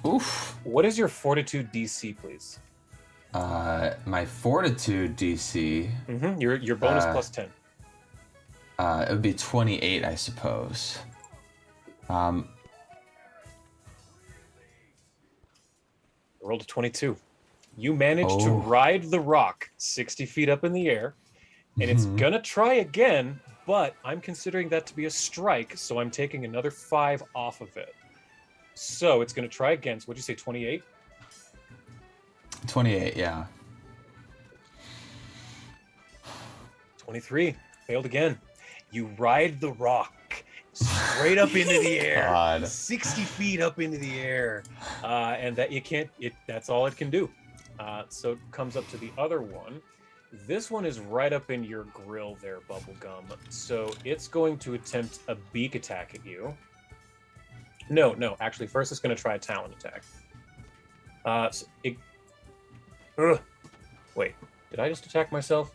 Oof. What is your fortitude DC, please? My fortitude DC. Mm-hmm. Your bonus plus 10. It would be 28, I suppose. Rolled a 22. You managed to ride the rock 60 feet up in the air, and it's gonna try again, but I'm considering that to be a strike, so I'm taking another 5 off of it. So it's gonna try again. So what'd you say, 28? 28, yeah. 23. Failed again. You ride the rock straight up into the air. God. 60 feet up into the air. And that you can't, that's all it can do. So it comes up to the other one. This one is right up in your grill there, Bubblegum. So it's going to attempt a beak attack at you. No, actually, first it's going to try a talon attack. Wait, did I just attack myself?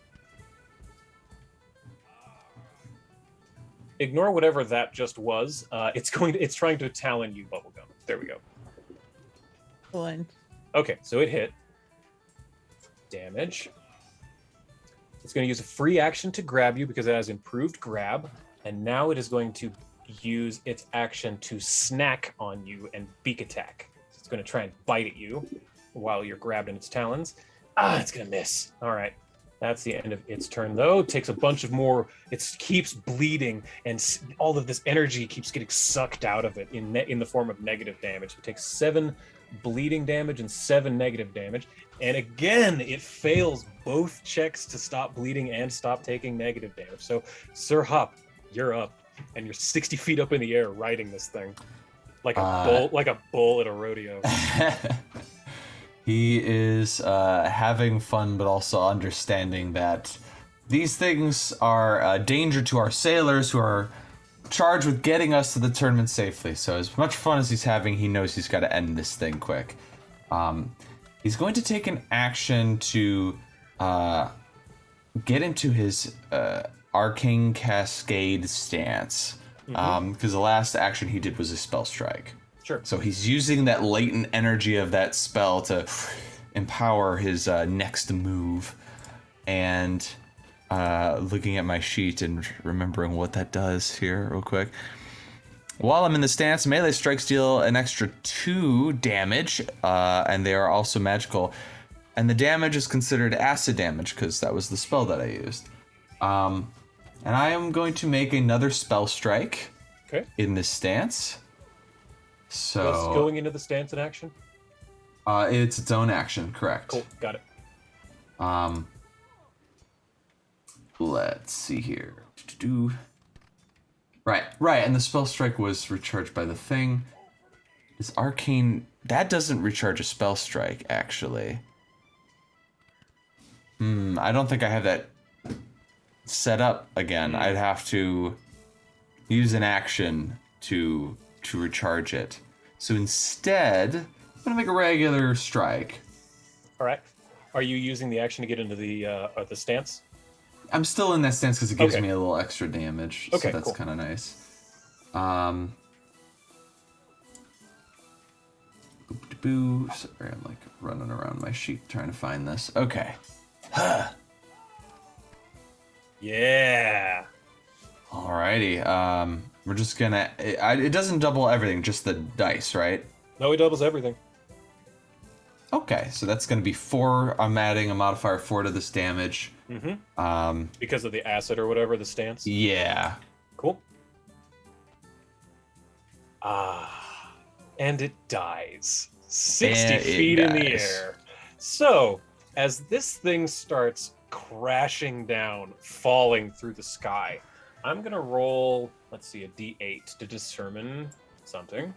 Ignore whatever that just was. It's trying to talon you, Bubblegum. There we go. Excellent. Okay, so it hit. Damage. It's going to use a free action to grab you because it has improved grab, and now it is going to use its action to snack on you and beak attack. So it's going to try and bite at you while you're grabbed in its talons. It's going to miss. All right. That's the end of its turn, though. It takes a bunch of more. It keeps bleeding, and all of this energy keeps getting sucked out of it in the form of negative damage. It takes 7 bleeding damage and 7 negative damage. And again, it fails both checks to stop bleeding and stop taking negative damage. So, Sir Hop, you're up, and you're 60 feet up in the air riding this thing like a bull at a rodeo. He is having fun, but also understanding that these things are a danger to our sailors who are charged with getting us to the tournament safely. So as much fun as he's having, he knows he's got to end this thing quick. He's going to take an action to get into his Arcane Cascade stance. Because the last action he did was a Spell Strike. Sure. So he's using that latent energy of that spell to empower his next move. And looking at my sheet and remembering what that does here real quick. While I'm in the stance, melee strikes deal an extra 2 damage, and they are also magical. And the damage is considered acid damage because that was the spell that I used. And I am going to make another spell strike in this stance. So it's going into the stance in action? It's its own action, correct. Cool, got it. Let's see here. Right, and the spell strike was recharged by the thing. Is arcane... That doesn't recharge a spell strike, actually. I don't think I have that set up again. I'd have to use an action to recharge it. So instead, I'm gonna make a regular strike. All right. Are you using the action to get into the stance? I'm still in that stance because it gives me a little extra damage. Okay, so that's cool. kind of nice. Boo. Sorry, I'm like running around my sheet trying to find this. Okay. Yeah. Alrighty. We're just gonna. It doesn't double everything, just the dice, right? No, he doubles everything. Okay, so that's gonna be 4. I'm adding a modifier 4 to this damage. Because of the acid or whatever, the stance. Yeah. Cool. And it dies 60 feet in the air. So, as this thing starts crashing down, falling through the sky, I'm going to roll, let's see, a d8 to determine something.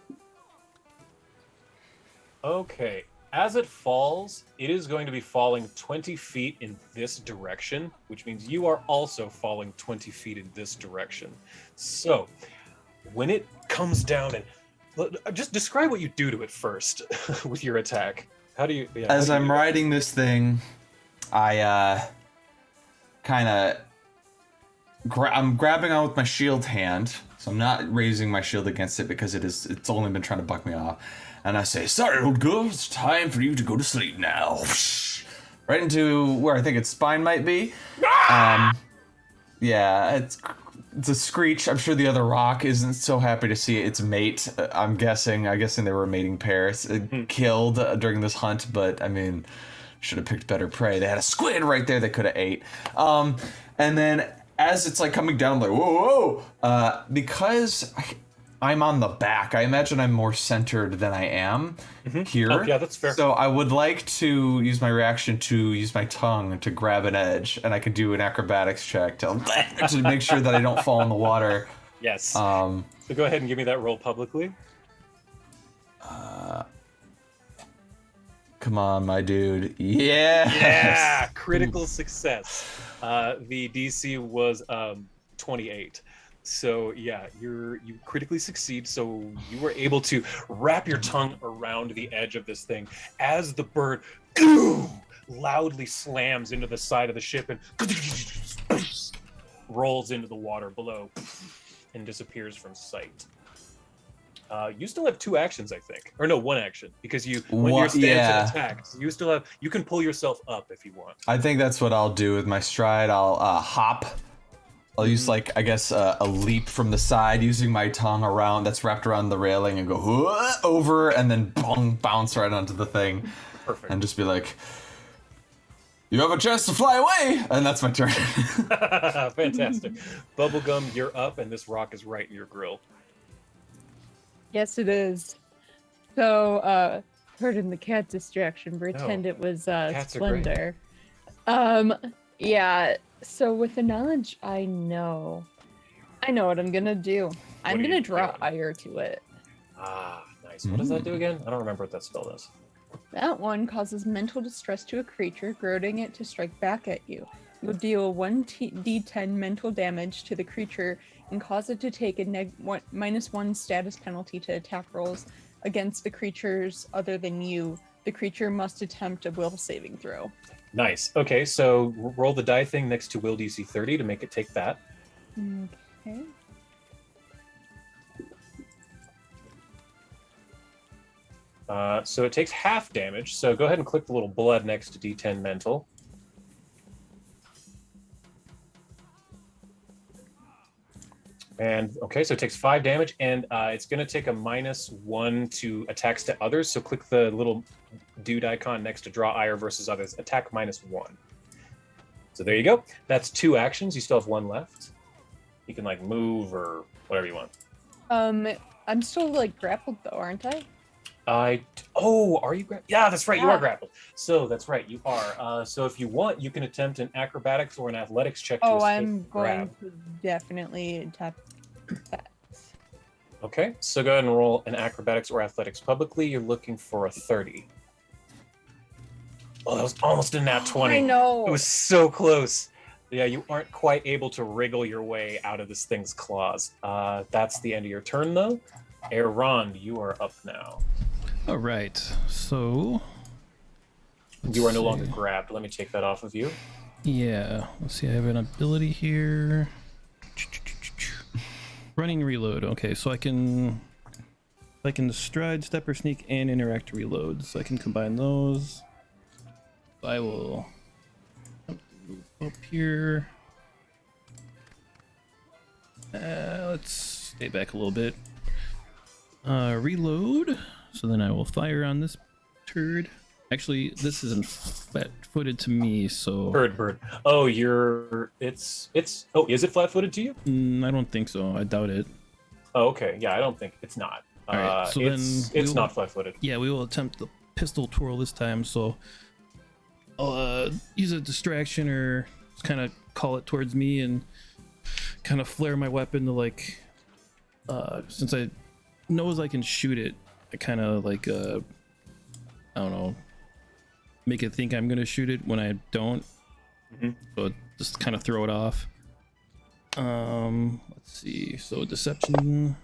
Okay. As it falls, it is going to be falling 20 feet in this direction, which means you are also falling 20 feet in this direction. So, when it comes down and just describe what you do to it first with your attack. How do you? Yeah, As I'm riding this thing, I kind of I'm grabbing on with my shield hand, so I'm not raising my shield against it because it's only been trying to buck me off. And I say, "Sorry, old girl, it's time for you to go to sleep now." Right into where I think its spine might be. Yeah, it's a screech. I'm sure the other rock isn't so happy to see its mate. I'm guessing they were a mating pair. Killed during this hunt, but I mean, should have picked better prey. They had a squid right there they could have ate. And then as it's like coming down, like whoa, because I'm on the back, I imagine I'm more centered than I am here. Oh, yeah, that's fair. So I would like to use my reaction to use my tongue to grab an edge, and I can do an acrobatics check to make sure that I don't fall in the water. Yes. So go ahead and give me that roll publicly. Come on, my dude. Yes! Yeah, critical success. The DC was 28. So yeah, you critically succeed. So you were able to wrap your tongue around the edge of this thing as the bird loudly slams into the side of the ship and rolls into the water below and disappears from sight. You still have 2 actions, I think, or no, 1 action, because when your stance and attack, you can pull yourself up if you want. I think that's what I'll do with my stride. I'll hop. I'll use like, I guess, a leap from the side using my tongue that's wrapped around the railing and go over and then bounce right onto the thing. Perfect. And just be like, "You have a chance to fly away!" And that's my turn. Fantastic. Bubblegum, you're up and this rock is right in your grill. Yes, it is. So, pardon the cat distraction. Pretend it was Splendor. Yeah. So with the knowledge I know what I'm gonna do. I'm gonna draw ire to it. Ah, nice. What does that do again? I don't remember what that spell does. That one causes mental distress to a creature, goading it to strike back at you. You'll deal 1d10 mental damage to the creature and cause it to take a -1 status penalty to attack rolls against the creatures other than you. The creature must attempt a will saving throw. Nice. Okay, so roll the die thing next to Will DC 30 to make it take that. Okay. So it takes half damage. So go ahead and click the little blood next to D10 mental. And okay, so it takes 5 damage, and it's going to take a -1 to attacks to others. So click the little dude icon next to draw ire versus others. Attack -1. So there you go. That's 2 actions. You still have 1 left. You can like move or whatever you want. I'm still like grappled though, aren't I? Are you grappled? Yeah, that's right. You are grappled. So that's right. You are. So if you want, you can attempt an acrobatics or an athletics check. I'm going to definitely attempt that. Okay. So go ahead and roll an acrobatics or athletics publicly. You're looking for a 30. Oh, that was almost a nat 20. I know. It was so close. Yeah, you aren't quite able to wriggle your way out of this thing's claws. That's the end of your turn, though. Errond, you are up now. All right, so you are no longer grabbed. Let me take that off of you. Yeah, let's see. I have an ability here. Running reload. Okay, so I can I can stride, step, or sneak, and interact reload. So I can combine those. I will move up here. Let's stay back a little bit. Reload. So then I will fire on this turd. Actually, this isn't flat-footed to me, so... Bird. Oh, it's... Oh, is it flat-footed to you? I don't think so. I doubt it. Oh, okay. Yeah, I don't think... It's not. Alright, so it's not flat-footed. Yeah, we will attempt the pistol twirl this time, so... I'll use a distraction or just kind of call it towards me and kind of flare my weapon to, like... since I knows I can shoot it, I kind of, like, I don't know... make it think I'm gonna shoot it when I don't. So just kind of throw it off. Let's see. So deception.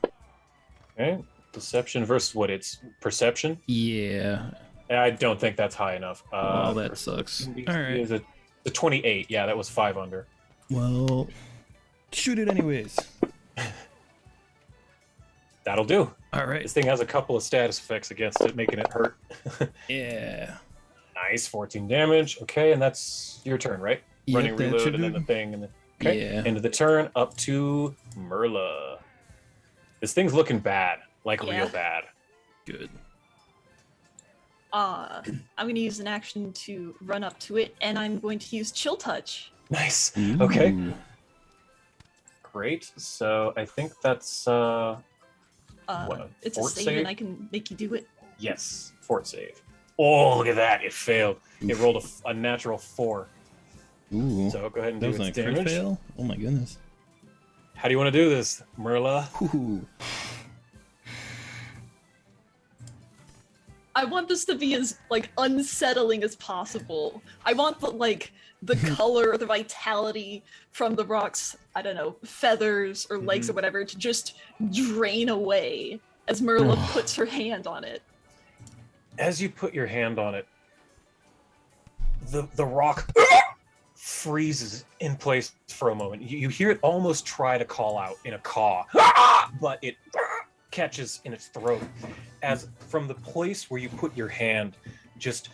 Okay. Deception versus what? It's perception? Yeah. I don't think that's high enough. Oh, that sucks. All right. Is it the 28? Yeah, that was 5 under. Well, shoot it anyways. That'll do. All right. This thing has a couple of status effects against it, making it hurt. Yeah. Nice, 14 damage. Okay, and that's your turn, right? Yep, Running that reload should and then do. the thing. And then, okay, Yeah. end of the turn, up to Merla. This thing's looking bad, like Yeah. real bad. Good. I'm going to use an action to run up to it, and I'm going to use Chill Touch. Nice. Okay, Ooh. great. So I think that's what, It's a fort save, save? and I can make you do it. Yes, fort save. Oh, look at that! It failed. It rolled a natural 4. Ooh. So go ahead and That do was its a crit damage. fail? Oh my goodness. How do you want to do this, Merla? Ooh. I want this to be as like unsettling as possible. I want the color, the vitality from the rock's, I don't know, feathers or legs or whatever to just drain away as Merla puts her hand on it. As you put your hand on it, the rock freezes in place for a moment. You hear it almost try to call out in a caw, but it catches in its throat as from the place where you put your hand, just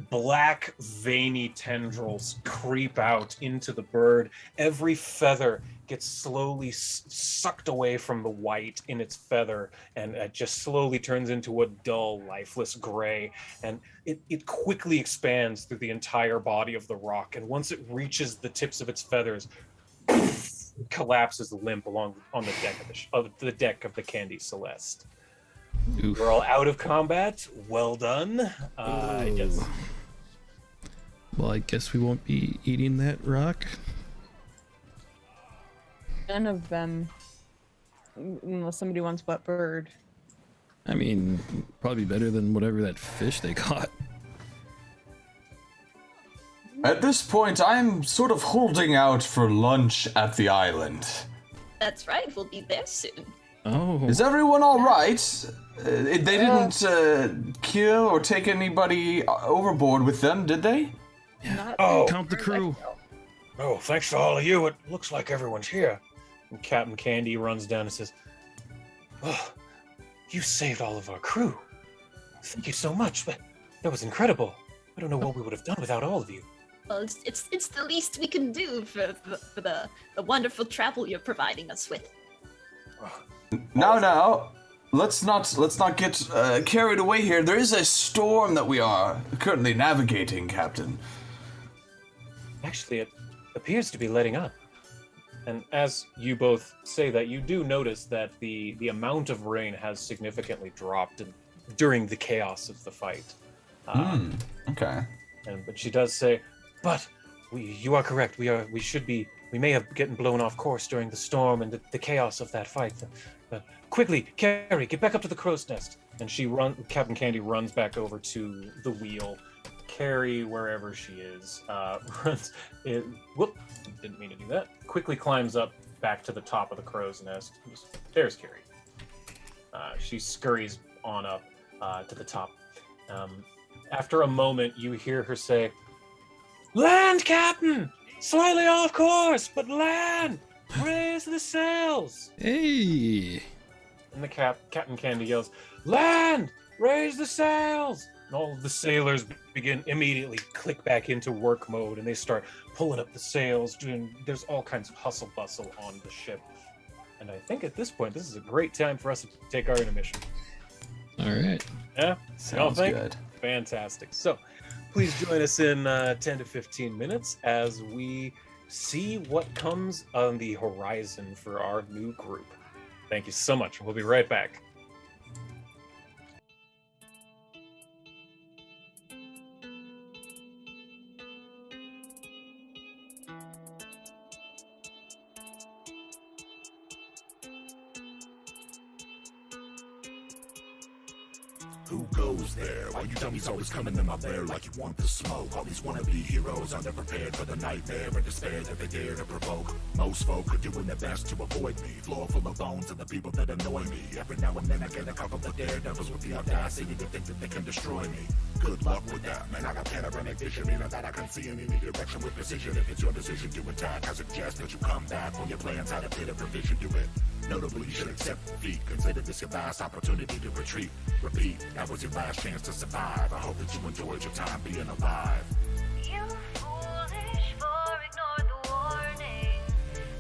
black veiny tendrils creep out into the bird. Every feather gets slowly sucked away from the white in its feather, and it just slowly turns into a dull, lifeless gray. And it quickly expands through the entire body of the rock. And once it reaches the tips of its feathers, it collapses limp along on the deck of the Candy Celeste. Oof. We're all out of combat. Well done. Yes. Well, I guess we won't be eating that rock. None of them. Unless somebody wants wet bird. I mean, probably better than whatever that fish they caught. At this point, I'm sort of holding out for lunch at the island. That's right, we'll be there soon. Oh. Is everyone all right? They didn't kill or take anybody overboard with them, did they? Not Oh. Count the crew. Oh, thanks to all of you. It looks like everyone's here. And Captain Candy runs down and says, "Oh, you saved all of our crew. Thank you so much. That was incredible. I don't know what we would have done without all of you." Well, it's the least we can do for the wonderful travel you're providing us with. Now, let's not get carried away here. There is a storm that we are currently navigating, Captain. Actually, it appears to be letting up. And as you both say that, you do notice that the amount of rain has significantly dropped during the chaos of the fight. Okay. But she does say, "But you are correct. We may have gotten blown off course during the storm and the chaos of that fight. Quickly, Carrie, get back up to the crow's nest." And Captain Candy runs back over to the wheel. Carrie, wherever she is, runs. Didn't mean to do that. Quickly climbs up back to the top of the crow's nest. There's Carrie. She scurries on up to the top. After a moment, you hear her say, "Land, Captain! Slightly off course, but land! Raise the sails!" Hey. And the Captain Candy yells, "Land! Raise the sails!" And all of the sailors begin immediately click back into work mode, and they start pulling up the sails. There's all kinds of hustle bustle on the ship. And I think at this point, this is a great time for us to take our intermission. All right. Yeah? Sounds good. Fantastic. So please join us in 10 to 15 minutes as we see what comes on the horizon for our new group. Thank you so much. We'll be right back. Who goes there? Why you dummies always coming in my bear like you want the smoke? All these wannabe heroes underprepared for the nightmare and despair that they dare to provoke. Most folk are doing their best to avoid me. Floor full of bones of the people that annoy me. Every now and then I get a couple of daredevils with the audacity to think that they can destroy me. Good luck with that, man. I got panoramic vision, meaning that I can see in any direction with precision. If it's your decision to attack, I suggest that you come back when your plans had a bit of revision to it. Notably, you should accept defeat. Consider this your last opportunity to retreat. Repeat, that was your last chance to survive. I hope that you enjoyed your time being alive. You foolish for ignore the warning.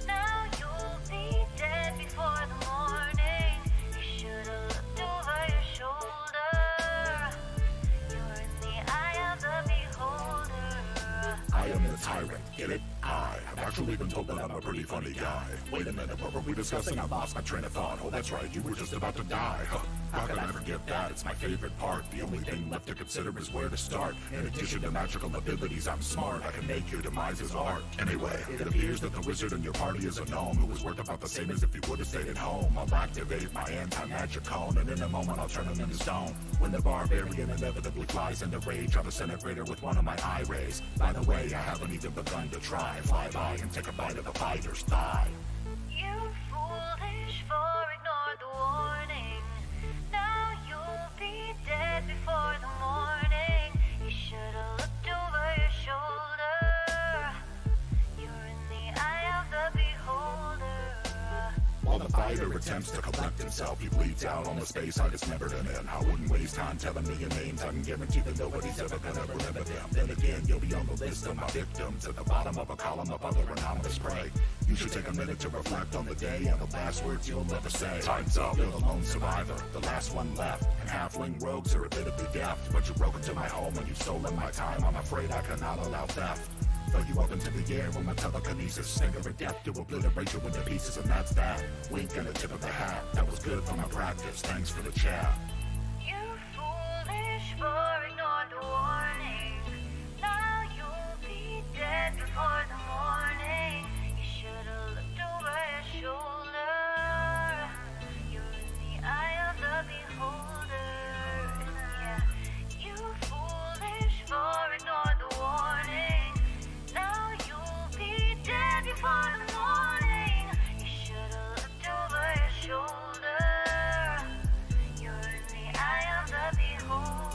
Now you'll be dead before the morning. You should've looked over your shoulder. You're in the eye of the beholder. I am the tyrant, get it? I have actually been told that I'm a pretty funny guy. Wait a minute, what were we discussing? I lost my train of thought. Oh, that's right, you were just about to die. How can I forget that? It's my favorite part. The only thing left to consider is where to start. In addition to magical abilities, I'm smart. I can make your demise art. Anyway, it appears that the wizard in your party is a gnome who was worth about the same as if he would have stayed at home. I'll activate my anti-magic cone, and in a moment I'll turn him into stone. When the barbarian inevitably flies into rage, I'll disintegrate her with one of my eye rays. By the way, I haven't even begun to try. Fly by and take a bite of a fighter's thigh. You foolish for ignore the warning. Now you'll be dead before the morning. You should've looked over your shoulder. You're in the eye of the beholder. While the fighter attempts to collect himself, he bleeds out on the space I dismembered him in. I wouldn't waste time telling me your names. I can guarantee that nobody's ever gonna remember them. Then again, you'll be on the list of my victims at the bottom of a column of other anonymous prey. You should take a minute to reflect on the day and the last words you'll ever say. Time's up, you're the lone survivor, the last one left. And halfling rogues are admittedly deft, but you broke into my home and you've stolen my time. I'm afraid I cannot allow theft. Throw you up into the air with my telekinesis. Finger of death to obliterate you into pieces, and that's that. Wink and a tip of the hat. That was good for my practice. Thanks for the chat. You foolish for ignore the warning. Now you'll be dead before the morning. You should've looked over your shoulder. You're in the eye of the beholder. Yeah. You foolish for ignore the warning. Now you'll be dead before the morning. You should've looked over your shoulder. You're in the eye of the beholder.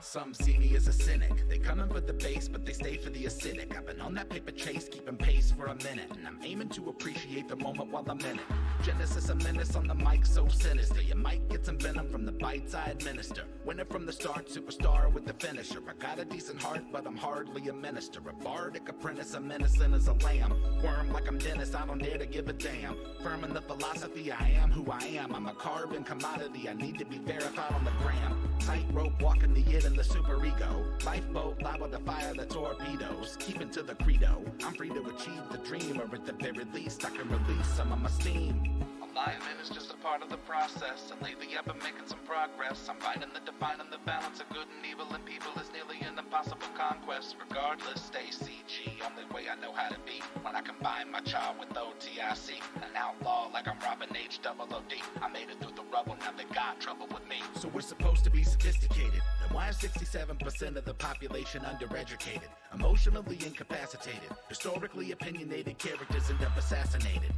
Some see me as a cynic. They come in for the base, but they stay for the acidic. I've been on that paper chase, keeping pace for a minute. And I'm aiming to appreciate the moment while I'm in it. Genesis a menace on the mic, so sinister. You might get some venom from the bites I administer. Winner from the start, superstar with the finisher. I got a decent heart, but I'm hardly a minister. A bardic apprentice, a menacing as a lamb. Worm like I'm Dennis, I don't dare to give a damn. Firm in the philosophy, I am who I am. I'm a carbon commodity, I need to be verified on the gram. Tightrope walking the id and the superego. Lifeboat liable to fire the torpedoes. Keeping to the credo. I'm free to achieve the dream, or at the very least, I can release some of my steam. Alignment is just a part of the process, and lately I've been making some progress. I'm finding the defining the balance of good and evil in people is nearly an impossible conquest. Regardless, stay CG, only way I know how to be. When I combine my child with OTIC, an outlaw like I'm Robin H-double-O-D. I made it through the rubble, now they got trouble with me. So we're supposed to be sophisticated. Then Why is 67% of the population undereducated, emotionally incapacitated, historically opinionated characters end up assassinated?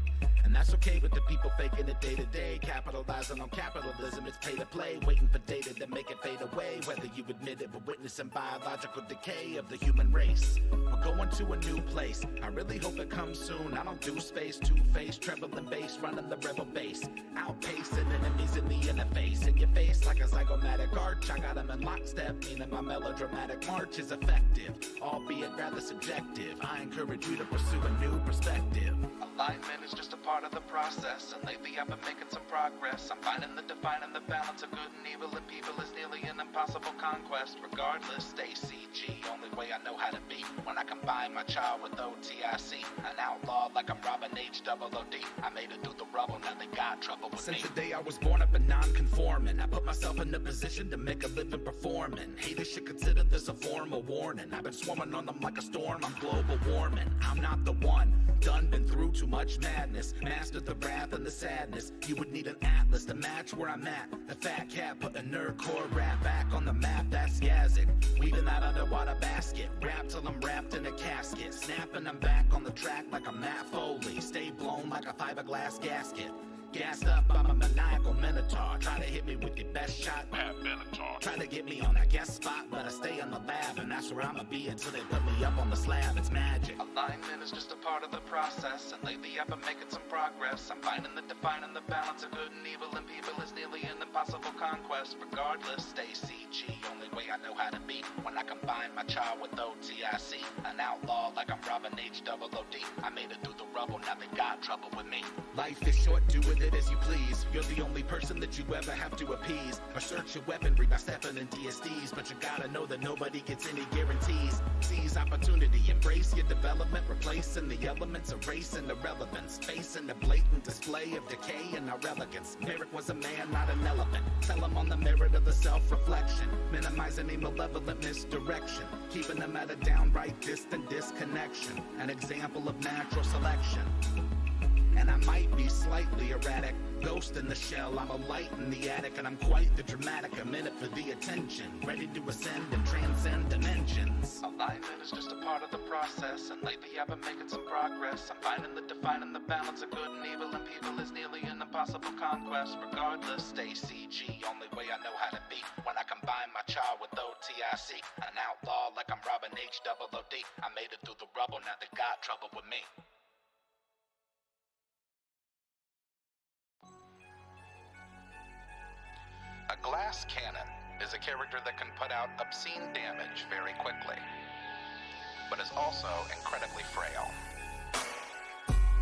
And that's okay with the people faking it day to day, capitalizing on capitalism. It's pay to play, waiting for data to make it fade away. Whether you admit it, we're witnessing biological decay of the human race. We're going to a new place. I really hope it comes soon. I don't do space, two-faced, treble and bass, running the rebel base, outpacing enemies in the interface. In your face like a zygomatic arch. I got them in lockstep, meaning my melodramatic march is effective, albeit rather subjective. I encourage you to pursue a new perspective. Alignment is just a part of the process, and lately I've been making some progress. I'm finding the defining the balance of good and evil, and people is nearly an impossible conquest. Regardless, stay CG, only way I know how to be. When I combine my child with OTIC, an outlaw like I'm Robin H-double-O-D. I made it through the rubble, now they got trouble with me. Since the day I was born, I've been non-conforming. I put myself in a position to make a living performing. Haters should consider this a formal warning. I've been swarming on them like a storm, I'm global warming. I'm not the one, done been through too much madness. Mastered the wrath and the sadness. You would need an atlas to match where I'm at. The fat cat put a nerdcore rap back on the map, that's Yazzik. Weaving that underwater basket. Rap till I'm wrapped in a casket. Snapping I'm back on the track like I'm Matt Foley. Stay blown like a fiberglass gasket. Gassed up, I'm a maniacal minotaur. Try to hit me with your best shot, Minotaur. Try to get me on that guest spot, but I stay in the lab, and that's where I'ma be until they put me up on the slab. It's magic. Alignment is just a part of the process, and lately I've been making some progress. I'm finding the defining the balance of good and evil, and people is nearly an impossible conquest. Regardless, stay CG, only way I know how to be. When I combine my child with OTIC, an outlaw like I'm Robin H-double-O-D. I made it through the rubble, now they got trouble with me. Life is short, do with it as you please. You're the only person that you ever have to appease. Or search your weaponry by stepping in DSDs. But you gotta know that nobody gets any guarantees. Seize opportunity, embrace your development. Replacing the elements, erasing irrelevance. Facing the blatant display of decay and our elegance. Merrick was a man, not an elephant. Tell him on the merit of the self-reflection. Minimizing a malevolent misdirection. Keeping them at a downright distant disconnection. An example of natural selection. And I might be slightly erratic, ghost in the shell, I'm a light in the attic, and I'm quite the dramatic, a minute for the attention, ready to ascend and transcend dimensions. Alignment is just a part of the process, and lately I've been making some progress. I'm finding the defining the balance of good and evil, and people is nearly an impossible conquest. Regardless, stay CG, only way I know how to be. When I combine my child with OTIC, an outlaw like I'm Robin H-double-O-D. I made it through the rubble, now they got trouble with me. A glass cannon is a character that can put out obscene damage very quickly, but is also incredibly frail.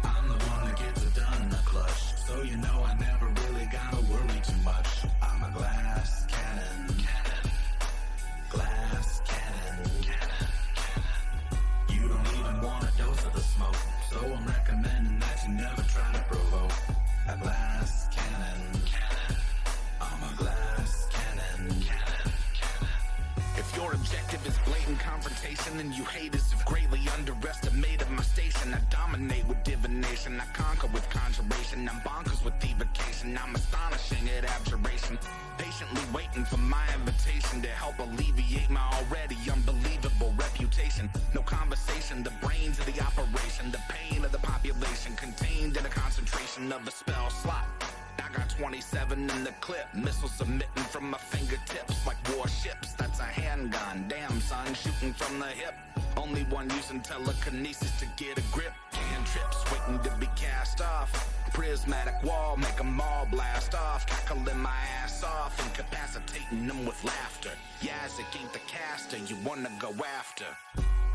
I'm the one that gets it done in the clutch, so you know I never really gotta worry too much. I'm a glass cannon, glass cannon. You don't even want a dose of the smoke, so I'm recommending that you never try to provoke. A glass cannon. I'm a glass cannon. If your objective is blatant confrontation, and you haters have greatly underestimated my station, I dominate with divination, I conquer with conjuration, I'm bonkers with evocation, I'm astonishing at abjuration, patiently waiting for my invitation to help alleviate my already unbelievable reputation. No conversation, the brains of the operation, the pain of the population, contained in a concentration of a spell slot. I got 27 in the clip, missiles emitting from my fingertips like warships. That's a handgun, damn son, shooting from the hip. Only one using telekinesis to get a grip. Cantrips waiting to be cast off. Prismatic wall, make them all blast off. Cackling my ass off, incapacitating them with laughter. Yazzik ain't the caster you wanna go after.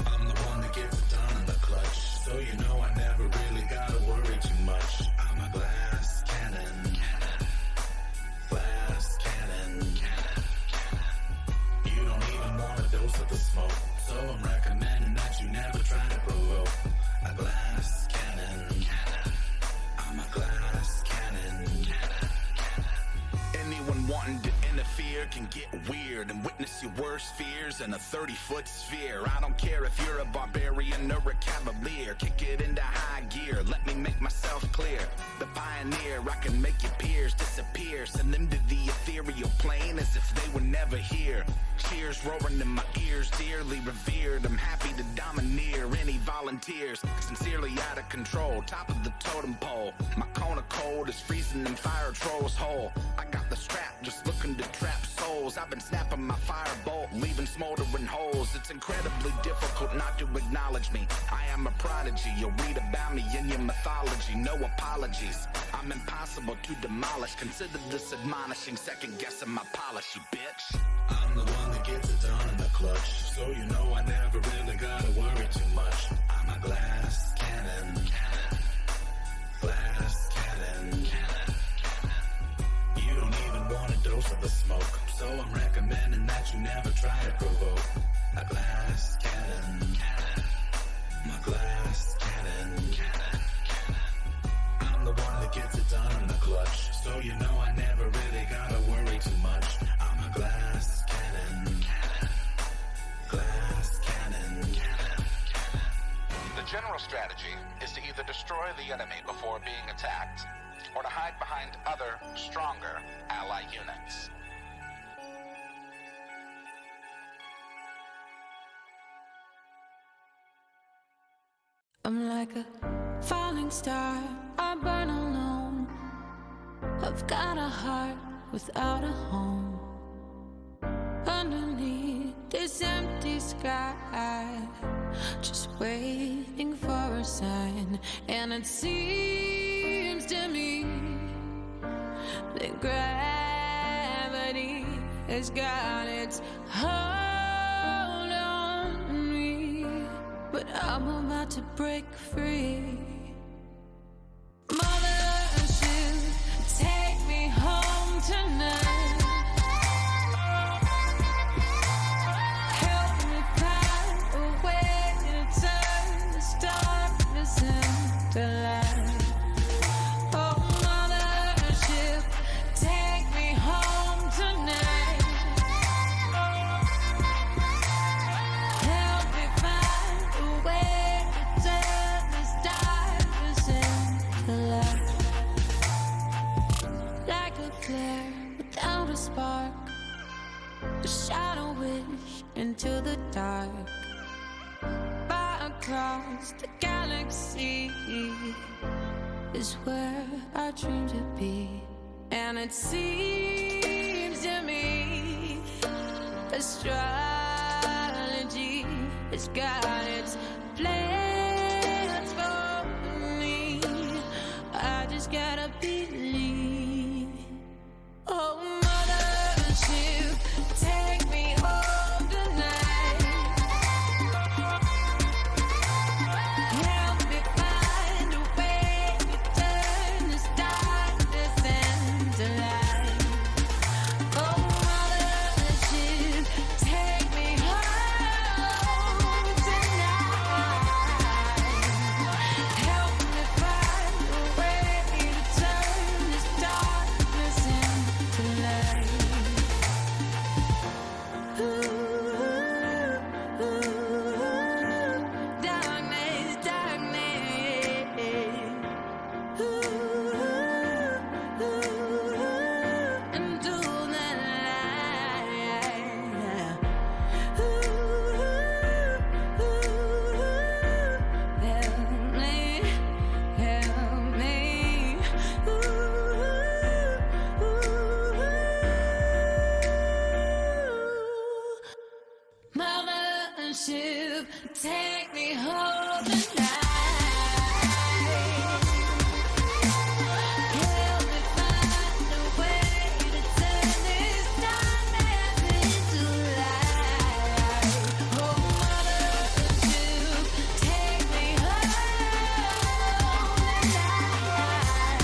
I'm the one that gets it done in the clutch, so you know I never really gotta worry too much. I'm a glass cannon. Glass cannon. You don't even want a dose of the smoke, so I'm recommending that you never try to provoke. A glass cannon. I'm a glass cannon. Anyone wanting to interfere here can get weird and witness your worst fears in a 30-foot sphere. I don't care if you're a barbarian or a cavalier. Kick it into high gear, let me make myself clear. The pioneer, I can make your peers disappear. Send them to the ethereal plane as if they were never here. Cheers roaring in my ears, dearly revered. I'm happy to domineer any volunteers. Sincerely out of control, top of the totem pole. My cone of cold is freezing them fire trolls whole. I got the strap, just looking to trap souls. I've been snapping my firebolt, leaving smoldering holes. It's incredibly difficult not to acknowledge me. I am a prodigy, you'll read about me in your mythology. No apologies, I'm impossible to demolish. Consider this admonishing, second guessing my polish, you bitch. I'm the one that gets it done in the clutch, so you know I never really gotta worry too much. I'm a glass cannon, glass cannon. You don't even want a dose of the smoke, so I'm recommending that you never try to provoke. A glass cannon, my glass cannon. I'm the one that gets it done in the clutch, so you know I never really gotta worry too much. I'm a glass cannon, glass cannon. The general strategy is to either destroy the enemy before being attacked, or to hide behind other, stronger ally units. I'm like a falling star, I burn alone. I've got a heart without a home. Underneath this empty sky, just waiting for a sign. And it seems to me that gravity has got its hold on me, but I'm about to break free. Mothership, take me home tonight. Help me find a way to turn this darkness into light. Oh, mothership, take me home tonight. Help me find a way to turn this darkness into light. Like a flare without a spark, a shadow wish into the dark. Far across the galaxy is where I dream to be. And it seems to me astrology has got its plans for me. I just gotta believe. Oh, mothership, take me home tonight. Help me find a way to turn this darkness into light. Oh, mothership, take me home tonight. Help me find a way to turn this darkness into light. Ooh, darkness, darkness. Into the light. Help me, help me. Mothership, take me home tonight. Help me find a way to turn this darkness into light. Oh, mothership, take me home tonight.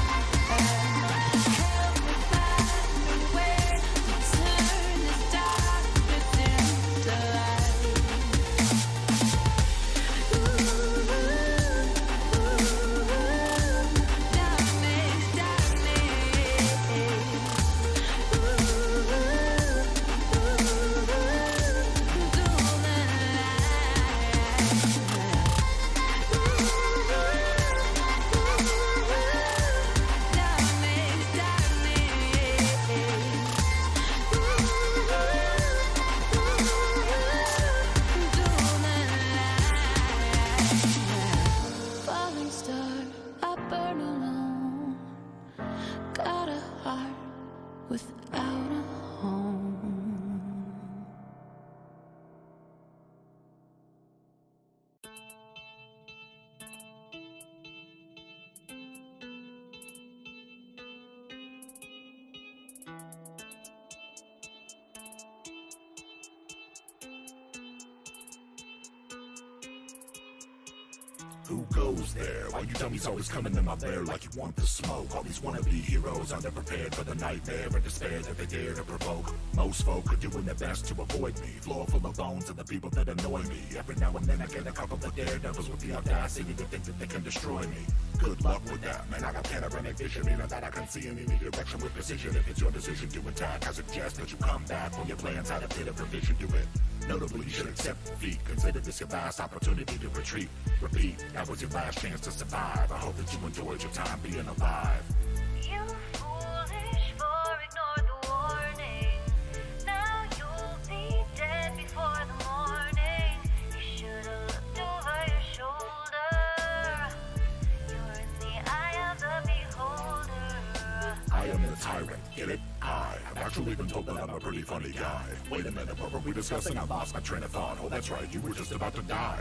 Help me find a way to turn this darkness into light. Ooh. Who goes there? Why you dummies always coming in my lair like you want the smoke? All these wannabe heroes underprepared for the nightmare and despair that they dare to provoke. Most folk are doing their best to avoid me. Floor full of bones of the people that annoy me. Every now and then I get a couple of daredevils with the audacity to think that they can destroy me. Good luck with that, man. I got panoramic vision, meaning that I can see in any direction with precision. If it's your decision to attack, I suggest that you come back when your plans had a bit of revision to it. Notably, you should accept defeat. Consider this your last opportunity to retreat. Repeat, that was your last chance to survive. I hope that you enjoyed your time being alive. You foolish for ignore the warning. Now you'll be dead before the morning. You should've looked over your shoulder. You're in the eye of the beholder. I am the tyrant, get it? I've actually been told that I'm a pretty funny guy. Wait a minute, what were we discussing? I lost my train of thought. Oh, that's right, you were just about to die.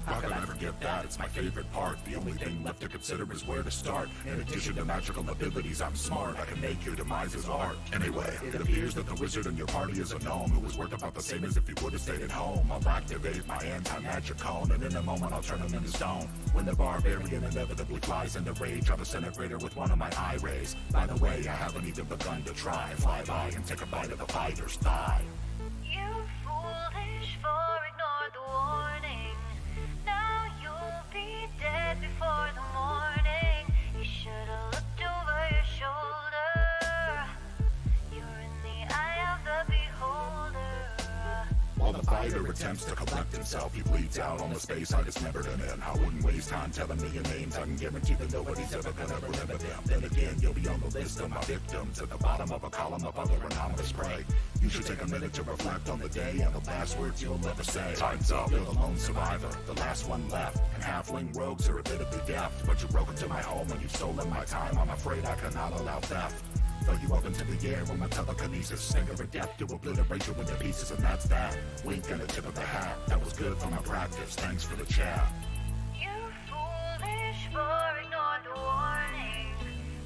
How can I forget that? It's my favorite part. The only thing left to consider is where to start. In addition to magical abilities, I'm smart. I can make your demise art. Anyway, it appears that the wizard in your party is a gnome who was worth about the same as if he would have stayed at home. I'll activate my anti-magic cone, and in a moment I'll turn him into stone. When the barbarian inevitably flies into rage, I'll disintegrate her with one of my eye rays. By the way, I haven't even begun to try. Fly by and take a bite of the fighter's thigh. You foolish for ignore the warning. Now you'll be dead before the morning. You should've looked over your shoulder. You're in the eye of the beholder. While the fighter attempts to collect himself, he bleeds out on the space I dismembered him in. I wouldn't waste time telling me your names. I can guarantee that nobody's ever gonna remember them. Then again, you'll be on the list of my victims at the bottom of a column of other anonymous prey. You should take a minute to reflect on the day and the last words you'll ever say. Time's up, you're the lone survivor, the last one left. And halfling rogues are admittedly deft, but you broke into my home and you've stolen my time. I'm afraid I cannot allow theft. Throw you up into the air with my telekinesis. Finger of death to obliterate you into pieces, and that's that. Wink and a tip of the hat. That was good for my practice. Thanks for the chat. You foolish for ignore the warning.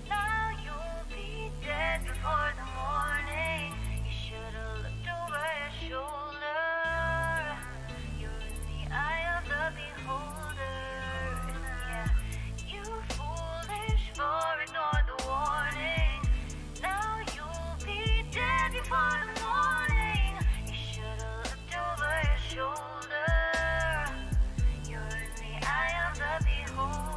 Now you'll be dead before the morning. You should've looked over your shoulder. You're in the eye of the beholder. Yeah. You foolish for ignore the warning. Now you'll be dead before the morning. You should've looked over your shoulder. You're in the eye of the beholder.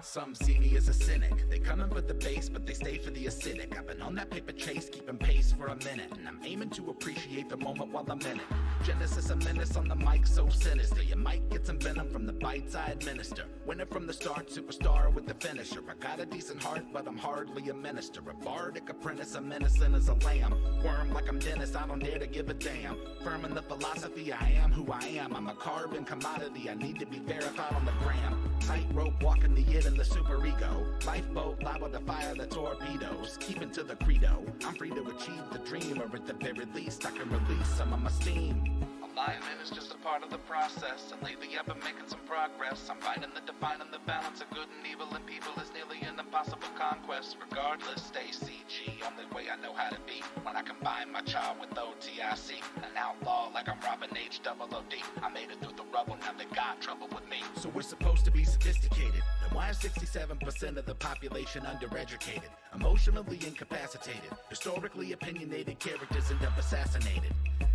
Some see me as a cynic. They come in for the base, but they stay for the acidic. I've been on that paper chase, keeping pace for a minute, and I'm aiming to appreciate the moment while I'm in it. Genesis a menace on the mic, so sinister. You might get some venom from the bites I administer. Winner from the start, superstar with the finisher. I got a decent heart, but I'm hardly a minister. A bardic apprentice, I'm innocent as a lamb. Worm like I'm Dennis, I don't dare to give a damn. Firm in the philosophy, I am who I am. I'm a carbon commodity, I need to be verified on the gram. Tightrope walking the it and the superego. Lifeboat liable to fire the torpedoes. Keeping to the credo. I'm free to achieve the dream, or at the very least, I can release some of my steam. Alignment is just a part of the process, and lately I've been making some progress. I'm finding the defining the balance of good and evil, and people is nearly an impossible conquest. Regardless, stay CG, only way I know how to be. When I combine my child with OTIC, an outlaw like I'm Robin H. Double OD. I made it through the rubble, now they got trouble with me. So we're supposed to be sophisticated. Then why is 67% of the population undereducated? Emotionally incapacitated. Historically opinionated characters end up assassinated.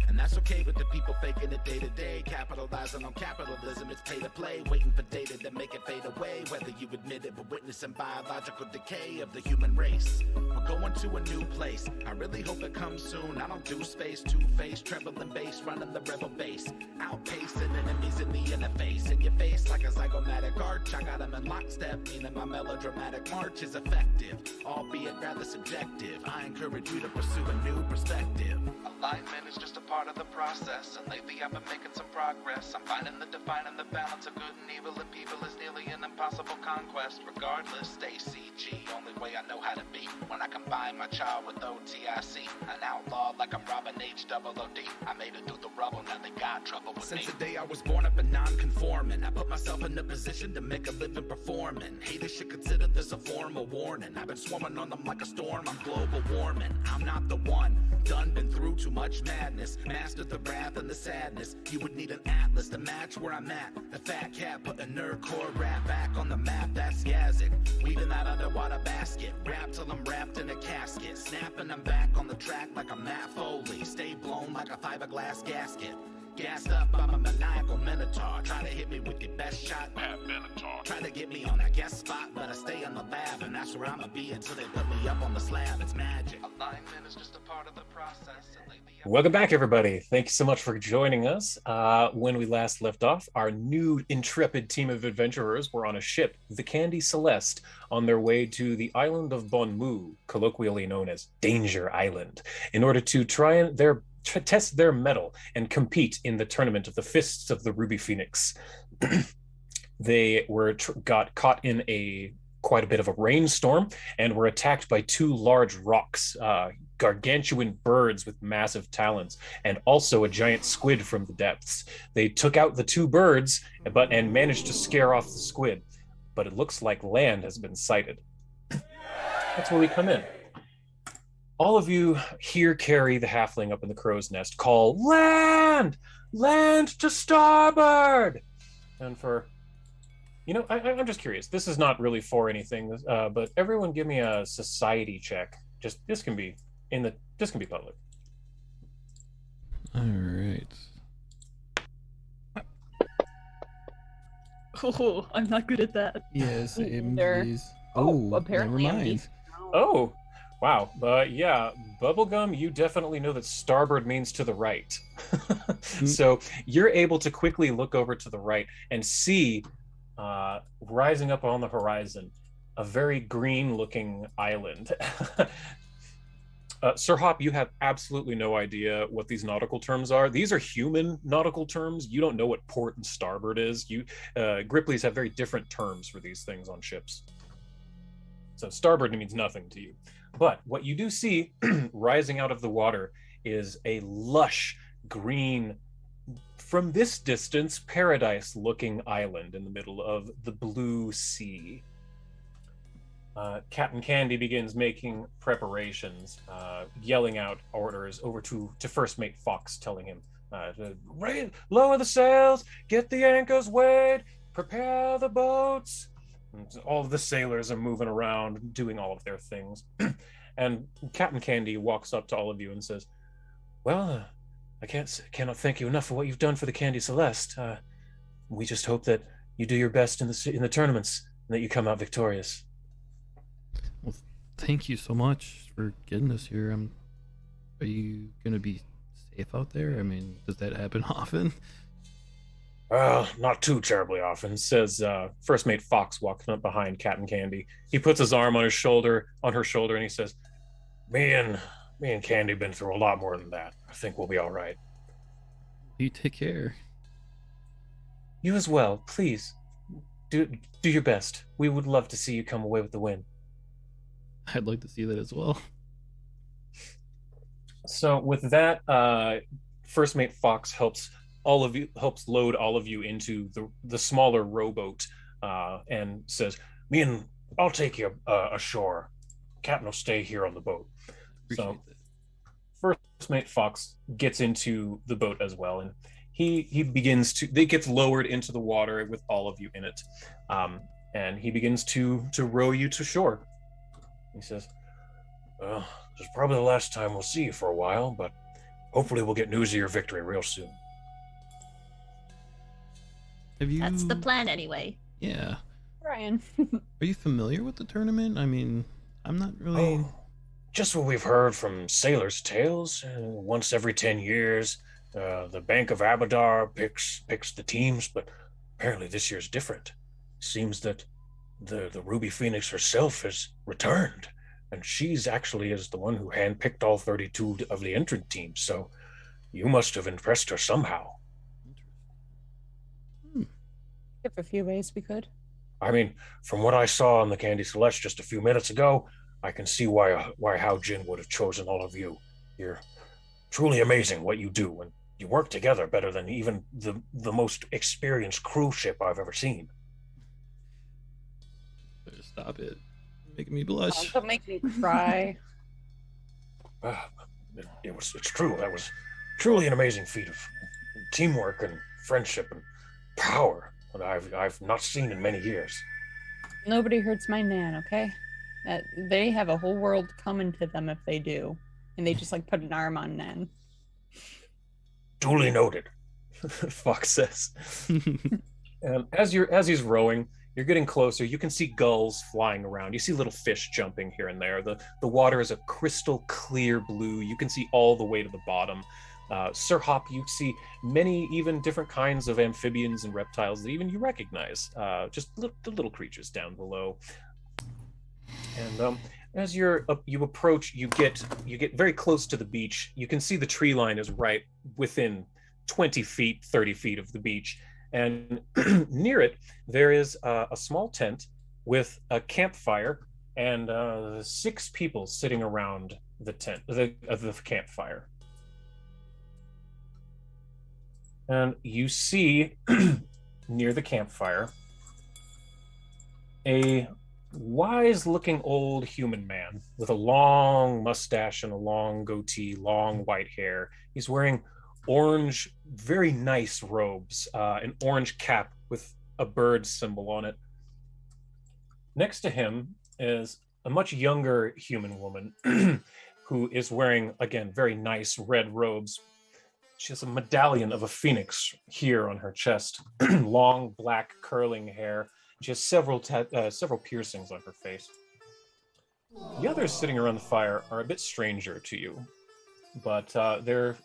And that's okay with the people faking it day to day. Capitalizing on capitalism, it's pay to play. Waiting for data to make it fade away. Whether you admit it, but witnessing biological decay of the human race. We're going to a new place. I really hope it comes soon. I don't do space, two-faced, trembling bass, running the rebel base. Outpacing enemies in the interface. In your face like a zygomatic arch. I got them in lockstep, meaning my melodramatic march is effective. Albeit rather subjective. I encourage you to pursue a new perspective. Alignment is just a part of the process, and lately I've been making some progress. I'm finding the defining the balance of good and evil, and people is nearly an impossible conquest. Regardless, stay CG, only way I know how to be. When I combine my my child with OTIC. An outlaw like I'm Robin H-double-O-D. I made it through the rubble, now they got trouble with me. Since the day I was born, I've been non-conforming. I put myself in a position to make a living performing. Haters should consider this a form of warning. I've been swarming on them like a storm, I'm global warming. I'm not the one, done been through too much madness. Mastered the wrath and the sadness. You would need an atlas to match where I'm at. The fat cat put a nerdcore rap back on the map, that's Yazik. Weaving that underwater basket. Rap till I'm wrapped in a casket. Snapping I'm back on the track like I'm Matt Foley. Stay blown like a fiberglass gasket. Gassed up, I'm a maniacal minotaur. Try to hit me with your best shot, Pat Minotaur. Try to get me on that guest spot, but I stay in the lab, and that's where I'ma be until they put me up on the slab. It's magic. Alignment is just a part of the process. Welcome back, everybody. Thank you so much for joining us. When we last left off, our new intrepid team of adventurers were on a ship, the Candy Celeste, on their way to the island of Bonmu, colloquially known as Danger Island, in order to try and test their mettle and compete in the tournament of the Fists of the Ruby Phoenix. They got caught in quite a bit of a rainstorm and were attacked by two large rocks, gargantuan birds with massive talons, and also a giant squid from the depths. They took out the two birds and managed to scare off the squid, but it looks like land has been sighted. That's where we come in. All of you hear Carrie, the halfling up in the crow's nest, call, "Land! Land to starboard!" And I'm just curious. This is not really for anything, but everyone give me a society check. This can be public. All right. Oh, I'm not good at that. Yes, There. please. Oh, apparently never I'm mind. decent. Oh, wow. Yeah, Bubblegum, you definitely know that starboard means to the right. So you're able to quickly look over to the right and see, rising up on the horizon, a very green-looking island. Sir Hop, you have absolutely no idea what these nautical terms are. These are human nautical terms. You don't know what port and starboard is. Grippleys have very different terms for these things on ships. So starboard means nothing to you. But what you do see rising out of the water is a lush green, from this distance, paradise-looking island in the middle of the blue sea. Captain Candy begins making preparations, yelling out orders over to First Mate Fox, telling him, lower the sails, get the anchors weighed, prepare the boats. And all of the sailors are moving around, doing all of their things. And Captain Candy walks up to all of you and says, "Well, I cannot thank you enough for what you've done for the Candy Celeste. We just hope that you do your best in the tournaments and that you come out victorious." Well, thank you so much for getting us here. Are you gonna be safe out there? I mean, does that happen often? Well, not too terribly often, says First Mate Fox, walking up behind Captain Candy. He puts his arm on her shoulder, and he says, Me and Candy been through a lot more than that. I think we'll be all right." You take care. You as well, please. Do your best. We would love to see you come away with the win. I'd like to see that as well. So with that, First Mate Fox helps load all of you into the smaller rowboat, and says, I'll take you ashore. Captain will stay here on the boat. Appreciate that. First Mate Fox gets into the boat as well, and it gets lowered into the water with all of you in it, and he begins to row you to shore. He says, "Well, this is probably the last time we'll see you for a while, but hopefully we'll get news of your victory real soon." That's the plan anyway. Yeah. Brian. Are you familiar with the tournament? I mean, I'm not really. Oh, just what we've heard from sailors' tales. Once every 10 years, the Bank of Abadar picks the teams, but apparently this year's different. Seems that the Ruby Phoenix herself has returned, and she's actually is the one who handpicked all 32 of the entrant teams, so you must have impressed her somehow. If a few ways we could. I mean, from what I saw on the Candy Celeste just a few minutes ago, I can see why Hao Jin would have chosen all of you. You're truly amazing what you do, and you work together better than even the most experienced cruise ship I've ever seen. Better stop it. Making me blush. Don't make me cry. It's true. That was truly an amazing feat of teamwork and friendship and power that I've not seen in many years. Nobody hurts my Nan, okay? They have a whole world coming to them if they do. And they just like put an arm on Nan. Duly noted, Fox says. And as he's rowing, you're getting closer. You can see gulls flying around. You see little fish jumping here and there. The water is a crystal clear blue. You can see all the way to the bottom. Sir Hop, you see many even different kinds of amphibians and reptiles that even you recognize. Just the little creatures down below. And as you approach, you get very close to the beach. You can see the tree line is right within 20 feet, 30 feet of the beach. And near it, there is a small tent with a campfire and 6 people sitting around the tent, the campfire. And you see near the campfire a wise-looking old human man with a long mustache and a long goatee, long white hair. He's wearing orange, very nice robes, an orange cap with a bird symbol on it. Next to him is a much younger human woman who is wearing, again, very nice red robes. She has a medallion of a phoenix here on her chest, long black curling hair. She has several piercings on her face. The others sitting around the fire are a bit stranger to you, but they're...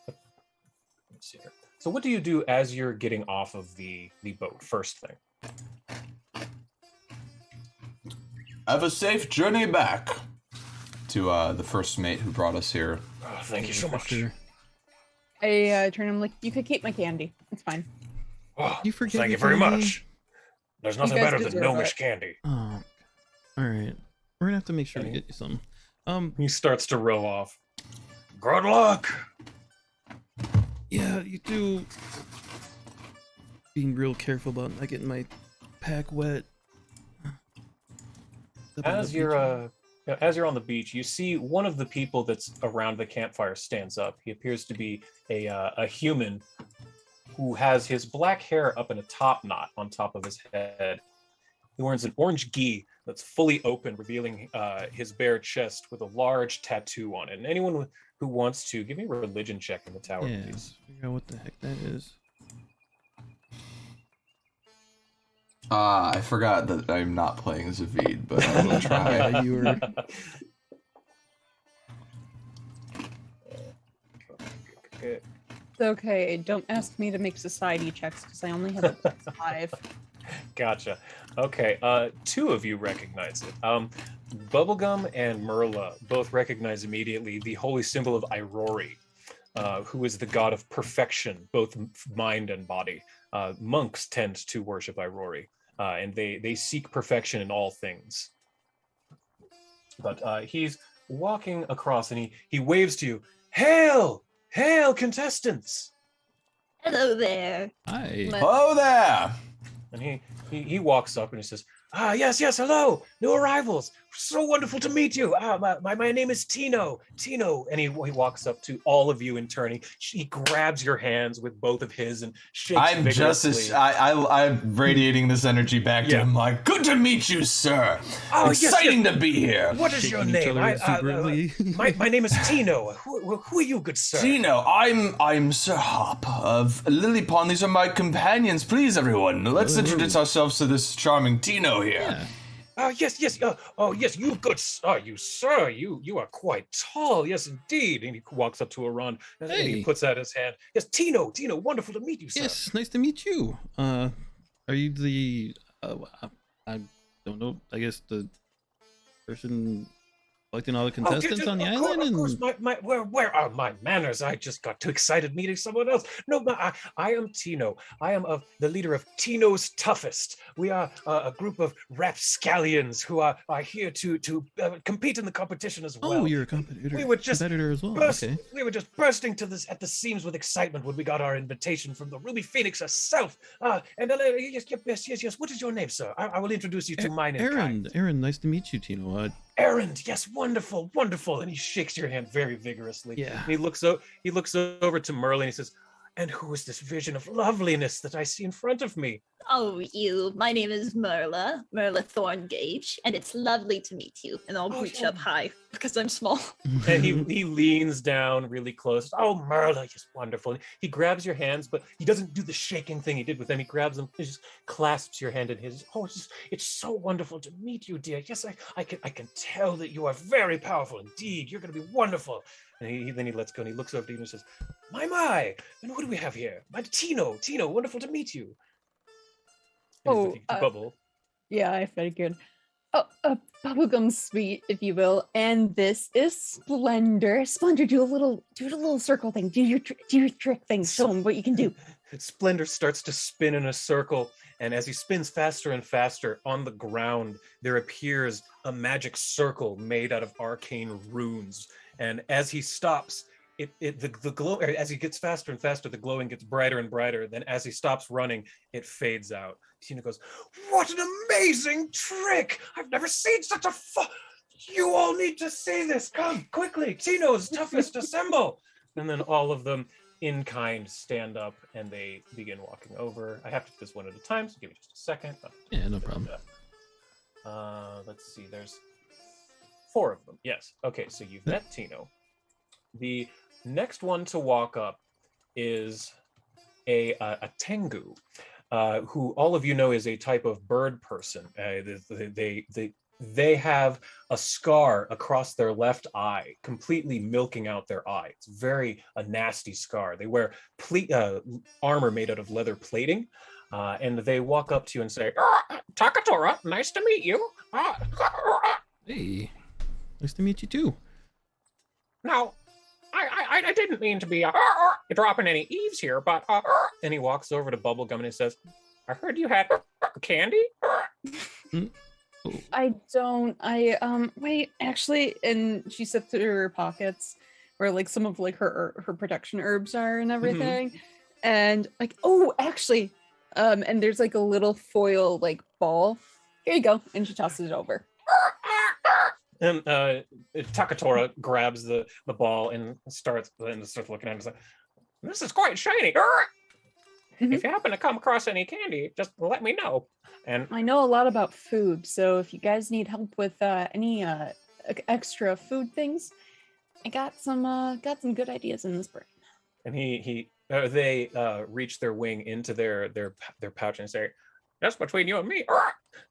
Let's see here. So what do you do as you're getting off of the boat, first thing? Have a safe journey back to the first mate who brought us here. Oh, thank you so much. Sure. I turn him like, you could keep my candy. It's fine. Oh, You forget thank you your very candy? much. There's nothing guys better than deserve gnomish it. candy. Oh, all right. We're gonna have to make sure to Okay. get you some. He starts to row off. Good luck. Yeah, you do. Being real careful about not getting my pack wet. As you're on the beach, you see one of the people that's around the campfire stands up. He appears to be a human who has his black hair up in a top knot on top of his head. He wears an orange gi that's fully open, revealing his bare chest with a large tattoo on it. And anyone who wants to, give me a religion check in the tower, Yeah, please. figure out what the heck that is. I forgot that I'm not playing Zavid, but I will try. Yeah, you were. Okay. It's okay. Don't ask me to make society checks because I only have a +5. Gotcha. Okay, 2 of you recognize it. Bubblegum and Merla both recognize immediately the holy symbol of Irori, who is the god of perfection, both mind and body. Monks tend to worship Irori, and they seek perfection in all things. But he's walking across and he waves to you, "Hail! Hail, contestants!" Hello there. Hi. Hello there! And he walks up and he says, yes, hello, new arrivals. So wonderful to meet you. My name is Tino. And he walks up to all of you in turn. He grabs your hands with both of his and shakes I'm just vigorously. I'm radiating this energy back to Yeah. him like, good to meet you, sir. Oh, yes, Exciting to be here. What is your Shaking each name? other exuberantly. My name is Tino. Who are you, good sir? Tino, I'm Sir Hop of Lily Pond. These are my companions. Please, everyone, let's introduce ourselves to this charming Tino here. Yeah. Yes. Yes, you good sir. You are quite tall. Yes, indeed. And he walks up to Aran and he Hey. puts out his hand. Yes, Tino, wonderful to meet you, sir. Yes, nice to meet you. Are you the? I don't know. I guess the person collecting all the contestants on the island. Of course, where are my manners? I just got too excited meeting someone else. No, I am Tino. I am the leader of Tino's Toughest. We are a group of rapscallions who are here to compete in the competition as well. Oh, you're a competitor. We were just competitor as well. We were just bursting at the seams with excitement when we got our invitation from the Ruby Phoenix herself. Yes. What is your name, sir? I will introduce you to mine. Aaron, nice to meet you, Tino. Aaron, yes, wonderful, and he shakes your hand very vigorously. Yeah. And he looks over to Merlin and he says, "And who is this vision of loveliness that I see in front of me?" Oh, my name is Merla Thorngage, and it's lovely to meet you. And I'll reach up high because I'm small. And he leans down really close. "Oh, Merla, yes, wonderful." And he grabs your hands, but he doesn't do the shaking thing he did with them. He grabs them, he just clasps your hand in his. "Oh, it's so wonderful to meet you, dear. Yes, I can tell that you are very powerful indeed. You're going to be wonderful." And then he lets go and he looks over to you and says, My, and what do we have here? My Tino, wonderful to meet you. Bubble. Yeah, I figured. Oh, a bubblegum sweet, if you will. And this is Splendor. Splendor, do a little circle thing. Do your trick thing. Show them what you can do. Splendor starts to spin in a circle, and as he spins faster and faster, on the ground there appears a magic circle made out of arcane runes. And as he stops, the glow, as he gets faster and faster, the glowing gets brighter and brighter. Then as he stops running, it fades out. Tina goes, "What an amazing trick! I've never seen such a you all need to see this. Come, quickly, Tino's Toughest, assemble." And then all of them in kind stand up and they begin walking over. I have to do this one at a time, so give me just a second. Yeah, no problem. Let's see, there's 4 of them. Yes. Okay, so you've met Tino. The next one to walk up is a tengu, who all of you know is a type of bird person. They have a scar across their left eye, completely milking out their eye. It's a nasty scar. They wear armor made out of leather plating, and they walk up to you and say, "Takatora, nice to meet you." Hey, nice to meet you too. Now, I didn't mean to be dropping any eaves here, but and he walks over to Bubblegum and he says, "I heard you had candy." I don't. Wait, actually, and she sifts through her pockets where like some of like her protection herbs are and everything, and like, oh, actually, and there's like a little foil like ball. Here you go, and she tosses it over. And Takatora grabs the ball and starts looking at it and says, "This is quite shiny. If you happen to come across any candy, just let me know." And I know a lot about food, so if you guys need help with any extra food things, I got some good ideas in this brain. And they reach their wing into their pouch and say, "Just between you and me,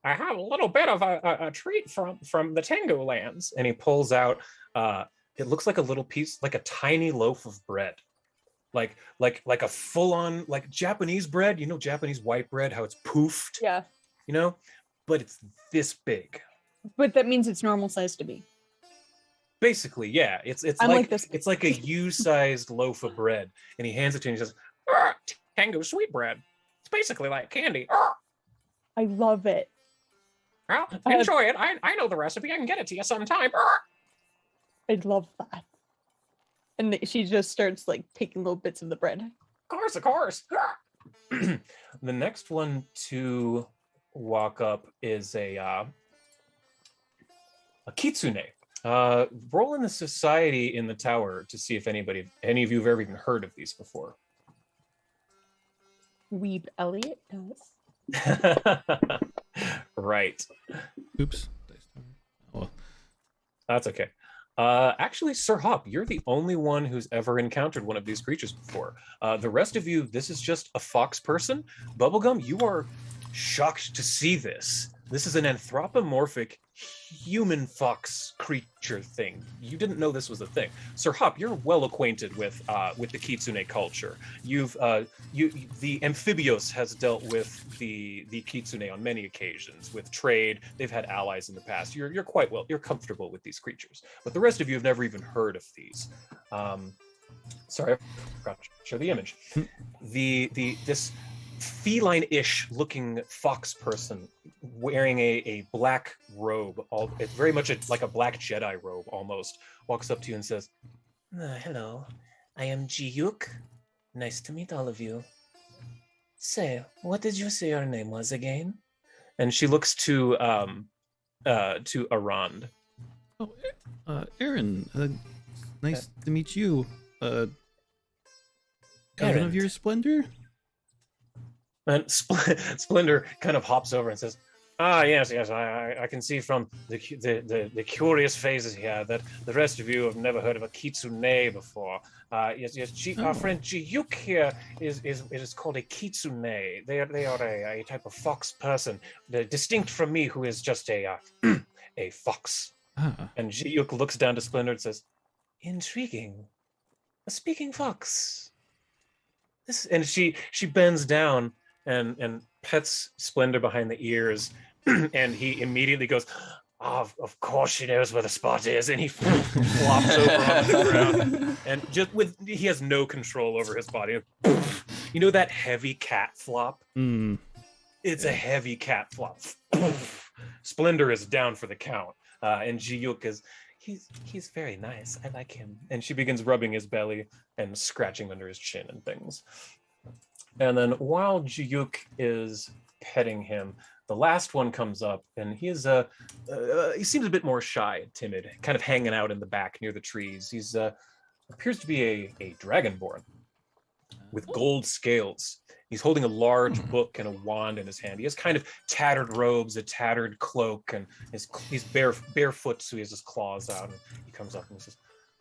I have a little bit of a treat from the Tengu lands." And he pulls out, it looks like a little piece, like a tiny loaf of bread, like a full-on like Japanese bread. You know, Japanese white bread, how it's poofed. Yeah. You know, but it's this big. But that means it's normal size to be. Basically, yeah. It's like this. It's like a U-sized loaf of bread, and he hands it to you and he says, "Tengu sweet bread. It's basically like candy." I love it. Well, enjoy it. I know the recipe. I can get it to you sometime. I love that. And she just starts like taking little bits of the bread. Of course. The next one to walk up is a kitsune. Roll in the society in the tower to see if any of you have ever even heard of these before. Weeb Elliot does. Right. Oops. Oh. That's okay. Actually, Sir Hop, you're the only one who's ever encountered one of these creatures before. The rest of you, this is just a fox person. Bubblegum, you are shocked to see this. This is an anthropomorphic human fox creature thing. You didn't know this was a thing. Sir Hop, you're well acquainted with the kitsune culture. The amphibios has dealt with the kitsune on many occasions with trade. They've had allies in the past. You're you're comfortable with these creatures, but the rest of you have never even heard of these. Sorry, I forgot to show the image. This feline-ish looking fox person wearing a black robe, it's very much like a black Jedi robe almost, walks up to you and says, hello, I am Ji-Yuk. Nice to meet all of you. Say, what did you say your name was again? And she looks to Arand. Oh, Aaron, nice to meet you. Cousin of your Splendor? And Splendor kind of hops over and says, yes, I can see from the curious faces here that the rest of you have never heard of a kitsune before. Yes, our friend Ji-Yuk here is called a kitsune. They are a type of fox person, distinct from me, who is just a fox. And Ji-Yuk looks down to Splendor and says, intriguing. A speaking fox. And she bends down and pets Splendor behind the ears, and he immediately goes, of course she knows where the spot is, and he flops over on the ground, and he has no control over his body. You know that heavy cat flop? It's a heavy cat flop. Splendor is down for the count, and Ji-Yuk is, he's very nice, I like him. And she begins rubbing his belly and scratching under his chin and things. And then while Ji-Yuk is petting him, the last one comes up, and he seems a bit more shy, timid, kind of hanging out in the back near the trees. He's appears to be a dragonborn with gold scales. He's holding a large book and a wand in his hand. He has kind of tattered robes, a tattered cloak, and he's barefoot, so he has his claws out. And he comes up and he says,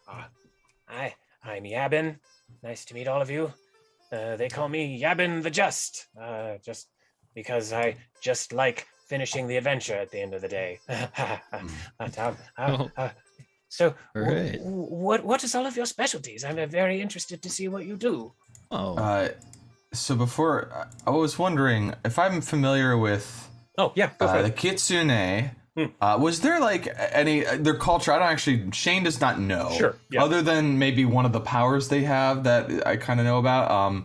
"Hi, I'm Yabin. Nice to meet all of you. They call me Yabin the Just, just because I just like finishing the adventure at the end of the day." So, right. What is all of your specialties? I'm very interested to see what you do. So before, I was wondering if I'm familiar with the kitsune. Was there like their culture? Shane does not know. Sure. Yeah. Other than maybe one of the powers they have that I kind of know about.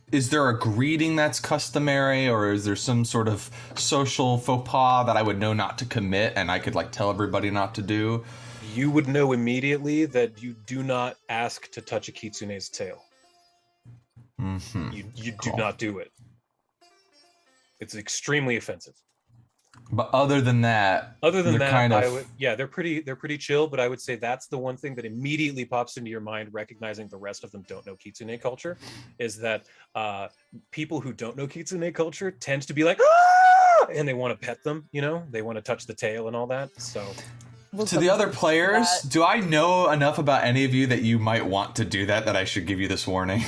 Is there a greeting that's customary, or is there some sort of social faux pas that I would know not to commit and I could tell everybody not to do? You would know immediately that you do not ask to touch a kitsune's tail. Mm-hmm. You do not do it. It's extremely offensive. But other than that, they're pretty chill. But I would say that's the one thing that immediately pops into your mind, recognizing the rest of them don't know kitsune culture, is that people who don't know kitsune culture tend to be like, and they want to pet them. They want to touch the tail and all that. So, to the other players, do I know enough about any of you that you might want to do that I should give you this warning?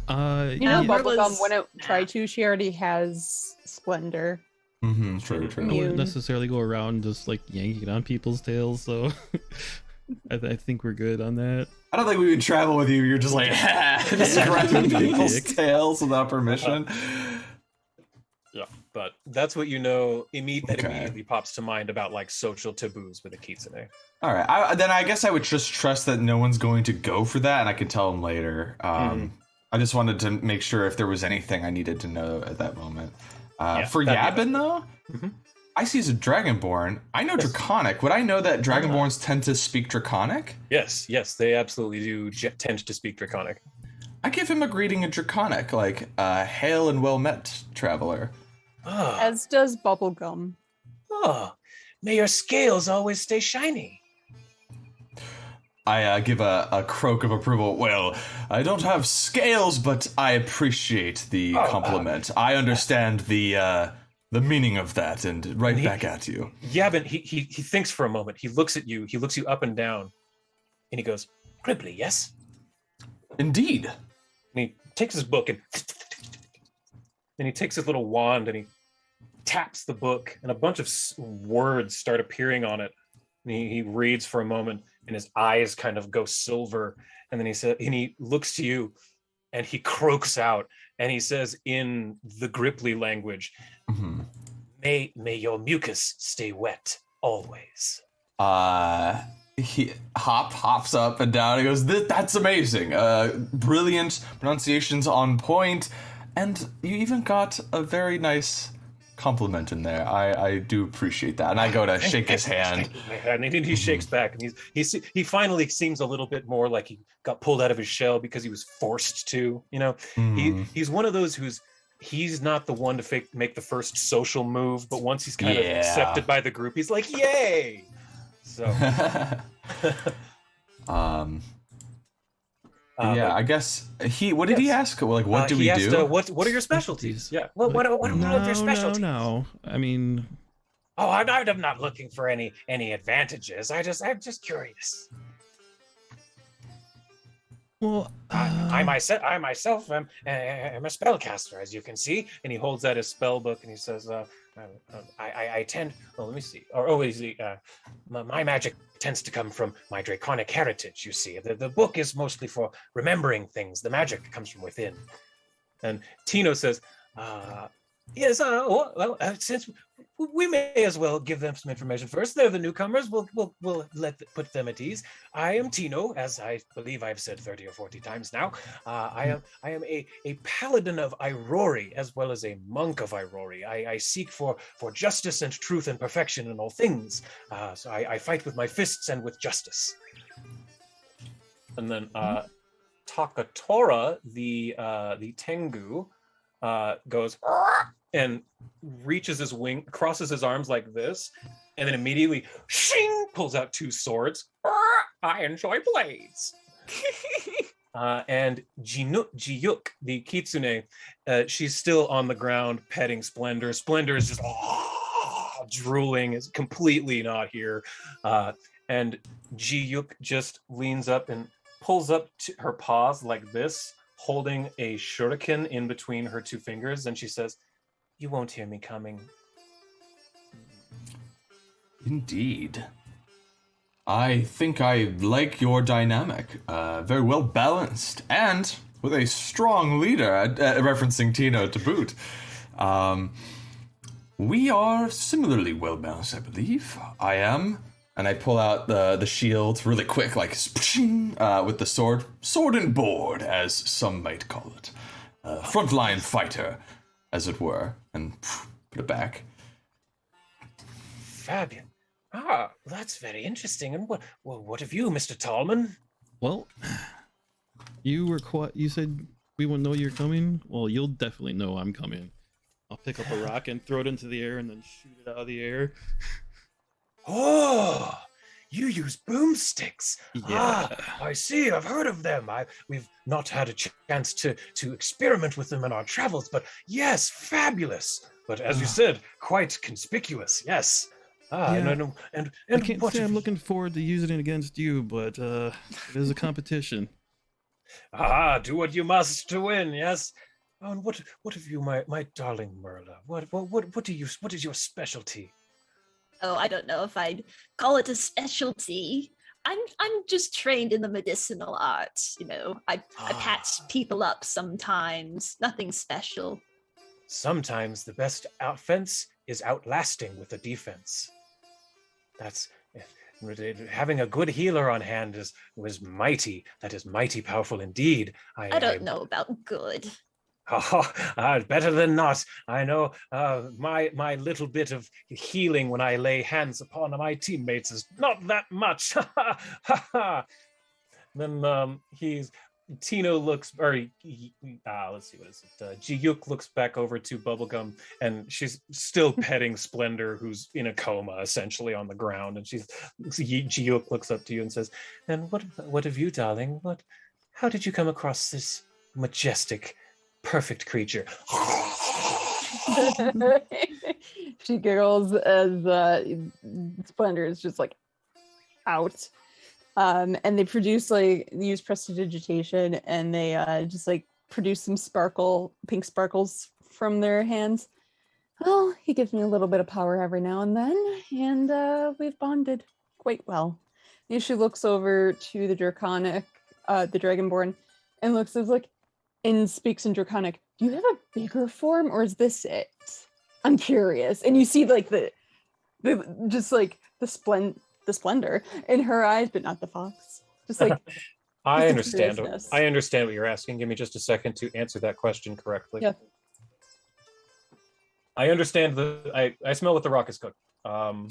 Bubblegum wouldn't try to. She already has Splendor. Mm-hmm, true. I wouldn't necessarily go around just yanking on people's tails, so I think we're good on that. I don't think we would travel with you. You're just just grabbing people's tails without permission. Yeah, but that's what immediately pops to mind about social taboos with a kitsune. All right, then I guess I would just trust that no one's going to go for that, and I can tell them later. I just wanted to make sure if there was anything I needed to know at that moment. For Yabin, though, I see he's a Dragonborn. I know Draconic. Would I know that Dragonborns tend to speak Draconic? Yes, they absolutely do tend to speak Draconic. I give him a greeting in Draconic, hail and well met, traveler. As does Bubblegum. May your scales always stay shiny. I give a croak of approval. Well, I don't have scales, but I appreciate the compliment. I understand the meaning of that, and back at you. Yeah, but he thinks for a moment. He looks at you. He looks you up and down, and he goes, "Cribbly, yes?" Indeed. And he takes his book and he takes his little wand and he taps the book, and a bunch of words start appearing on it. And he reads for a moment, and his eyes kind of go silver. And then he looks to you, and he croaks out, and he says in the Gripply language, Mm-hmm. May your mucus stay wet always. He hops up and down. He goes, "That's amazing. Brilliant pronunciations on point, and you even got a very nice compliment in there. I do appreciate that." And I go to shake his hand. And he shakes back, and he finally seems a little bit more like he got pulled out of his shell because he was forced to. He's one of those he's not the one to make the first social move, but once he's kind of accepted by the group, he's like, "Yay!" So, I guess what did he ask? Like, what do we do? What are your specialties? Yeah. What are your specialties? No. I mean, I'm not looking for any advantages. I'm just curious. well, I myself am a spellcaster, as you can see. And he holds out his spell book and he says, I tend. Well, let me see. My magic tends to come from my draconic heritage. You see, the book is mostly for remembering things. The magic comes from within. And Tino says, yes. Since we may as well give them some information first. They're the newcomers. We'll put them at ease. I am Tino, as I believe I've said 30 or 40 times now. I am a paladin of Irori, as well as a monk of Irori. I seek for justice and truth and perfection in all things. So I fight with my fists and with justice. And then Takatora, the Tengu, goes and reaches his wing, crosses his arms like this, and then immediately shing, pulls out two swords. I enjoy blades. And Jiyuk, the Kitsune, she's still on the ground petting Splendor. Splendor is just drooling, is completely not here. And Jiyuk just leans up and pulls up to her paws like this, holding a shuriken in between her two fingers, and she says, "You won't hear me coming." Indeed. I think I like your dynamic. Very well balanced, and with a strong leader, referencing Tino to boot. We are similarly well balanced, I believe. I am. And I pull out the shield really quick, like with the sword and board, as some might call it. Frontline fighter, as it were, and put it back. Fabulous. That's very interesting. And what of you, Mr. Tallman? Well, you said we won't know you're coming. Well, you'll definitely know I'm coming. I'll pick up a rock and throw it into the air and then shoot it out of the air. Oh, you use boomsticks. Yeah. I see. I've heard of them. We've not had a chance to experiment with them in our travels, but yes, fabulous. But as you said, quite conspicuous. Yes. Yeah. And I can't say I'm looking forward to using it against you, but it is a competition. Do what you must to win. Yes. Oh, and what of you, my darling Merla? What is your specialty? Oh, I don't know if I'd call it a specialty. I'm just trained in the medicinal arts. I patch people up sometimes. Nothing special. Sometimes the best offense is outlasting with a defense. That's having a good healer on hand was mighty. That is mighty powerful indeed. I don't know about good. Better than not. I know my little bit of healing when I lay hands upon my teammates is not that much. Then Tino looks, or let's see, what is it? Jiyuk looks back over to Bubblegum, and she's still petting Splendor, who's in a coma, essentially on the ground. And Jiyuk looks up to you and says, "And what of you, darling? How did you come across this majestic, perfect creature?" She giggles as Splendor is just like out. And they use prestidigitation, and they just like produce some pink sparkles from their hands. Well, he gives me a little bit of power every now and then, and we've bonded quite well. And she looks over to the Draconic, the Dragonborn, and looks as like, and speaks in Draconic. Do you have a bigger form, or is this it? I'm curious. And you see like the just like the splendor in her eyes, but not the fox. Just like I just the understand. curiousness. I understand what you're asking. Give me just a second to answer that question correctly. Yeah. I understand I smell what the rock is cooked. So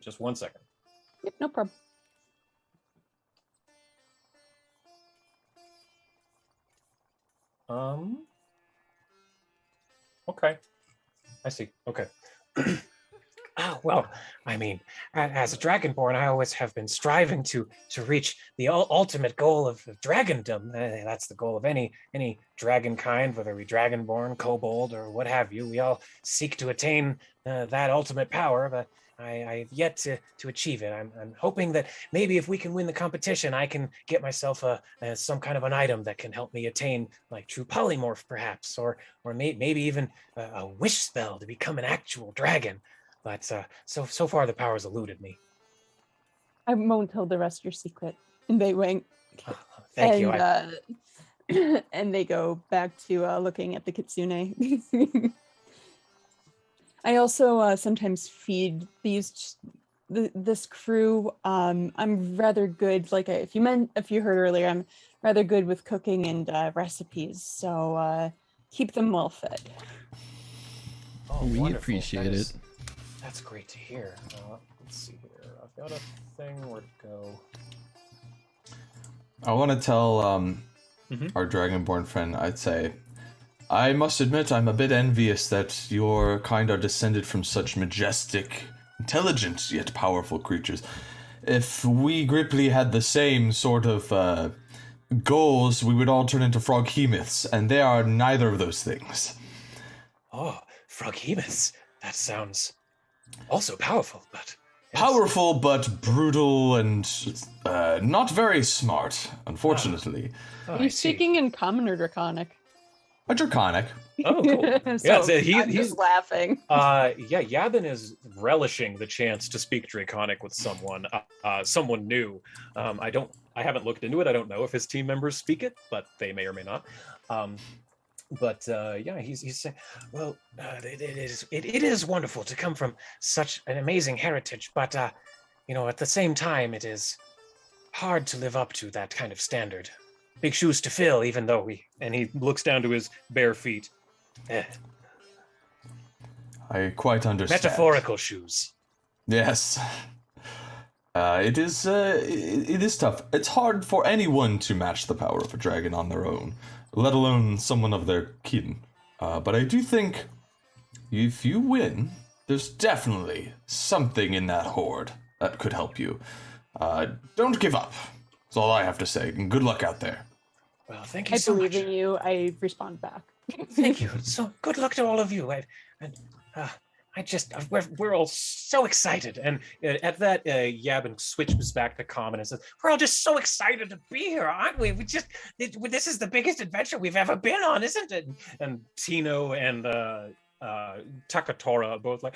just 1 second. Yep, no problem. Okay. I see. Okay. Oh, well, I mean, as a Dragonborn, I always have been striving to reach the ultimate goal of dragondom. That's the goal of any dragon kind, whether we Dragonborn, Kobold, or what have you. We all seek to attain that ultimate power, but I've yet to achieve it. I'm hoping that maybe if we can win the competition, I can get myself some kind of an item that can help me attain like true polymorph, perhaps, or maybe even a wish spell to become an actual dragon. But so far the power's eluded me. I won't tell the rest your secret. And they wink. Thank you. And they go back to looking at the kitsune. I also sometimes feed this crew. I'm rather good. Like if you heard earlier, I'm rather good with cooking and recipes. So keep them well fed. Oh, we wonderful. appreciate it. That's great to hear. Let's see here. I've got a thing where to go. I want to tell our Dragonborn friend, I'd say, I must admit I'm a bit envious that your kind are descended from such majestic, intelligent, yet powerful creatures. If we Gripply had the same sort of goals, we would all turn into froghemoths, and they are neither of those things. Oh, froghemoths. That sounds also powerful, but... Yes. Powerful, but brutal and not very smart, unfortunately. Are you speaking in common or draconic? A draconic. Oh, cool. So yeah, he's just laughing. Yeah, Yabin is relishing the chance to speak draconic with someone new. I haven't looked into it. I don't know if his team members speak it, but they may or may not. Yeah, he's saying, well, it is wonderful to come from such an amazing heritage, but at the same time, it is hard to live up to that kind of standard. Big shoes to fill, even though and he looks down to his bare feet. I quite understand. Metaphorical shoes. Yes. It is tough. It's hard for anyone to match the power of a dragon on their own, let alone someone of their kin. But I do think if you win, there's definitely something in that horde that could help you. Don't give up. That's all I have to say. And good luck out there. Well, thank you so much. I believe in you. I respond back. Thank you. So good luck to all of you. We're all so excited. And at that, Yabin switches back to common and says, we're all just so excited to be here, aren't we? This is the biggest adventure we've ever been on, isn't it? And Tino and Takatora both like,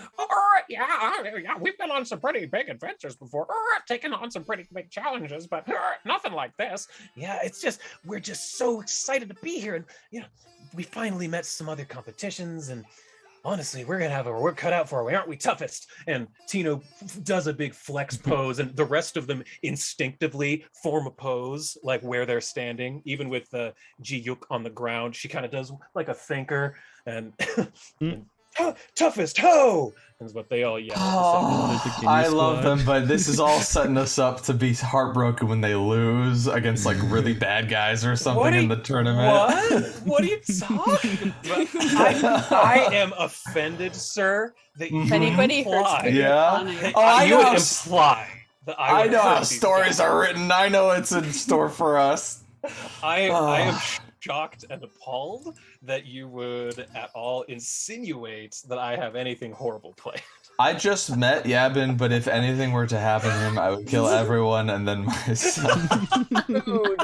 yeah, we've been on some pretty big adventures before, taken on some pretty big challenges, but nothing like this. Yeah, we're just so excited to be here. And, we finally met some other competitions, and honestly, we're gonna have our work cut out for it, aren't we, toughest? And Tino does a big flex pose, and the rest of them instinctively form a pose, like where they're standing. Even with Ji-Yuk on the ground, she kind of does like a thinker, and toughest, ho! Is what they all yell. I love them, but this is all setting us up to be heartbroken when they lose against like really bad guys or something in the tournament. What are you talking about? I am offended, sir, that you imply. Yeah. I know imply that I know how stories are written. I know it's in store for us. I am shocked and appalled that you would at all insinuate that I have anything horrible planned. I just met Yabin, but if anything were to happen to him, I would kill everyone and then myself. Dude.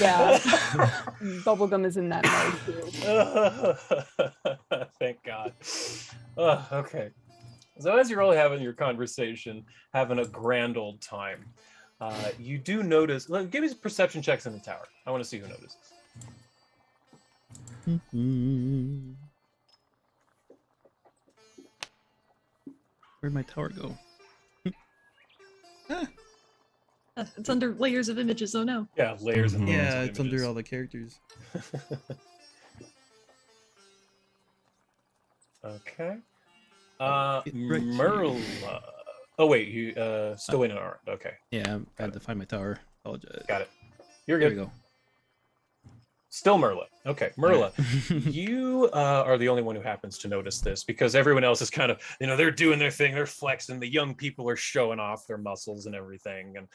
Yeah. Bubblegum is in that mode too. Thank God. Okay. So as you're all having your conversation, having a grand old time, you do notice. Give me perception checks in the tower. I want to see who notices. Where'd my tower go? It's under layers of images. Oh no. Yeah, layers and layers Yeah, of it's images. under all the characters. Okay. Right Merla. Oh wait, you still waiting on Arnd. Okay. Yeah, I had to find my tower. Apologize. Got it. You're There good. we go. Still Merla. Okay, Merla, you are the only one who happens to notice this because everyone else is kind of, they're doing their thing, they're flexing. The young people are showing off their muscles and everything. And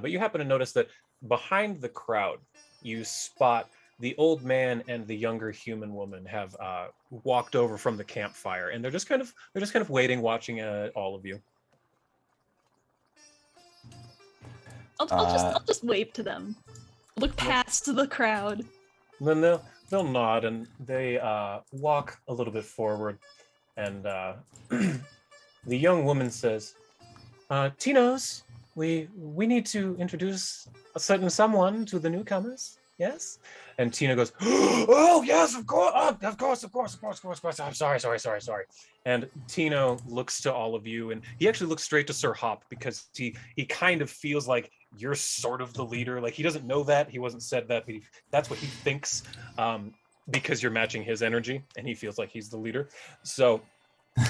but you happen to notice that behind the crowd, you spot the old man and the younger human woman have walked over from the campfire, and they're just kind of waiting, watching all of you. I'll just wave to them. Look past the crowd. And then they'll nod and they walk a little bit forward, and the young woman says, "Tinos, we need to introduce a certain someone to the newcomers. Yes?" And Tina goes, "Oh yes, of course, of course. I'm sorry." And Tino looks to all of you, and he actually looks straight to Sir Hop because he kind of feels like you're sort of the leader. Like, he doesn't know that, he wasn't said that, but that's what he thinks, because you're matching his energy, and he feels like he's the leader. So he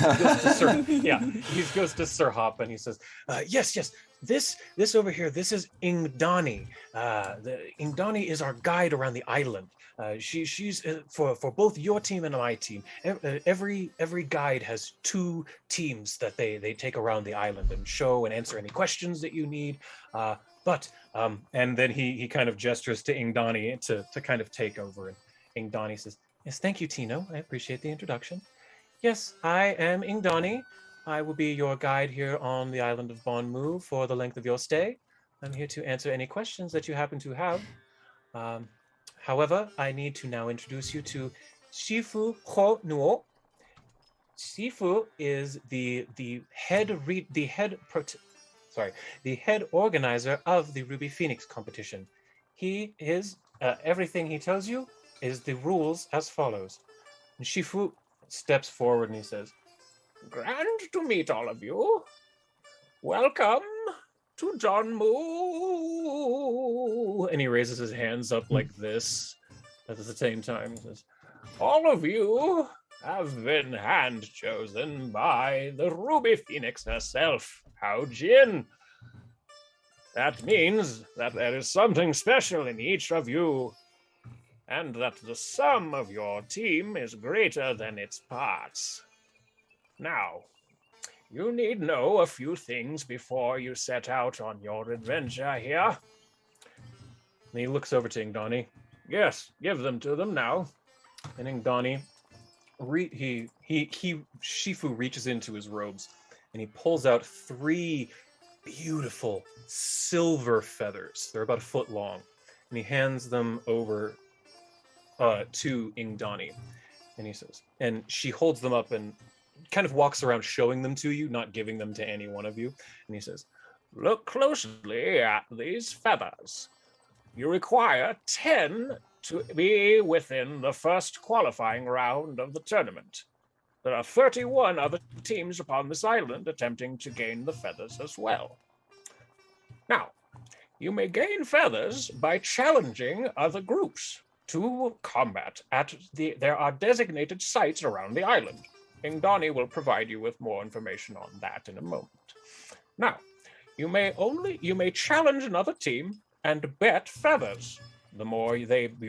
goes to Sir Hop and he says, yes, this over here, this is Ingdani. Ingdani is our guide around the island. She's for both your team and my team. Every guide has 2 teams that they take around the island and show and answer any questions that you need. And then he kind of gestures to Ingdani to kind of take over. And Ingdani says, "Yes, thank you, Tino. I appreciate the introduction. Yes, I am Ingdani. I will be your guide here on the island of Bonmu for the length of your stay. I'm here to answer any questions that you happen to have. However, I need to now introduce you to Shifu Ho Nuo. Shifu is the head organizer of the Ruby Phoenix competition. He is everything he tells you is the rules as follows." And Shifu steps forward and he says, "Grand to meet all of you. Welcome to Donmu." And he raises his hands up like this at the same time. He says, "All of you have been hand chosen by the Ruby Phoenix herself, Hao Jin. That means that there is something special in each of you, and that the sum of your team is greater than its parts. Now, you need know a few things before you set out on your adventure here." And he looks over to Ingdani. "Yes, give them to them now." And Ingdani, Shifu reaches into his robes and he pulls out 3 beautiful silver feathers. They're about a foot long, and he hands them over to Ingdani. And he says, and she holds them up and kind of walks around showing them to you, not giving them to any one of you. And he says, "Look closely at these feathers. You require 10 to be within the first qualifying round of the tournament. There are 31 other teams upon this island attempting to gain the feathers as well. Now, you may gain feathers by challenging other groups to combat there are designated sites around the island. Ingdani will provide you with more information on that in a moment. Now, you may challenge another team and bet feathers. The more you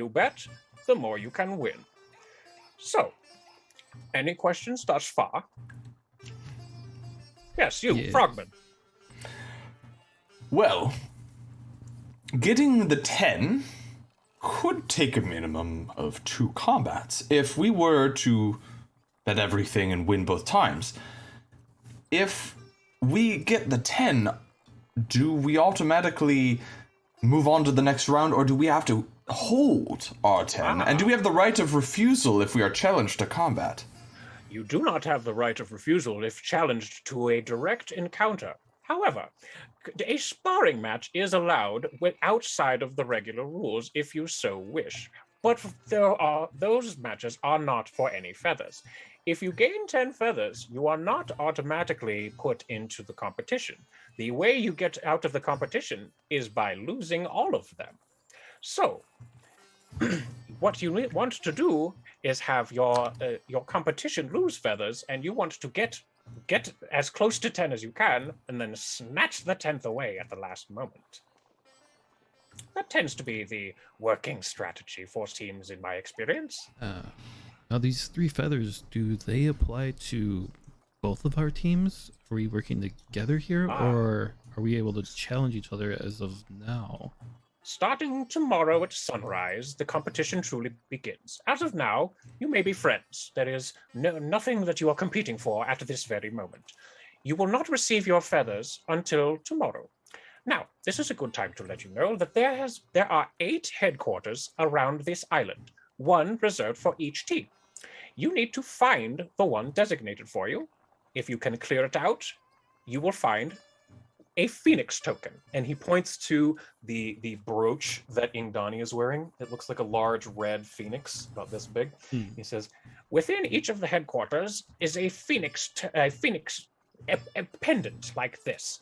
bet, the more you can win. So, any questions thus far?" Yes, you, Frogman. Well, getting the 10 could take a minimum of 2 combats if we were to bet everything and win both times. If we get the 10, do we automatically move on to the next round, or do we have to hold our 10? And do we have the right of refusal if we are challenged to combat? You do not have the right of refusal if challenged to a direct encounter. However, a sparring match is allowed outside of the regular rules if you so wish. But those matches are not for any feathers. If you gain 10 feathers, you are not automatically put into the competition. The way you get out of the competition is by losing all of them. So, what you want to do is have your competition lose feathers, and you want to get as close to 10 as you can, and then snatch the 10th away at the last moment. That tends to be the working strategy for teams in my experience. Now these 3 feathers, do they apply to both of our teams? Are we working together here, or are we able to challenge each other as of now? Starting tomorrow at sunrise, the competition truly begins. As of now, you may be friends. There is nothing that you are competing for at this very moment. You will not receive your feathers until tomorrow. Now, this is a good time to let you know that there are 8 headquarters around this island, 1 reserved for each team. You need to find the one designated for you. If you can clear it out, you will find a phoenix token. And he points to the brooch that Ingdani is wearing. It looks like a large red phoenix, about this big. He says, within each of the headquarters is a phoenix pendant like this.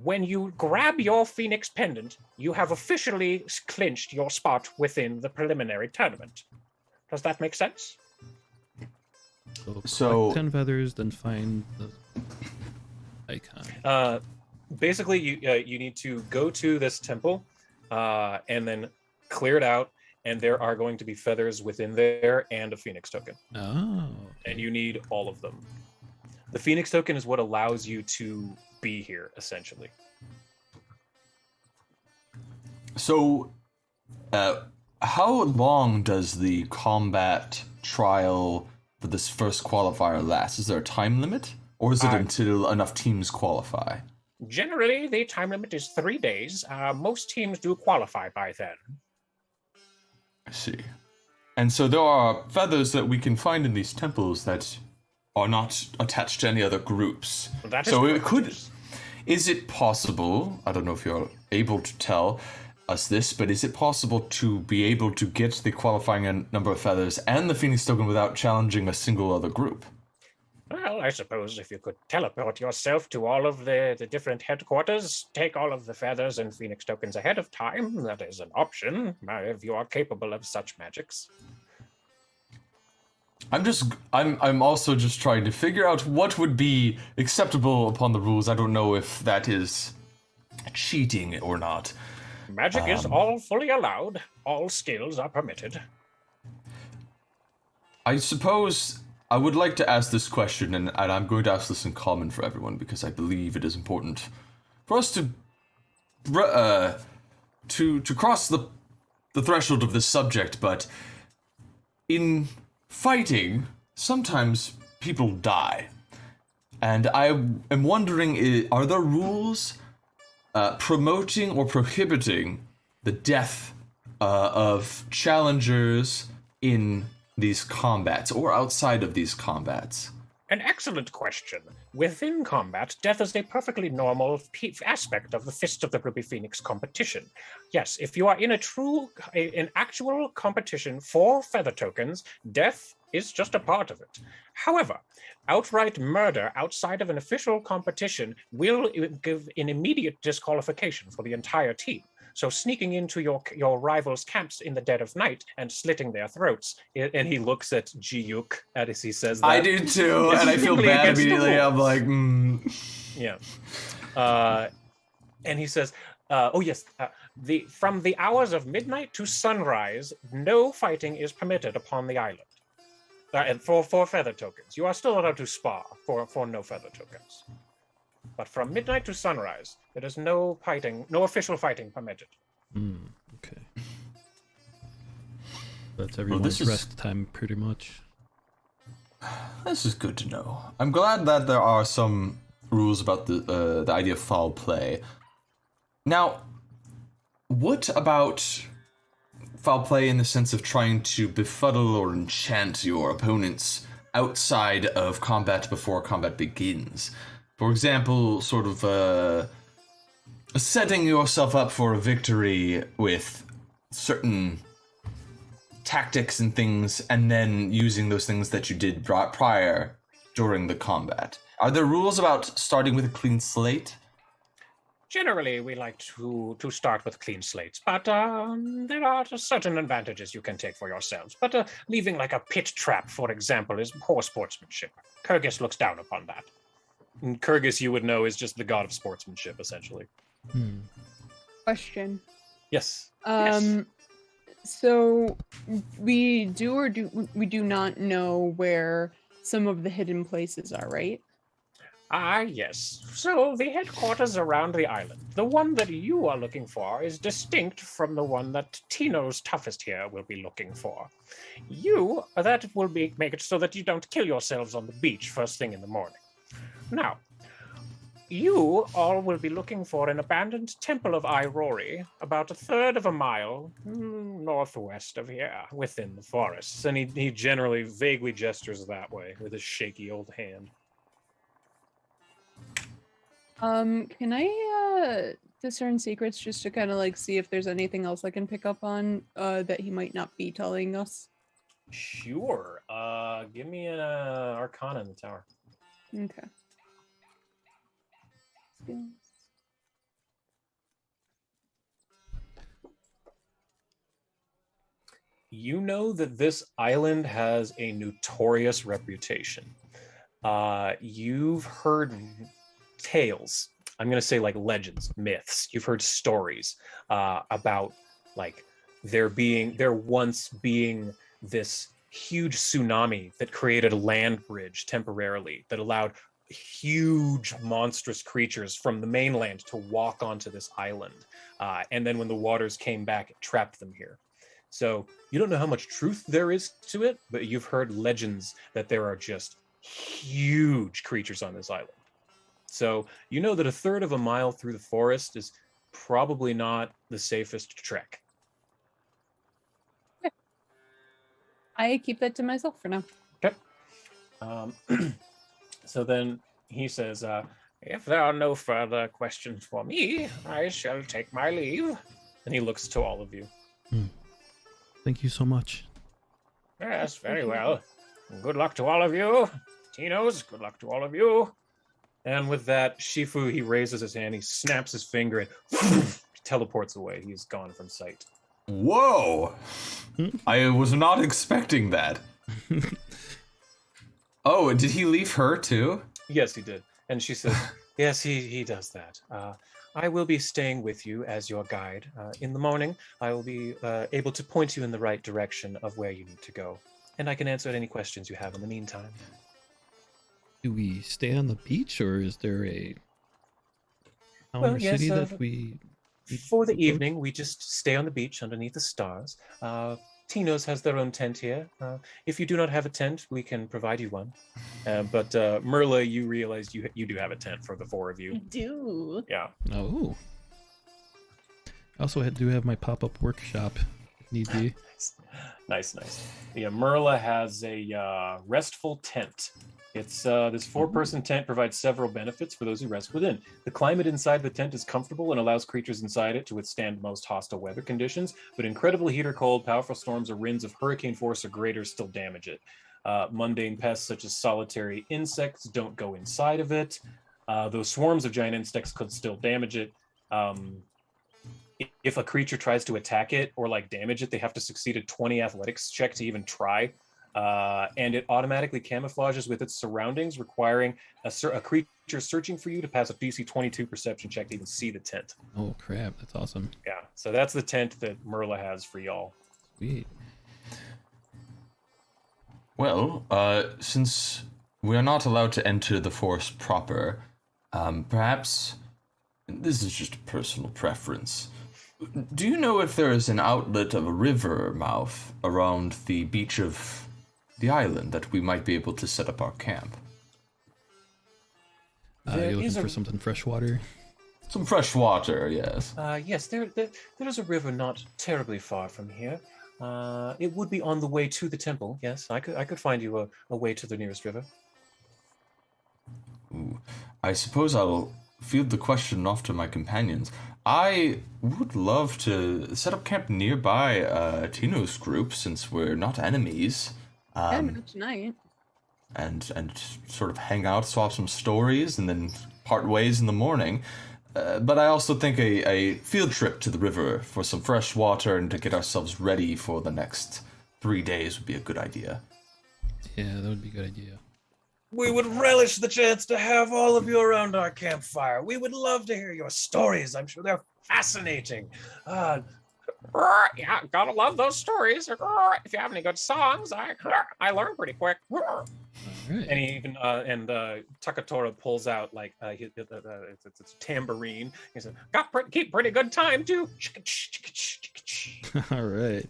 When you grab your phoenix pendant, you have officially clinched your spot within the preliminary tournament. Does that make sense? So 10 feathers, then find the icon. Basically, you need to go to this temple and then clear it out, and there are going to be feathers within there and a phoenix token. Oh. And you need all of them. The phoenix token is what allows you to be here, essentially. So, how long does the combat trial for this first qualifier last? Is there a time limit? Or is it until enough teams qualify? Generally, the time limit is 3 days. Most teams do qualify by then. I see. And so there are feathers that we can find in these temples that are not attached to any other groups. That is so correct. it could... Is it possible, I don't know if you're able to tell us this, but is it possible to be able to get the qualifying number of feathers and the Phoenix token without challenging a single other group? Well, I suppose if you could teleport yourself to all of the different headquarters, take all of the feathers and phoenix tokens ahead of time, that is an option, if you are capable of such magics. I'm also just trying to figure out what would be acceptable upon the rules. I don't know if that is cheating or not. Magic is all fully allowed. All skills are permitted. I suppose I would like to ask this question, and I'm going to ask this in common for everyone because I believe it is important for us to cross the threshold of this subject. But in fighting, sometimes people die, and I am wondering: are there rules promoting or prohibiting the death of challengers in these combats or outside of these combats? An excellent question. Within combat, death is a perfectly normal aspect of the Fist of the Ruby Phoenix competition. Yes, if you are in an actual competition for feather tokens, death is just a part of it. However, outright murder outside of an official competition will give an immediate disqualification for the entire team. So sneaking into your rivals' camps in the dead of night and slitting their throats, and he looks at Ji-Yuk as he says that. I do too, and I feel bad immediately. I'm like, Yeah. And he says, from the hours of midnight to sunrise, no fighting is permitted upon the island. And for feather tokens. You are still allowed to spar for no feather tokens. But from midnight to sunrise, there is no official fighting permitted. Okay. That's everyone's rest time, pretty much. This is good to know. I'm glad that there are some rules about the idea of foul play. Now, what about foul play in the sense of trying to befuddle or enchant your opponent's outside of combat before combat begins. For example, sort of setting yourself up for a victory with certain tactics and things, and then using those things that you did prior during the combat. Are there rules about starting with a clean slate? Generally, we like to start with clean slates, but there are certain advantages you can take for yourselves. But leaving like a pit trap, for example, is poor sportsmanship. Kyrgyz looks down upon that. And Kyrgyz, you would know, is just the god of sportsmanship, essentially. Question. Yes. Yes. So we do not know where some of the hidden places are, right? Yes. So the headquarters around the island, the one that you are looking for, is distinct from the one that Tino's toughest here will be looking for. That will make it so that you don't kill yourselves on the beach first thing in the morning. Now, you all will be looking for an abandoned temple of Aurori, about a third of a mile northwest of here, within the forests. And he generally vaguely gestures that way with his shaky old hand. Can I discern secrets just to kind of like see if there's anything else I can pick up on that he might not be telling us? Sure. Give me an Arcana in the tower. Okay. Skills. You know that this island has a notorious reputation. You've heard tales, I'm going to say like legends, myths. You've heard stories about like there once being this huge tsunami that created a land bridge temporarily that allowed huge monstrous creatures from the mainland to walk onto this island. And then when the waters came back, it trapped them here. So you don't know how much truth there is to it, but you've heard legends that there are just huge creatures on this island. So you know that a third of a mile through the forest is probably not the safest trek. Okay. I keep that to myself for now. Okay. So then he says, if there are no further questions for me, I shall take my leave. And he looks to all of you. Thank you so much. Yes, very well. Good luck to all of you. Tinos, good luck to all of you. And with that, Shifu, he raises his hand, he snaps his finger, and teleports away. He's gone from sight. Whoa! I was not expecting that. Oh, did he leave her too? Yes, he did. And she says, yes, he does that. I will be staying with you as your guide. In the morning, I will be able to point you in the right direction of where you need to go. And I can answer any questions you have in the meantime. Do we stay on the beach, or is there a town or city that we... For the evening, we just stay on the beach underneath the stars. Tino's has their own tent here. If you do not have a tent, we can provide you one. But Merla, you realized you do have a tent for the four of you. I do. Yeah. Oh. I also do have my pop-up workshop, if need be. Nice. Yeah, Merla has a restful tent. It's this four-person tent provides several benefits for those who rest within. The climate inside the tent is comfortable and allows creatures inside it to withstand most hostile weather conditions, but incredible heat or cold, powerful storms or winds of hurricane force or greater still damage it. Mundane pests such as solitary insects don't go inside of it. Though swarms of giant insects could still damage it. If a creature tries to attack it or like damage it, they have to succeed a 20 athletics check to even try. And it automatically camouflages with its surroundings, requiring a creature searching for you to pass a DC 22 perception check to even see the tent. Oh crap, that's awesome. Yeah, so that's the tent that Merla has for y'all. Sweet. Well, since we are not allowed to enter the forest proper, perhaps, this is just a personal preference, do you know if there is an outlet of a river mouth around the beach of the island that we might be able to set up our camp? You're looking for something freshwater? Some fresh water, yes. Yes, there is a river not terribly far from here. It would be on the way to the temple. Yes, I could find you a way to the nearest river. Ooh. I suppose I'll field the question off to my companions. I would love to set up camp nearby Tino's group since we're not enemies. Not tonight. And sort of hang out, swap some stories, and then part ways in the morning. But I also think a field trip to the river for some fresh water and to get ourselves ready for the next 3 days would be a good idea. Yeah, that would be a good idea. We would relish the chance to have all of you around our campfire. We would love to hear your stories. I'm sure they're fascinating. Yeah, gotta love those stories. If you have any good songs, I learn pretty quick. All right. And he even Takatora pulls out like it's a tambourine. He said, keep pretty good time too. All right.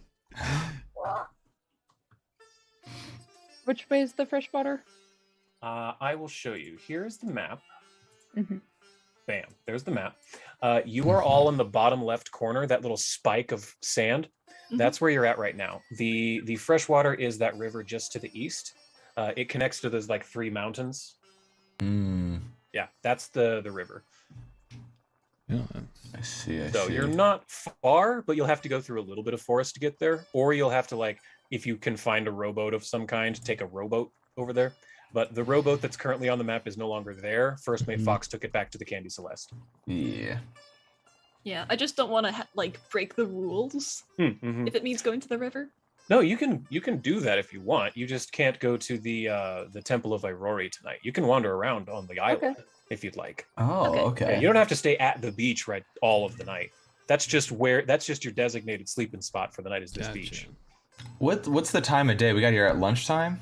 Which way is the fresh water? I will show you. Here's the map. Mm-hmm. Bam, there's the map. You are all in the bottom left corner, that little spike of sand. Mhm. That's where you're at right now. The fresh water is that river just to the east. It connects to those like 3 mountains. Yeah, that's the river. Yeah, I see. So you're not far, but you'll have to go through a little bit of forest to get there, or you'll have to like, if you can find a rowboat of some kind, take a rowboat over there. But the rowboat that's currently on the map is no longer there. First Mate Fox took it back to the Candy Celeste. Yeah. Yeah, I just don't want to like break the rules Mm-hmm. if it means going to the river. No, you can do that if you want. You just can't go to the Temple of Aurori tonight. You can wander around on the island if you'd like. Oh, okay. Yeah, you don't have to stay at the beach right all of the night. That's just your designated sleeping spot for the night is this beach. What's the time of day? We got here at lunchtime?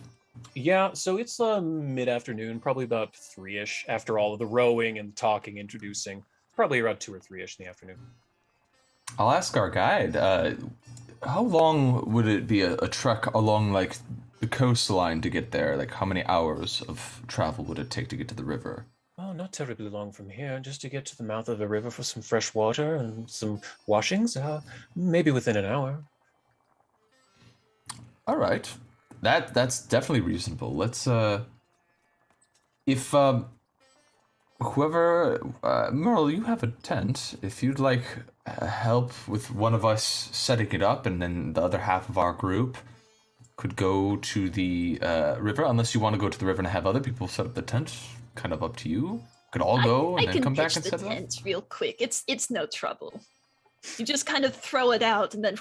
Yeah, so it's mid-afternoon, probably about 3-ish after all of the rowing and talking, introducing. Probably around 2 or 3-ish in the afternoon. I'll ask our guide. How long would it be a trek along like the coastline to get there? Like how many hours of travel would it take to get to the river? Oh, not terribly long from here, just to get to the mouth of the river for some fresh water and some washings. Maybe within an hour. All right. That's definitely reasonable. Let's if whoever Merle, you have a tent. If you'd like help with one of us setting it up, and then the other half of our group could go to the river, unless you want to go to the river and have other people set up the tent. Kind of up to you. Could all go and then come back and set it up. I can pitch the tent real quick. It's no trouble. You just kind of throw it out and then.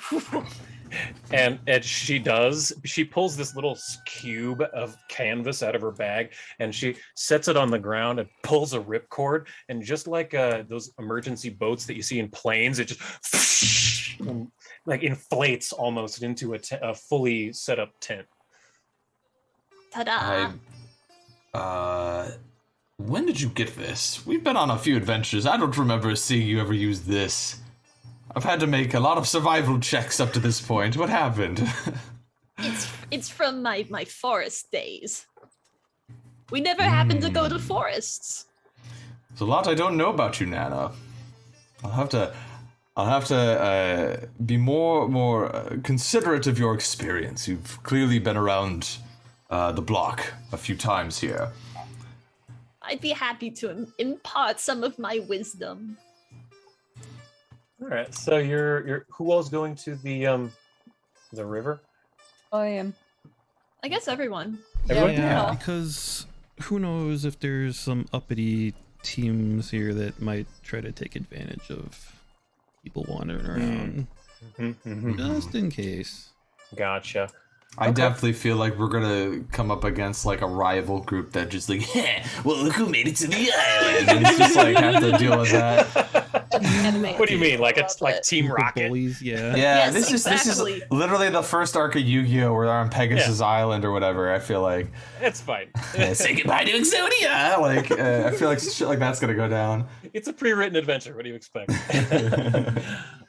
And she does. She pulls this little cube of canvas out of her bag, and she sets it on the ground and pulls a ripcord. And just like those emergency boats that you see in planes, it just like inflates almost into a fully set up tent. Ta-da! When did you get this? We've been on a few adventures. I don't remember seeing you ever use this. I've had to make a lot of survival checks up to this point. What happened? It's from my forest days. We never happened to go to forests. There's a lot I don't know about you, Nana. I'll have to be more considerate of your experience. You've clearly been around the block a few times here. I'd be happy to impart some of my wisdom. All right, so you're who all's going to the river? I am. I guess everyone. Everyone? Yeah, because who knows if there's some uppity teams here that might try to take advantage of people wandering around. Just in case. Gotcha. I definitely feel like we're gonna come up against like a rival group that just like, well, look who made it to the island, and it's just like have to deal with that. What do you mean? Like it's like Team Rocket? Bullies, yeah. Yeah, Yes, this is literally the first arc of Yu-Gi-Oh! Where they're on Pegasus Island or whatever. I feel like It's fine. say goodbye to Exodia. Like I feel like shit like that's gonna go down. It's a pre-written adventure. What do you expect?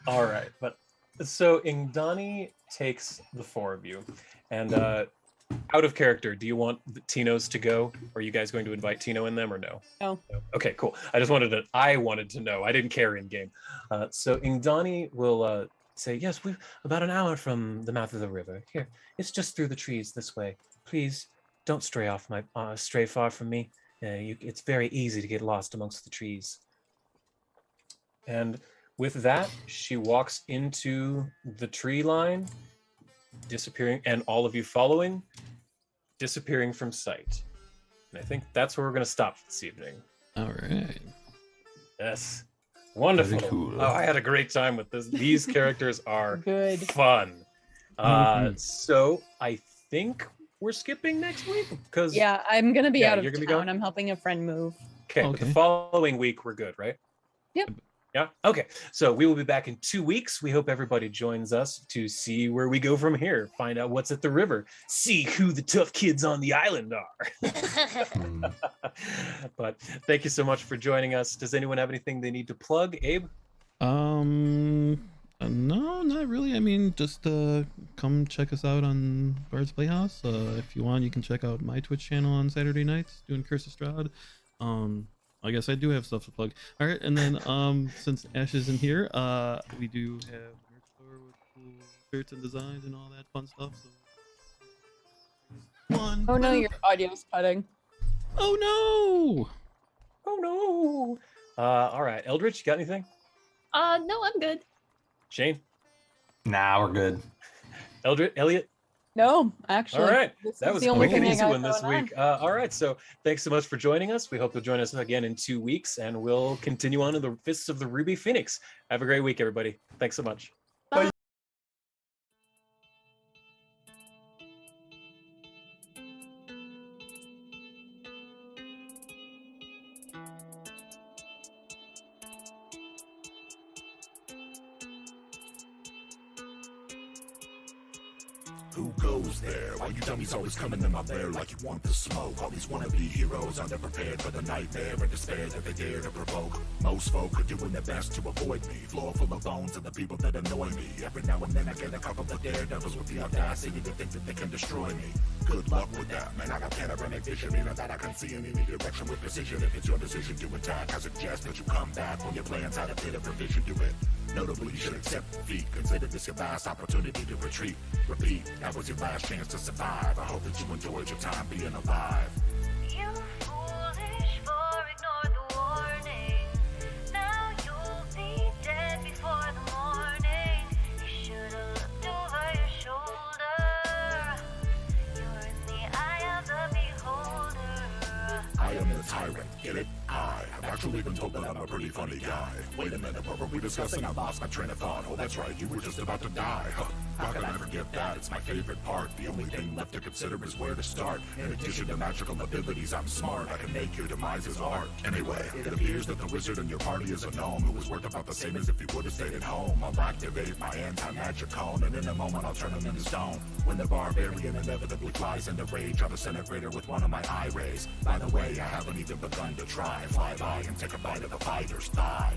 All right, but so Ingdani takes the 4 of you, and out of character, do you want the Tinos to go? Or are you guys going to invite Tino in them or no? No. Okay, cool. I wanted to know. I didn't care in game. So Ingdani will say, yes, we're about an hour from the mouth of the river. Here, it's just through the trees this way. Please don't stray far from me. It's very easy to get lost amongst the trees. And with that, she walks into the tree line, disappearing, and all of you following, disappearing from sight. And I think that's where we're going to stop this evening. All right. Yes. Wonderful. Cool. Oh, I had a great time with this. These characters are Good. fun. So I think we're skipping next week because Yeah, I'm gonna be out of you're gonna be town. going? I'm helping a friend move. Okay, but the following week we're good, right? Yep. Yeah. Okay. So we will be back in 2 weeks. We hope everybody joins us to see where we go from here. Find out what's at the river. See who the tough kids on the island are. But thank you so much for joining us. Does anyone have anything they need to plug, Abe? No, not really. I mean, just come check us out on Bard's Playhouse. If you want, you can check out my Twitch channel on Saturday nights doing Curse of Strahd. I guess I do have stuff to plug. All right, and then since Ash isn't here, we do have a merch store with cool shirts and designs and all that fun stuff. So Oh no, your audio's cutting. Oh no! Oh no! All right, Eldritch, you got anything? No, I'm good. Shane? Nah, we're good. Eldritch, Elliot? No, actually. All right, this that is was the only quick and thing I easy got one this going on. week. All right, so thanks so much for joining us. We hope you'll join us again in 2 weeks, and we'll continue on to the Fists of the Ruby Phoenix. Have a great week, everybody. Thanks so much. Bye. Who goes there? Why you dummies always coming in my bear like you want the smoke? All these wannabe heroes underprepared for the nightmare and despair that they dare to provoke. Most folk are doing their best to avoid me. Floor full of bones of the people that annoy me. Every now and then I get a couple of daredevils with the audacity to think that they can destroy me. Good luck with that, man. I got panoramic vision, meaning that I can see in any direction with precision. If it's your decision to attack, I suggest that you come back when your plans had a bit of revision to it. Notably, you should accept defeat. Consider this your last opportunity to retreat. Repeat, that was your last chance to survive. I hope that you enjoyed your time being alive. You foolish for ignore the warning. Now you'll be dead before the morning. You should've looked over your shoulder. You're in the eye of the beholder. I am the tyrant, get it? I've actually been told that I'm a pretty funny guy. Wait a minute, what were we discussing? I lost my train of thought. Oh, that's right, you were just about to die. How can I forget that? It's my favorite part. The only thing left to consider is where to start. In addition to magical abilities, I'm smart. I can make your demise art. Anyway, it appears that the wizard in your party is a gnome who is worth about the same as if he would have stayed at home. I'll activate my anti-magic cone, and in a moment I'll turn him into stone. When the barbarian inevitably flies into rage, I'll disintegrate her with one of my eye rays. By the way, I haven't even begun to try. Fly by and take a bite of the fighter's thigh.